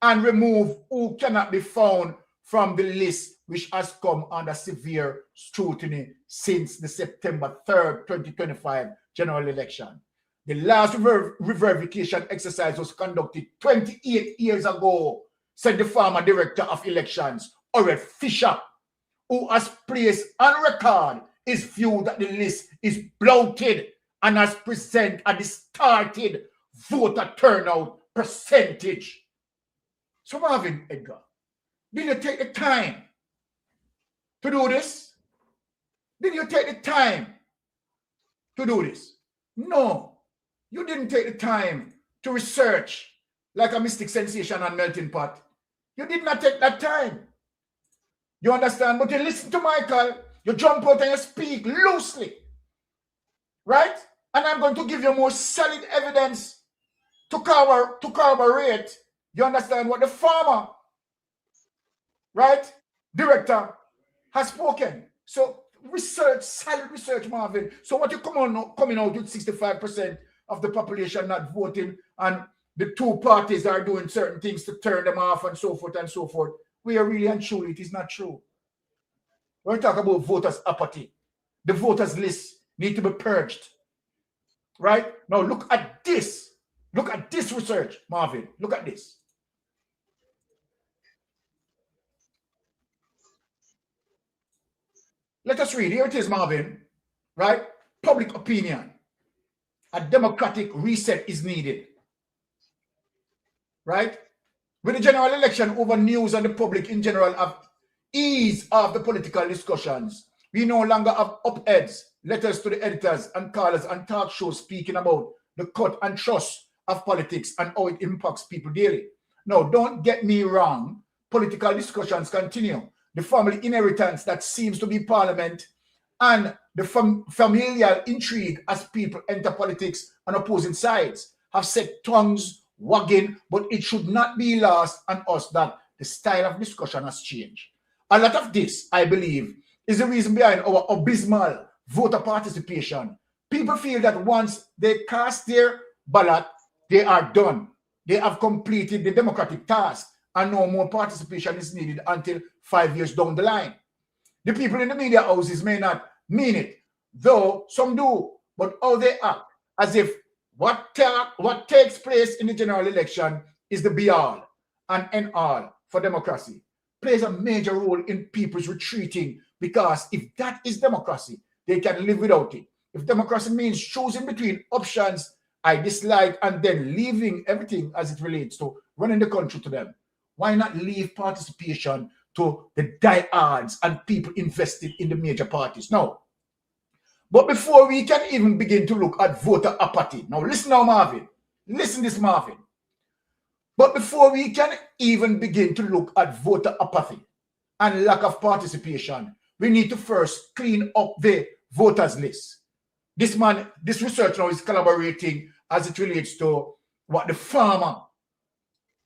Speaker 2: and remove who cannot be found from the list which has come under severe scrutiny since the September 3rd, 2025 general election. The last verification exercise was conducted 28 years ago, said the former director of elections, Orred Fisher, who has placed on record his view that the list is bloated and has presented a distorted voter turnout percentage. So Marvin Edgar, did you take the time to do this? Did you take the time to do this? No, you didn't take the time to research like a mystic sensation and melting pot. You did not take that time. You understand? But you listen to Michael, you jump out and you speak loosely. Right? And I'm going to give you more solid evidence to corroborate, you understand, what the former, director has spoken. So research, solid research, Marvin. So what you coming out with 65% of the population not voting and the two parties are doing certain things to turn them off and so forth and so forth. We are really and truly, it is not true. When we talk about voters' apathy, the voters' list need to be purged. Right? Now look at this. Look at this research, Marvin. Look at this. Let us read. Here it is, Marvin. Right? Public opinion. A democratic reset is needed. Right? With the general election over, news and the public in general have ease of the political discussions. We no longer have op-eds, letters to the editors and callers and talk shows speaking about the cut and thrust of politics and how it impacts people daily. Now, don't get me wrong. Political discussions continue. The family inheritance that seems to be parliament and the familial intrigue as people enter politics on opposing sides have set tongues wagging, but it should not be lost on us that the style of discussion has changed. A lot of this, I believe, is the reason behind our abysmal voter participation. People feel that once they cast their ballot, they are done. They have completed the democratic task and no more participation is needed until 5 years down the line. The people in the media houses may not mean it, though some do, but how they act as if what takes place in the general election is the be-all and end-all for democracy plays a major role in people's retreating, because if that is democracy, they can live without it. If democracy means choosing between options I dislike and then leaving everything as it relates to running the country to them, why not leave participation to the diehards and people invested in the major parties? Now, but before we can even begin to look at voter apathy, now listen now, Marvin. Listen this, Marvin. But before we can even begin to look at voter apathy and lack of participation, we need to first clean up the voters list. This research now is collaborating as it relates to what the former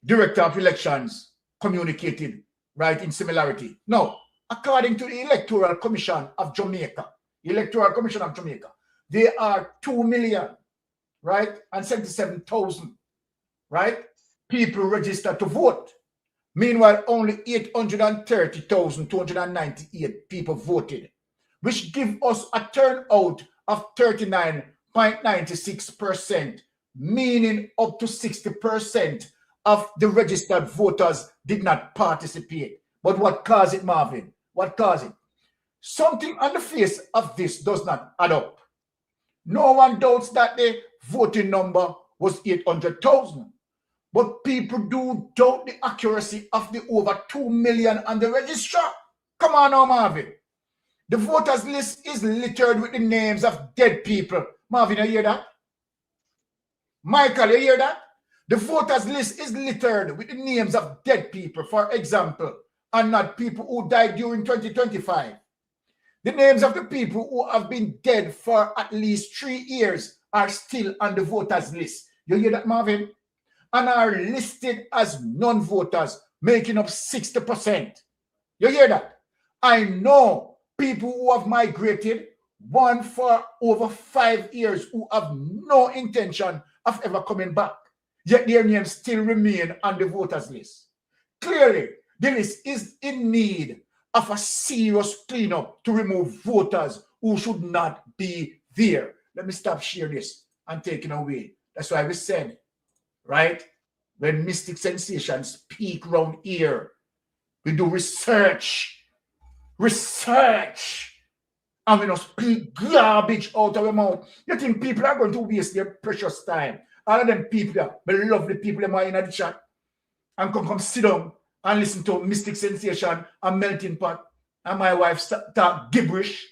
Speaker 2: director of elections communicated, right, in similarity. Now, according to the Electoral Commission of Jamaica, there are 2 million, right, and 77,000, right, people registered to vote. Meanwhile, only 830,298 people voted, which give us a turnout of 39.96%, meaning up to 60% of the registered voters did not participate. But what caused it, Marvin? What caused it? Something on the face of this does not add up. No one doubts that the voting number was 800,000. But people do doubt the accuracy of the over 2 million on the register. Come on now, Marvin. The voters list is littered with the names of dead people. Marvin, you hear that? Michael, you hear that? The voters list is littered with the names of dead people, for example, and not people who died during 2025. The names of the people who have been dead for at least 3 years are still on the voters list. You hear that, Marvin? And are listed as non-voters, making up 60%. You hear that? I know people who have migrated, one for over 5 years, who have no intention of ever coming back, yet their names still remain on the voters list. Clearly, the list is in need of a serious cleanup to remove voters who should not be there. Let me stop share this and take it away. That's why we said, right? When mystic sensations peak round here, we do research, and we don't speak garbage out of our mouth. You think people are going to waste their precious time? All of them people, the lovely people that are in the chat, and come sit down and listen to mystic sensation and melting pot, and my wife talk gibberish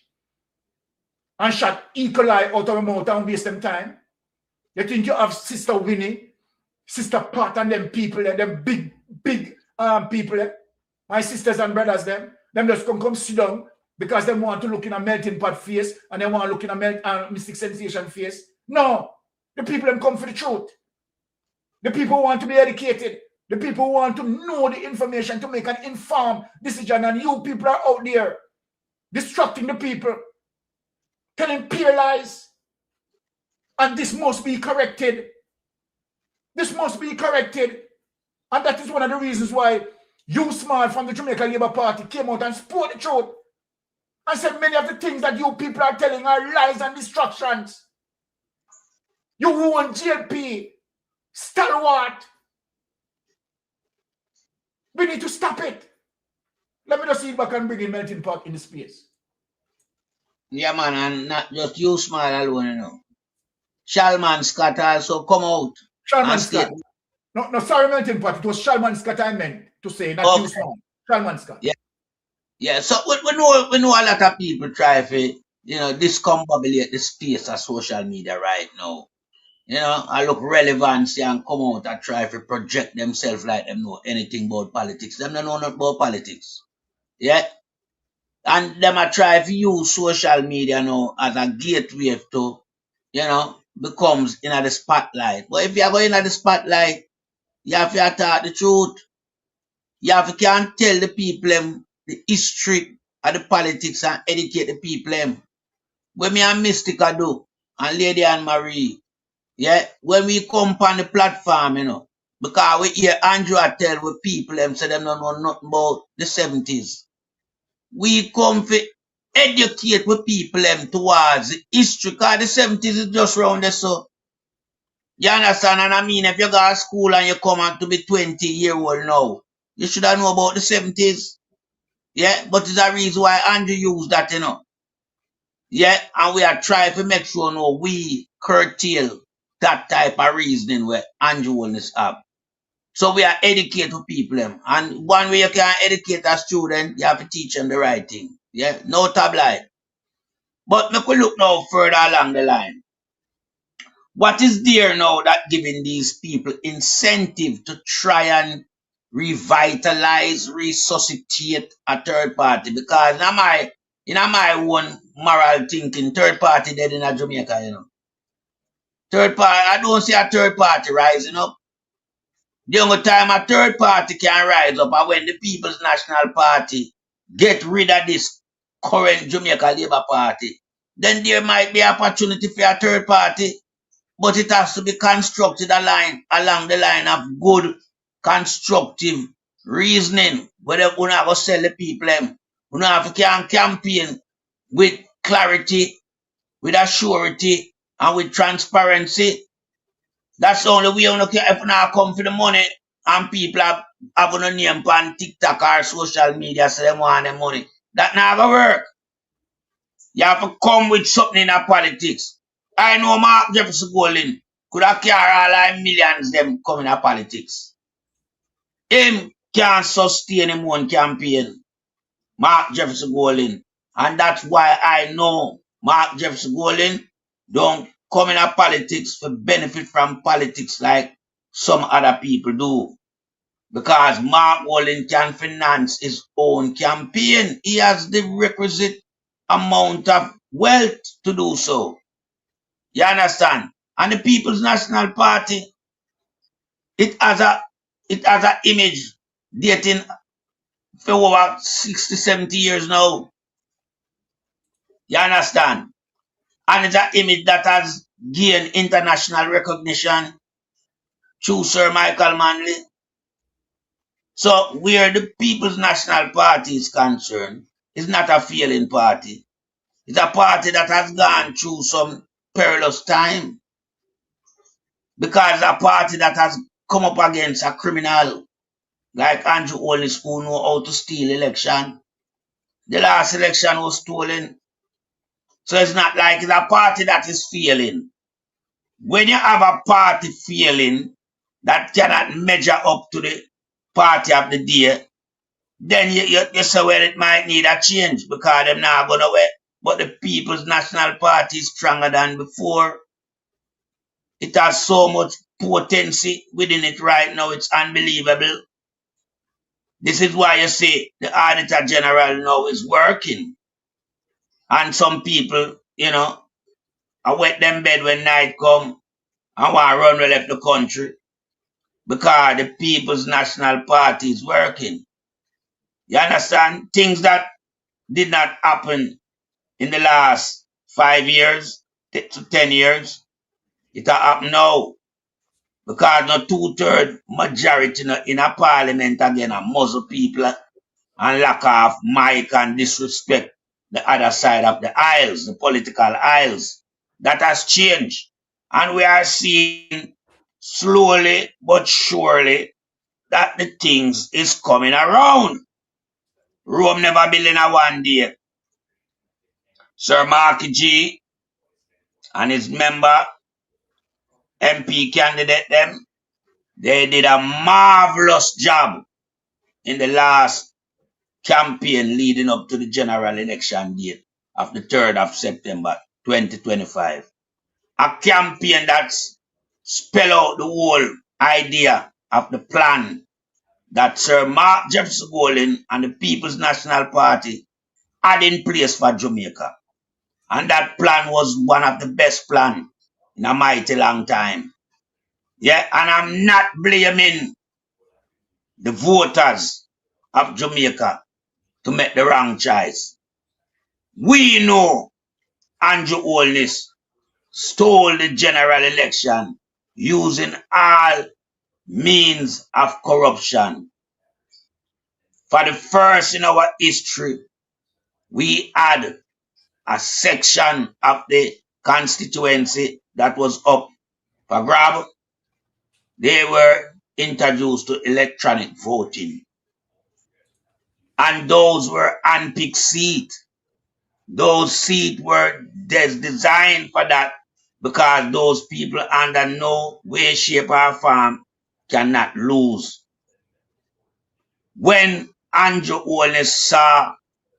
Speaker 2: and shut E. coli out of her mouth and waste them time. You think you have Sister Winnie, Sister Pat, and them people, them big people, my sisters and brothers, them just come sit down because they want to look in a melting pot face and they want to look in a mystic sensation face. No, the people them come for the truth. The people want to be educated. The people want to know the information to make an informed decision, and you people are out there distracting the people, telling pure lies, and this must be corrected. This must be corrected, and that is one of the reasons why you Small from the Jamaica Labour Party came out and spoke the truth and said many of the things that you people are telling are lies and distractions. You want JLP, stalwart. We need to stop it. Let me just see if I can bring in melting pot in the space.
Speaker 3: Yeah, man, and not just you Small alone, you know. Shalman Scott also come out.
Speaker 2: Shalman Scott. No, sorry, melting pot. It was Shalman Scott I meant to say, not you Small. Shalman Scott.
Speaker 3: Yeah. Yeah, so we know a lot of people try to, discombobulate the space of social media right now. I look relevancy and come out and try to project themselves like them know anything about politics. Them don't know nothing about politics. Yeah? And them I try to use social media now as a gateway to, becomes in the spotlight. But if you're going in the spotlight, you have to talk the truth. You have to can tell the people the history of the politics and educate the people. When me and Mystica do, and Lady Anne Marie, yeah, when we come on the platform, because we hear Andrew tell with people say them don't know nothing about the 70s. We come to educate with people towards the history, because the 70s is just round there, so. You understand? And I mean, if you go to school and you come on to be 20-year-old now, you should have know about the 70s. Yeah, but it's a reason why Andrew used that, Yeah, and we are trying to make sure we curtail that type of reasoning where Andrew will have. So we are educating people. And one way you can educate a student, you have to teach them the right thing. Yeah, no tabloid. But we could look now further along the line. What is there now that giving these people incentive to try and revitalize, resuscitate a third party? Because in my own moral thinking, third party dead in Jamaica, Third party, I don't see a third party rising up. The only time a third party can rise up are when the People's National Party get rid of this current Jamaica Labour Party. Then there might be opportunity for a third party. But it has to be constructed along the line of good, constructive reasoning. Whether we have to sell the people, we have to campaign with clarity, with assurity, and with transparency. That's the only way we can, if we not come for the money and people have a name on TikTok or social media, so they want the money. That never work. You have to come with something in our politics. I know Mark Jefferson Golden could have carried all our millions them coming to politics. Him can't sustain him one campaign. Mark Jefferson Golden. And that's why I know Mark Jefferson Golden don't come in politics for benefit from politics like some other people do. Because Mark Golden can finance his own campaign. He has the requisite amount of wealth to do so. You understand? And the People's National Party, it has an image dating for over 60, 70 years now. You understand? And it's an image that has gained international recognition through Sir Michael Manley. So where the People's National Party is concerned, it's not a failing party. It's a party that has gone through some perilous time. Because a party that has come up against a criminal like Andrew Holness who know how to steal election. The last election was stolen. So it's not like it's a party that is failing. When you have a party failing that cannot measure up to the party of the day, then you say, well, it might need a change because they're not going to wait. But the People's National Party is stronger than before. It has so much potency within it right now. It's unbelievable. This is why you see the Auditor General now is working. And some people, I wet them bed when night come and want to run and left the country because the People's National Party is working. You understand? Things that did not happen in the last 5 years to 10 years, it will happen now. Because no 2/3 majority in a parliament again a muzzle people and lack of mic and disrespect the other side of the aisles, the political aisles. That has changed. And we are seeing slowly but surely that the things is coming around. Rome never built in a one day. Sir Marky G and his member, MP candidate them, they did a marvelous job in the last campaign leading up to the general election date of the 3rd of September 2025. A campaign that's spell out the whole idea of the plan that Sir Mark Jefferson Golden and the People's National Party had in place for Jamaica. And that plan was one of the best plans in a mighty long time. Yeah, and I'm not blaming the voters of Jamaica to make the wrong choice. We know Andrew Holness stole the general election using all means of corruption. For the first in our history, we had a section of the constituency that was up for grab. They were introduced to electronic voting. And those were unpicked seats. Those seats were designed for that because those people under no way, shape, or form cannot lose. When Andrew Holness saw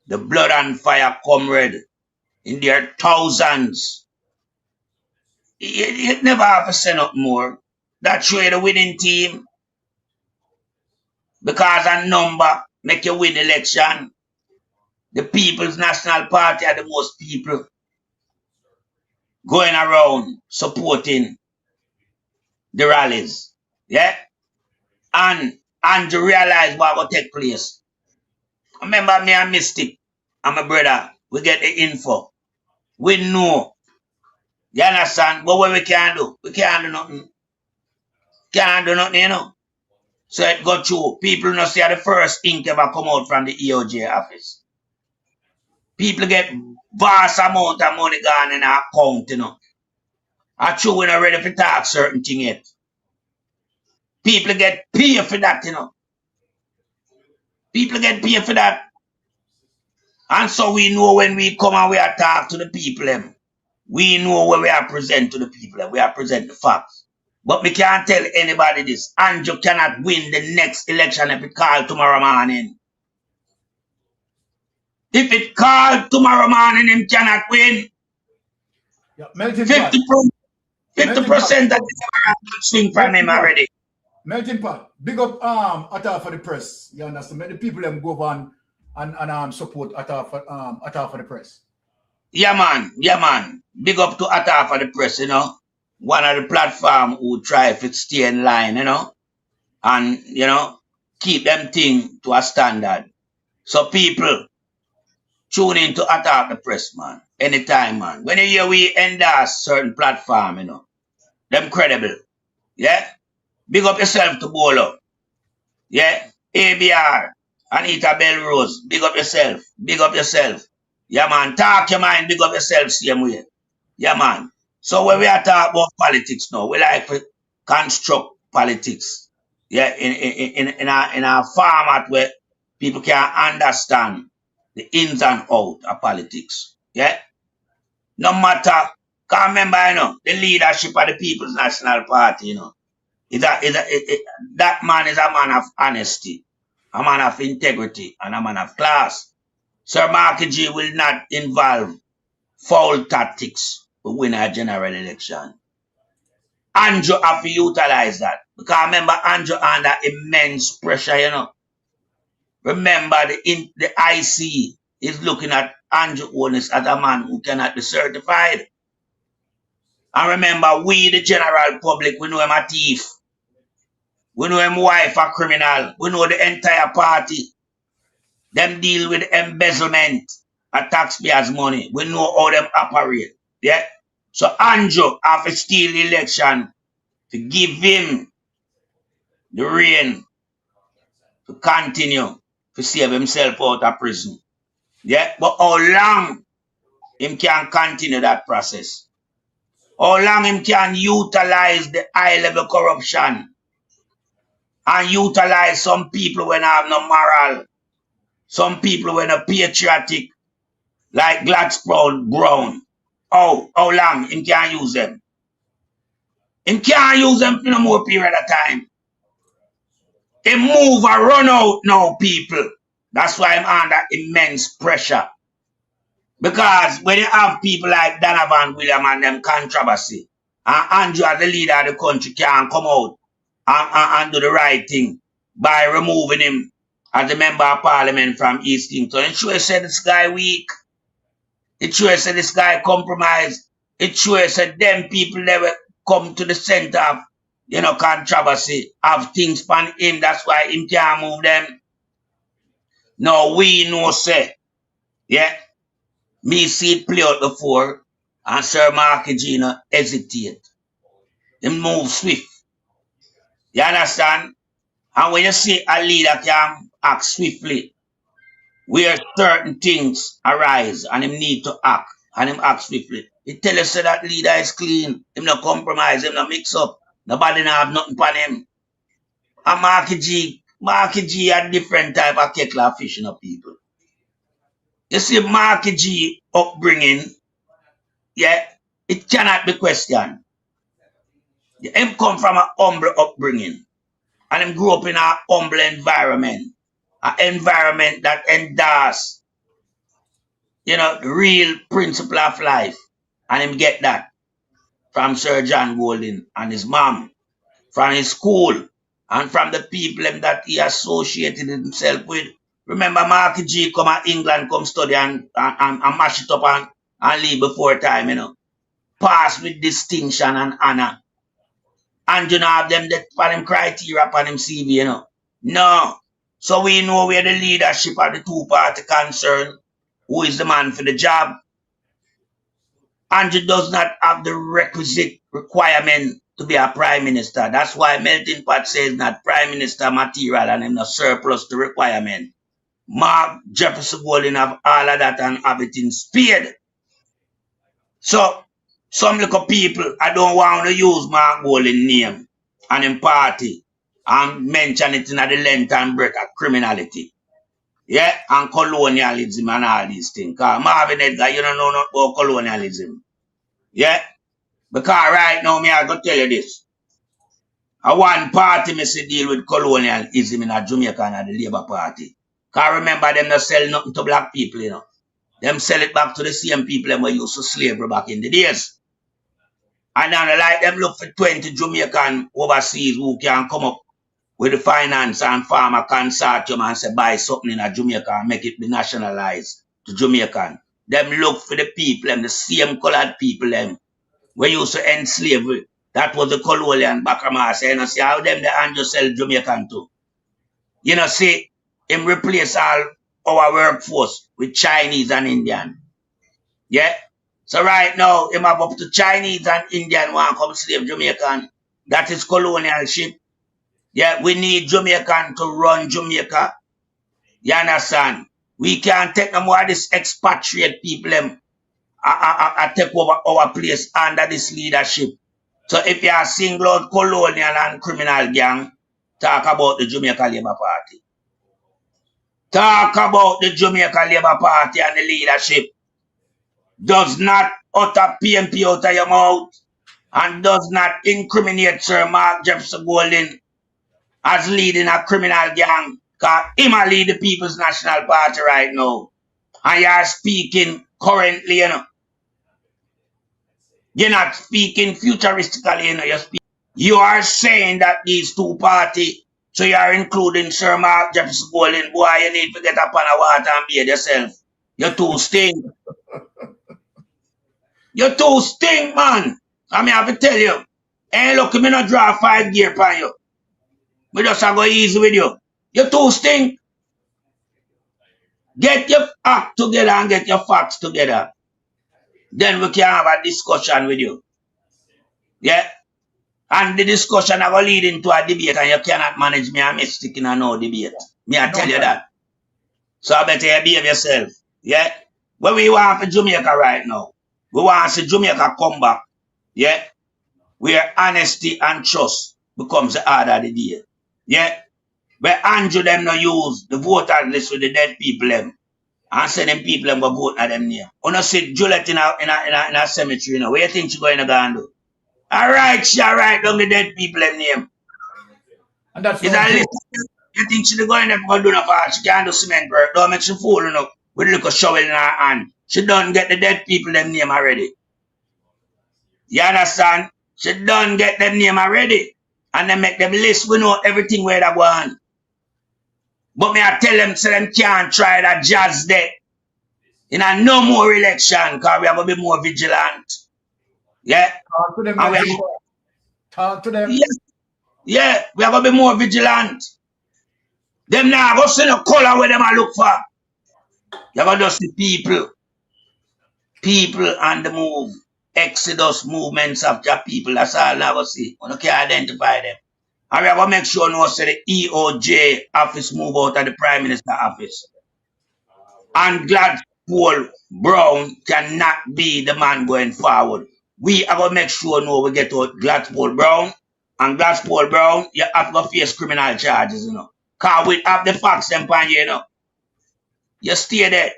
Speaker 3: the blood and fire comrade in their thousands, it never have to say nothing more. That show you the winning team. Because a number make you win election. The People's National Party are the most people going around supporting the rallies. Yeah? And to realize what will take place. Remember me and Mystic and my brother, we get the info. We know. You understand? But what we can do? We can't do nothing. Can't do nothing, So it got through. People not see the first ink ever come out from the EOJ office. People get vast amount of money gone in our account, I true we're not ready for talk certain thing yet. People get paid for that, People get paid for that. And so we know when we come and we talk to the people, We know where we are present to the people, and we are present the facts. But we can't tell anybody this. Andrew cannot win the next election if it called tomorrow morning. If it called tomorrow morning, him cannot win.
Speaker 2: Yeah, melting
Speaker 3: 50%
Speaker 2: pot.
Speaker 3: of the swing from him already.
Speaker 2: Melting pot. Big up Atta for the press. You understand? Many people them go on and support Atta for the press.
Speaker 3: Yeah, man. Big up to Atta for the press, you know. One of the platform who try to stay in line, you know. And, you know, keep them thing to a standard. So people tune in to Attack the Press, man. Anytime, man. When you hear we endorse certain platform, you know, them credible. Yeah? Big up yourself to Bolo. Yeah? ABR, Anita Belrose, big up yourself. Big up yourself. Yeah, man. Talk your mind, big up yourself same way. Yeah, man. So when we are talking about politics now, we like to construct politics. Yeah, in a format where people can understand the ins and outs of politics. Yeah? No matter, can't remember, you know, the leadership of the People's National Party, you know. That man is a man of honesty, a man of integrity, and a man of class. Sir Marky G will not involve foul tactics to win a general election. Andrew have to utilize that. Because remember, Andrew under immense pressure, you know. Remember, the IC is looking at Andrew Onis as a man who cannot be certified. And remember, we, the general public, we know him a thief. We know him wife a criminal. We know the entire party. Them deal with embezzlement of taxpayers' money. We know how them operate. Yeah? So Andrew have to steal the election to give him the reign to continue to save himself out of prison. Yeah? But how long him can continue that process? How long him can utilize the high-level corruption and utilize some people when have no moral, some people when are patriotic, like Gladstone Brown. How long him can use them? Him can't use them for no more period of time. He move and run out now, people. That's why I'm under immense pressure. Because when you have people like Donovan William and them controversy, and Andrew as the leader of the country can come out and do the right thing by removing him as a member of parliament from East Kingston. It sure said this guy weak. It sure said this guy compromised. It sure said them people never come to the center of, you know, controversy, have things on him. That's why him can't move them. No, we know, say, yeah, me see it play out before, and Sir Marky G no hesitate. Him move swift. You understand? And when you see a leader can act swiftly, where certain things arise and him need to act, and him act swiftly, it tell us that leader is clean, him no compromise, him no mix up, nobody no have nothing upon him. And Marky G a different type of kettle of fish, you know, people. You see, Marky G upbringing, yeah, it cannot be questioned. Him come from a humble upbringing, and him grew up in a humble environment, an environment that endorses, you know, the real principle of life, and him get that from Sir John Golding and his mom, from his school, and from the people that he associated himself with. Remember, Marky G come to England, come study and mash it up and leave before time, you know. Pass with distinction and honor. And you know, have them that for them criteria upon him CV, you know. No. So we know where the leadership of the two-party concern, who is the man for the job. Andrew does not have the requisite requirement to be a prime minister. That's why Melting Pot says not prime minister material and him not surplus the requirement. Mark Jefferson Golding have all of that and have it in spade. So, some little people, I don't want to use Mark Golding name and him party and mention it in the length and breadth of criminality. Yeah, and colonialism and all these things. Because Marvin Edgar, you don't know nothing about colonialism. Yeah? Because right now, me I go tell you this. A one party me see deal with colonialism in a Jamaica and the Labour Party. Because remember them not sell nothing to black people, you know. Them sell it back to the same people them who used to slavery back in the days. And now like them look for 20 Jamaican overseas who can come up with the finance and farmer consortium and say buy something in a Jamaica and make it be nationalized to Jamaican. Them look for the people, them, the same colored people them we used to end slavery. That was the colonial Bacamass. You know, see how them the Andrew sell Jamaican too. You know, see, him replace all our workforce with Chinese and Indian. Yeah? So right now, him have up to Chinese and Indian want come slave Jamaican. That is colonial ship. Yeah, we need Jamaican to run Jamaica. You understand? We can't take no more of this expatriate people them take over our place under this leadership. So if you are single out colonial and criminal gang, talk about the Jamaica Labour Party. Talk about the Jamaica Labour Party and the leadership. Does not utter PMP out of your mouth and does not incriminate Sir Mark Jefferson Golding as leading a criminal gang. Because him a lead the People's National Party right now. And you are speaking currently, you know. You're not speaking futuristically, you know. You are saying that these two parties, so you are including Sir Mark Jefferson Golding, boy, you need to get up on the water and bathe yourself. You too stink. You too stink, man. I mean, I have to tell you. Hey, look, me not draw 5 gear upon you. Me just go easy with you. You too stink. Get your act together and get your facts together. Then we can have a discussion with you. Yeah? And the discussion I will lead into a debate and you cannot manage me and me sticking on no debate. Me I tell you that. So I better you behave yourself. Yeah? What we want for Jamaica right now, we want to see Jamaica come back. Yeah? Where honesty and trust becomes the order of the day. Yeah? Where Andrew them no use the voter list with the dead people them. And say them people them go vote at them name. You know see Juliet in a cemetery, you know. Where you think she going to go and do? Alright, she alright down the dead people them name.
Speaker 2: And that's
Speaker 3: it's a list. You think she going to go do no part? She can't do cement work. Don't make she fool, you know, with a little shovel in her hand. She done get the dead people them name already. You understand? She done get them name already. And they make them list, we know everything where they go on. But me I tell them, so them can't try that jazz there. In a no more election, because we are going to be more vigilant. Yeah?
Speaker 2: Talk to them. Talk to them.
Speaker 3: Yes. Yeah, we are going to be more vigilant. Them now go see no color where them I look for. You're going to see people. People on the move. Exodus movements of the people. That's all I will see. You can identify them. And we are going to make sure no say the EOJ office move out of the Prime Minister office. And Gladstone Brown cannot be the man going forward. We are going to make sure no we get out Gladstone Brown. And Gladstone Brown, you have to face criminal charges, you know. Because we have the facts them pan you, you know. You stay there.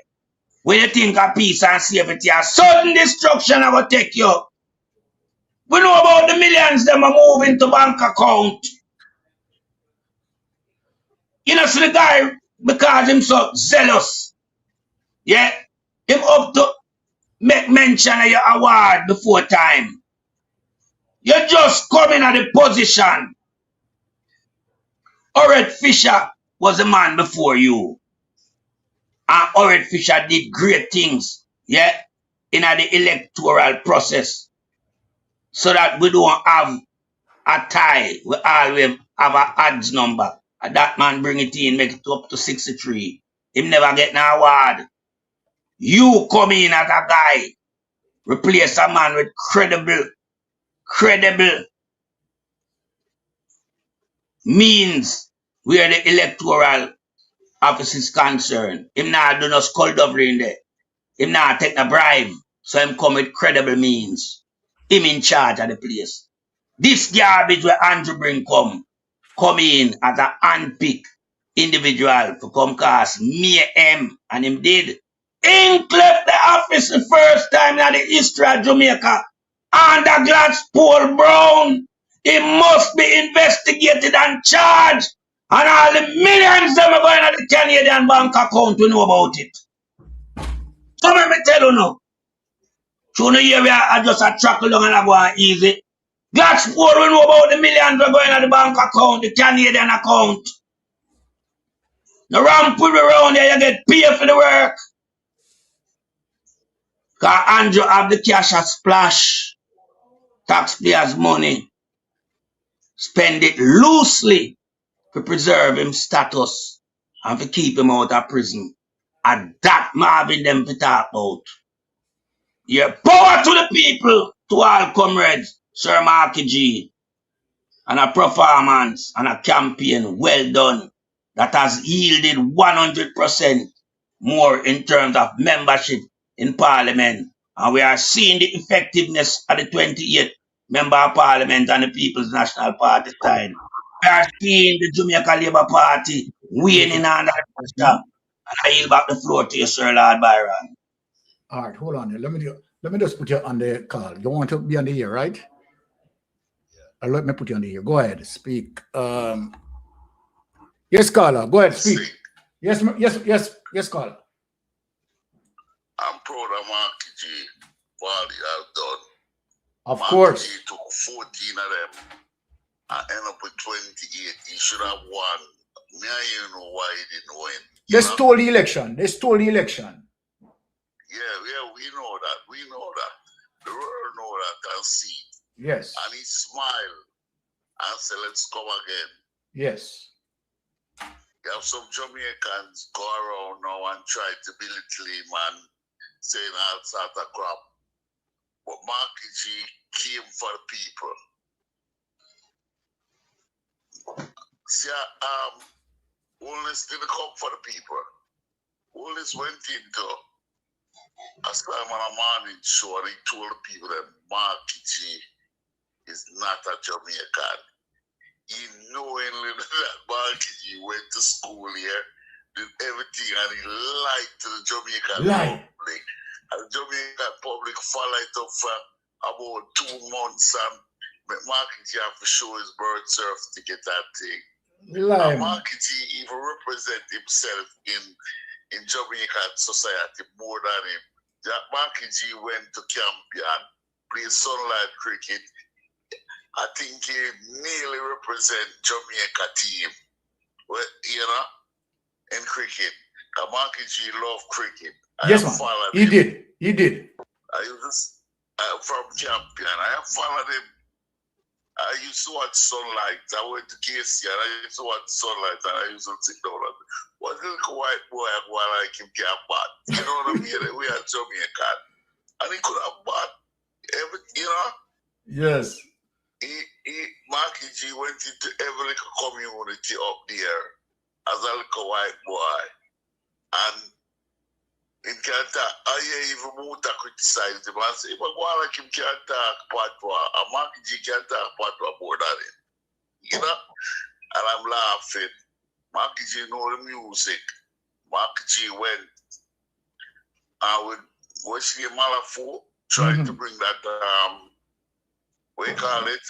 Speaker 3: When you think of peace and safety, a sudden destruction I will take you. We know about the millions them are moving to bank account. You know, see the guy, because him so zealous. Yeah? Him up to make mention of your award before time. You just come in at the position. Ored Fisher was the man before you. And Ored Fisher did great things, yeah, in the electoral process. So that we don't have a tie. We always have an odds number. And that man bring it in, make it up to 63. Him never get an award. You come in as a guy, replace a man with credible means where the electoral office is concerned. Him not do no skullduggery in there. Him not take a bribe. So him come with credible means. Him in charge of the place. This garbage where Andrew bring come in as a handpicked individual to come cause mayhem. And him did. Him cleft the office the first time in the history of Jamaica. under Gladstone Brown. He must be investigated and charged. And all the millions that are going to the Canadian bank account, we know about it. So let me tell you now. So no here we are just a truckle down and a go on easy. Gladstone, we know about the millions that are going to the bank account, the Canadian account. The ramp with around there, you get paid for the work. Because Andrew have the cash a splash. Taxpayers' money. Spend it loosely to preserve him status and to keep him out of prison. And that Marvin them to talk about. Yeah, power to the people, to all comrades, Sir Marky G. And a performance and a campaign well done that has yielded 100% more in terms of membership in Parliament. And we are seeing the effectiveness of the 28th Member of Parliament and the People's National Party side. We are seeing the Jamaica Labour Party waning under the pressure. And I yield back the floor to you, Sir Lord Byron.
Speaker 2: All right, hold on. Let me just put you on the call. You want to be on the air, right? Yeah. Let me put you on the air. Go ahead, speak. Yes, caller. Go ahead, speak. Yes, caller.
Speaker 19: I'm proud of Marky G for all he has done.
Speaker 2: Of
Speaker 19: Marky
Speaker 2: course.
Speaker 19: G took 14 of them and ended up with 28. He should have won. Me and you know why he didn't win.
Speaker 2: They stole the election. They stole the election.
Speaker 19: Yeah, we know that. We know that. The world know that and see.
Speaker 2: Yes.
Speaker 19: And he smiled and said, let's come again.
Speaker 2: Yes.
Speaker 19: You have some Jamaicans go around now and try to belittle him and saying all sort of crap. But Marky G came for the people. See, Holness didn't come for the people. Holness went into a time on a morning show and he told the people that Marky G is not a Jamaican. He knowingly that Marky G went to school here, did everything, and he lied to the Jamaican public. And the Jamaican public followed it up for about 2 months and Marky G have to show his birth certificate and thing. And Marky G even represent himself in Jamaican society more than him. That Marky G went to Campion, played sunlight cricket. I think he nearly represent Jamaica team, well, you know, in cricket. Marky G love cricket.
Speaker 2: Yes, man. He did. He did.
Speaker 19: I was from Campion. I have followed him. I used to watch Sunlight. I went to KC and I used to watch Sunlight and I used to sit down and what little white boy while I keep getting bad. You know what I mean? We are Jamaican. And he could have bought everything, you know?
Speaker 2: Yes.
Speaker 19: Marky G went into every little community up there as a little white boy. And in Canada, I even more to criticize him and say, but why like him can't talk patois, and Marky G can't talk patois more than him. You know? And I'm laughing. Marky G know the music. Marky G went with Wesley Malafo trying to bring that what you call it?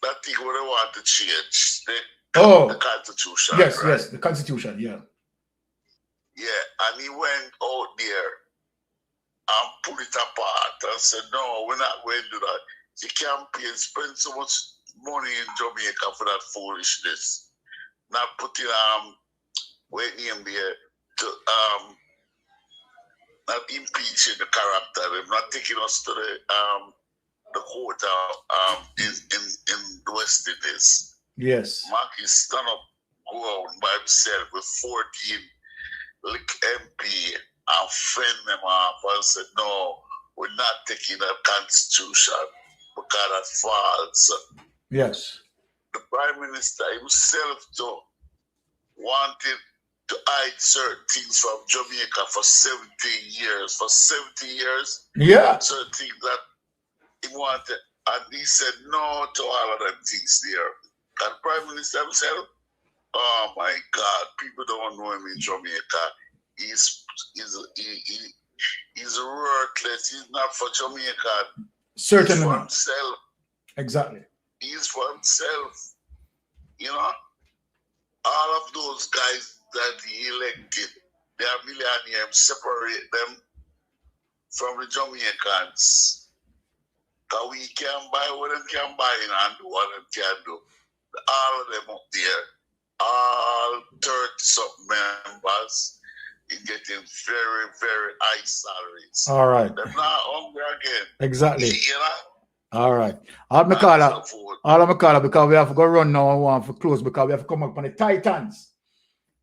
Speaker 19: That thing what they want to change. The Constitution.
Speaker 2: Yes,
Speaker 19: right?
Speaker 2: yes, the Constitution, yeah.
Speaker 19: Yeah, and he went out there and pull it apart and said, no, we're not going to do that. The campaign spend so much money in Jamaica for that foolishness. Not putting waiting in there to not impeaching the character, them not taking us to the court in the West Indies.
Speaker 2: Yes.
Speaker 19: Marky stand up, go out by himself with 14 lick MP and fend them off and said, no, we're not taking the Constitution because that's false.
Speaker 2: Yes.
Speaker 19: The Prime Minister himself too wanted to hide certain things from Jamaica for 17 years. For 70 years,
Speaker 2: yeah,
Speaker 19: certain things that he wanted. And he said no to all of them things there. And the Prime Minister himself, oh my God, people don't know him in Jamaica. He's worthless. He's not for Jamaica.
Speaker 2: Certainly
Speaker 19: for
Speaker 2: not.
Speaker 19: himself.
Speaker 2: Exactly.
Speaker 19: He's for himself. You know, all of those guys that he elected, they are millionaires. Separate them from the Jamaicans. Because we can buy what them can buy and do what them can do. All of them up there, all 30-something members, is getting very, very high salaries.
Speaker 2: All right.
Speaker 19: They're not hungry again.
Speaker 2: Exactly.
Speaker 19: You know?
Speaker 2: All right. I'm gonna call her because we have to go run now and want to close because we have to come up on the Titans.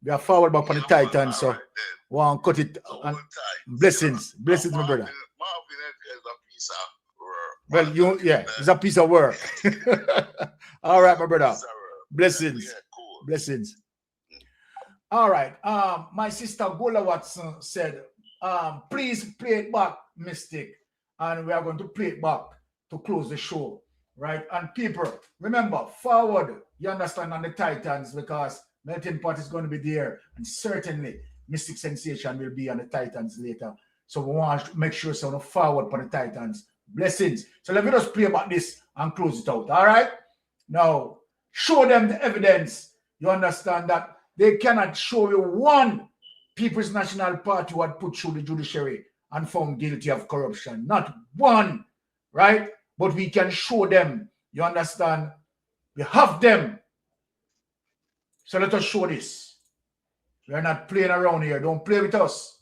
Speaker 2: We are forward back on the Titans, so want to cut it. And blessings, blessings, my brother. Well, it's a piece of work. All right, my brother. Blessings, blessings. All right. My sister Gola Watson said, please play it back, Mystic, and we are going to play it back to close the show, right? And people, remember, forward, you understand, on the Titans, because Melting Pot is going to be there, and certainly Mystic Sensation will be on the Titans later. So we want to make sure so forward for the Titans. Blessings. So let me just play about this and close it out, all right? Now, show them the evidence. You understand that they cannot show you one People's National Party who had put through the judiciary and found guilty of corruption. Not one, right? But we can show them. You understand? We have them. So let us show this. We are not playing around here. Don't play with us.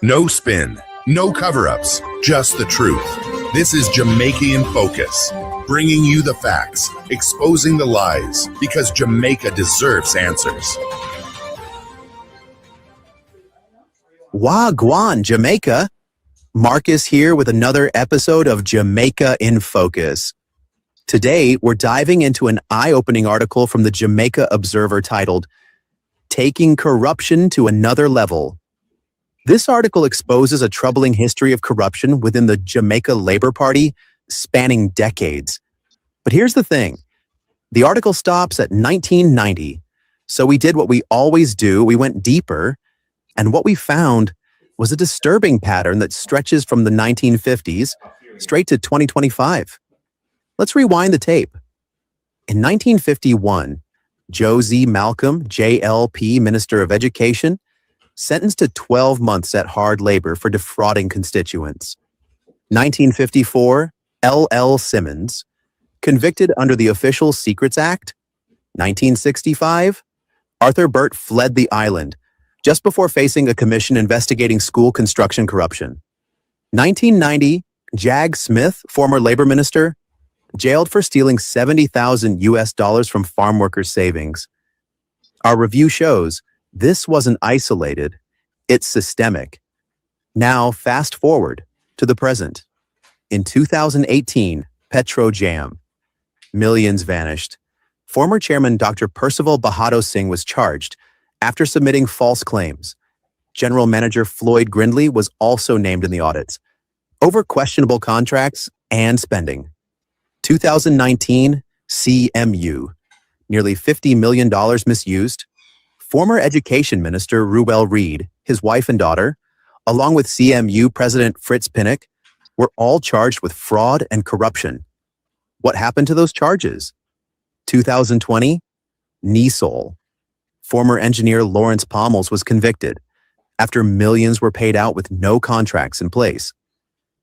Speaker 16: No spin, no cover-ups, just the truth. This is Jamaican Focus, bringing you the facts, exposing the lies, because Jamaica deserves answers.
Speaker 17: Wagwan, Jamaica. Marcus here with another episode of Jamaica in Focus. Today, we're diving into an eye-opening article from the Jamaica Observer titled, Taking Corruption to Another Level. This article exposes a troubling history of corruption within the Jamaica Labour Party spanning decades. But here's the thing. The article stops at 1990. So we did what we always do. We went deeper. And what we found was a disturbing pattern that stretches from the 1950s straight to 2025. Let's rewind the tape. In 1951, Josie Malcolm, JLP, Minister of Education, sentenced to 12 months at hard labor for defrauding constituents. 1954, L.L. Simmons, convicted under the Official Secrets Act. 1965, Arthur Burt fled the island just before facing a commission investigating school construction corruption. 1990, Jag Smith, former labor minister, jailed for stealing $70,000 from farm workers' savings. Our review shows this wasn't isolated, it's systemic. Now, fast forward to the present. In 2018, Petro Jam. Millions vanished. Former chairman Dr. Percival Bahado Singh was charged after submitting false claims. General manager Floyd Grindley was also named in the audits over questionable contracts and spending. 2019, CMU. Nearly $50 million misused. Former Education Minister Ruel Reid, his wife and daughter, along with CMU President Fritz Pinnock, were all charged with fraud and corruption. What happened to those charges? 2020, NESOL. Former engineer Lawrence Pommels was convicted after millions were paid out with no contracts in place.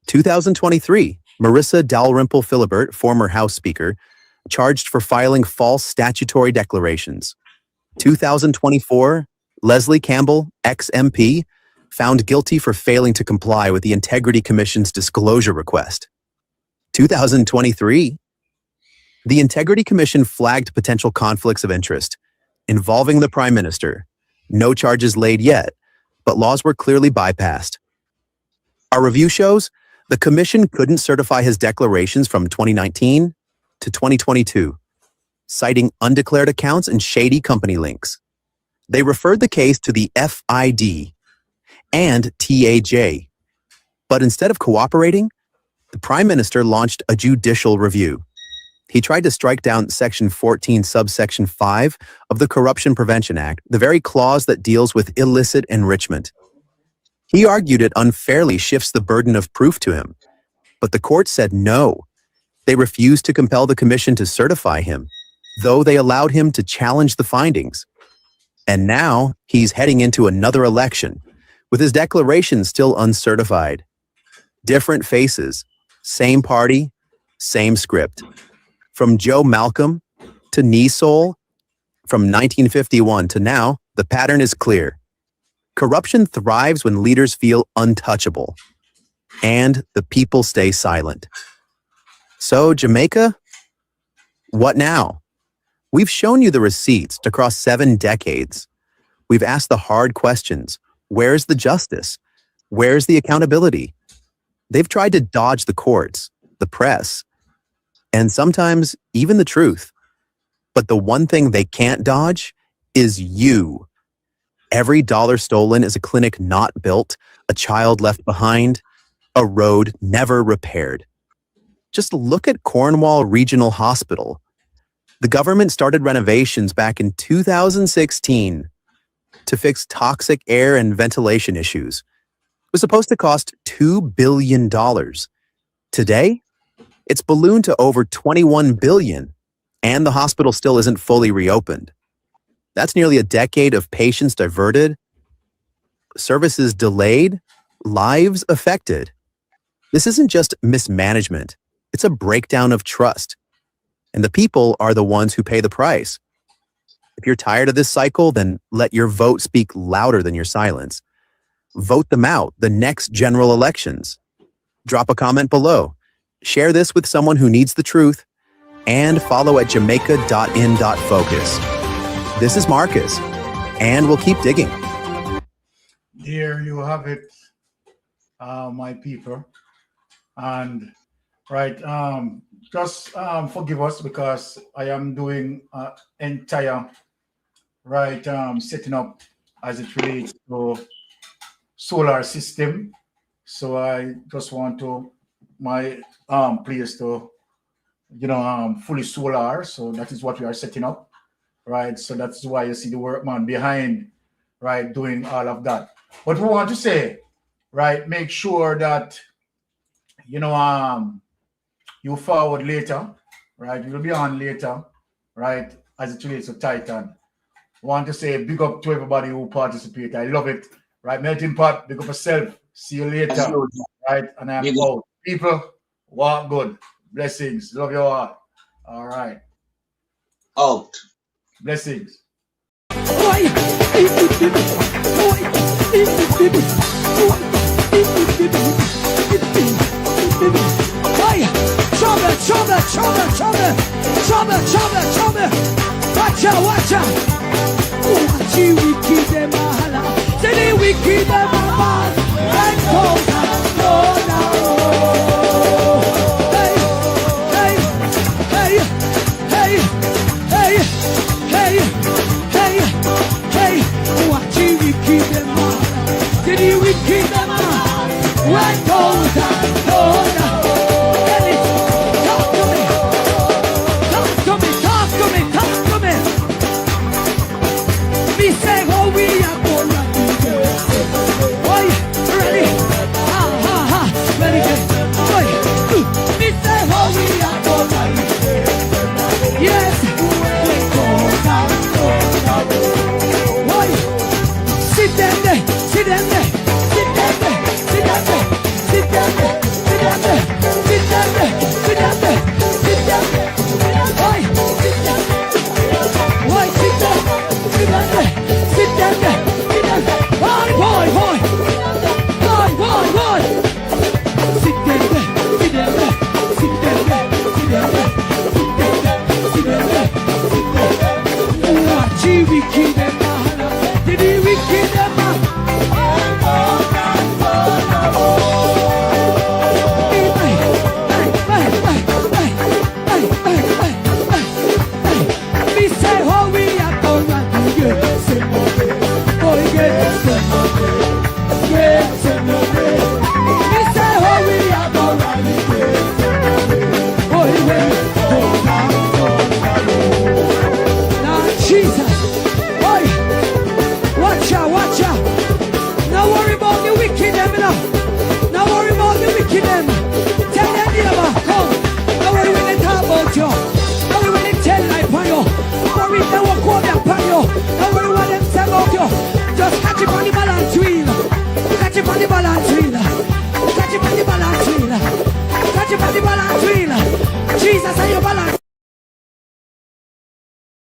Speaker 17: 2023, Marissa Dalrymple Philibert, former House Speaker, charged for filing false statutory declarations. 2024, Leslie Campbell, ex-MP, found guilty for failing to comply with the Integrity Commission's disclosure request. 2023, the Integrity Commission flagged potential conflicts of interest involving the Prime Minister. No charges laid yet, but laws were clearly bypassed. Our review shows the Commission couldn't certify his declarations from 2019 to 2022, citing undeclared accounts and shady company links. They referred the case to the FID and TAJ. But instead of cooperating, the Prime Minister launched a judicial review. He tried to strike down Section 14, subsection 5 of the Corruption Prevention Act, the very clause that deals with illicit enrichment. He argued it unfairly shifts the burden of proof to him, but the court said no. They refused to compel the commission to certify him, though they allowed him to challenge the findings. And now he's heading into another election, with his declaration still uncertified. Different faces, same party, same script. From Joe Malcolm to Knee Soul, from 1951 to now, the pattern is clear. Corruption thrives when leaders feel untouchable, and the people stay silent. So, Jamaica, what now? We've shown you the receipts across 7 decades. We've asked the hard questions. Where's the justice? Where's the accountability? They've tried to dodge the courts, the press, and sometimes even the truth. But the one thing they can't dodge is you. Every dollar stolen is a clinic not built, a child left behind, a road never repaired. Just look at Cornwall Regional Hospital. The government started renovations back in 2016 to fix toxic air and ventilation issues. It was supposed to cost $2 billion. Today, it's ballooned to over $21 billion, and the hospital still isn't fully reopened. That's nearly a decade of patients diverted, services delayed, lives affected. This isn't just mismanagement. It's a breakdown of trust. And the people are the ones who pay the price. If you're tired of this cycle, then let your vote speak louder than your silence. Vote them out the next general elections. Drop a comment below. Share this with someone who needs the truth, and follow at jamaica.in.focus. This is Marcus, and we'll keep digging.
Speaker 2: There you have it, my people. And right, just forgive us because I am doing entire setting up as it relates to solar system. So I just want to my place to fully solar. So that is what we are setting up, right? So that's why you see the workman behind, right, doing all of that. But we want to say, right, make sure that you forward later, right? You'll be on later, right? As it relates to Titan. Want to say big up to everybody who participate. I love it, right? Melting Pot, big up yourself. See you later, right? And I'm out. People, walk good. Blessings. Love you all. All right.
Speaker 3: Out.
Speaker 2: Blessings.
Speaker 1: Watch out, watch out. Watch you, we keep them mahala. Today we keep them mahala. And go now, go now. Hey, hey, hey, hey, hey, hey, hey, hey. Watch you, we keep them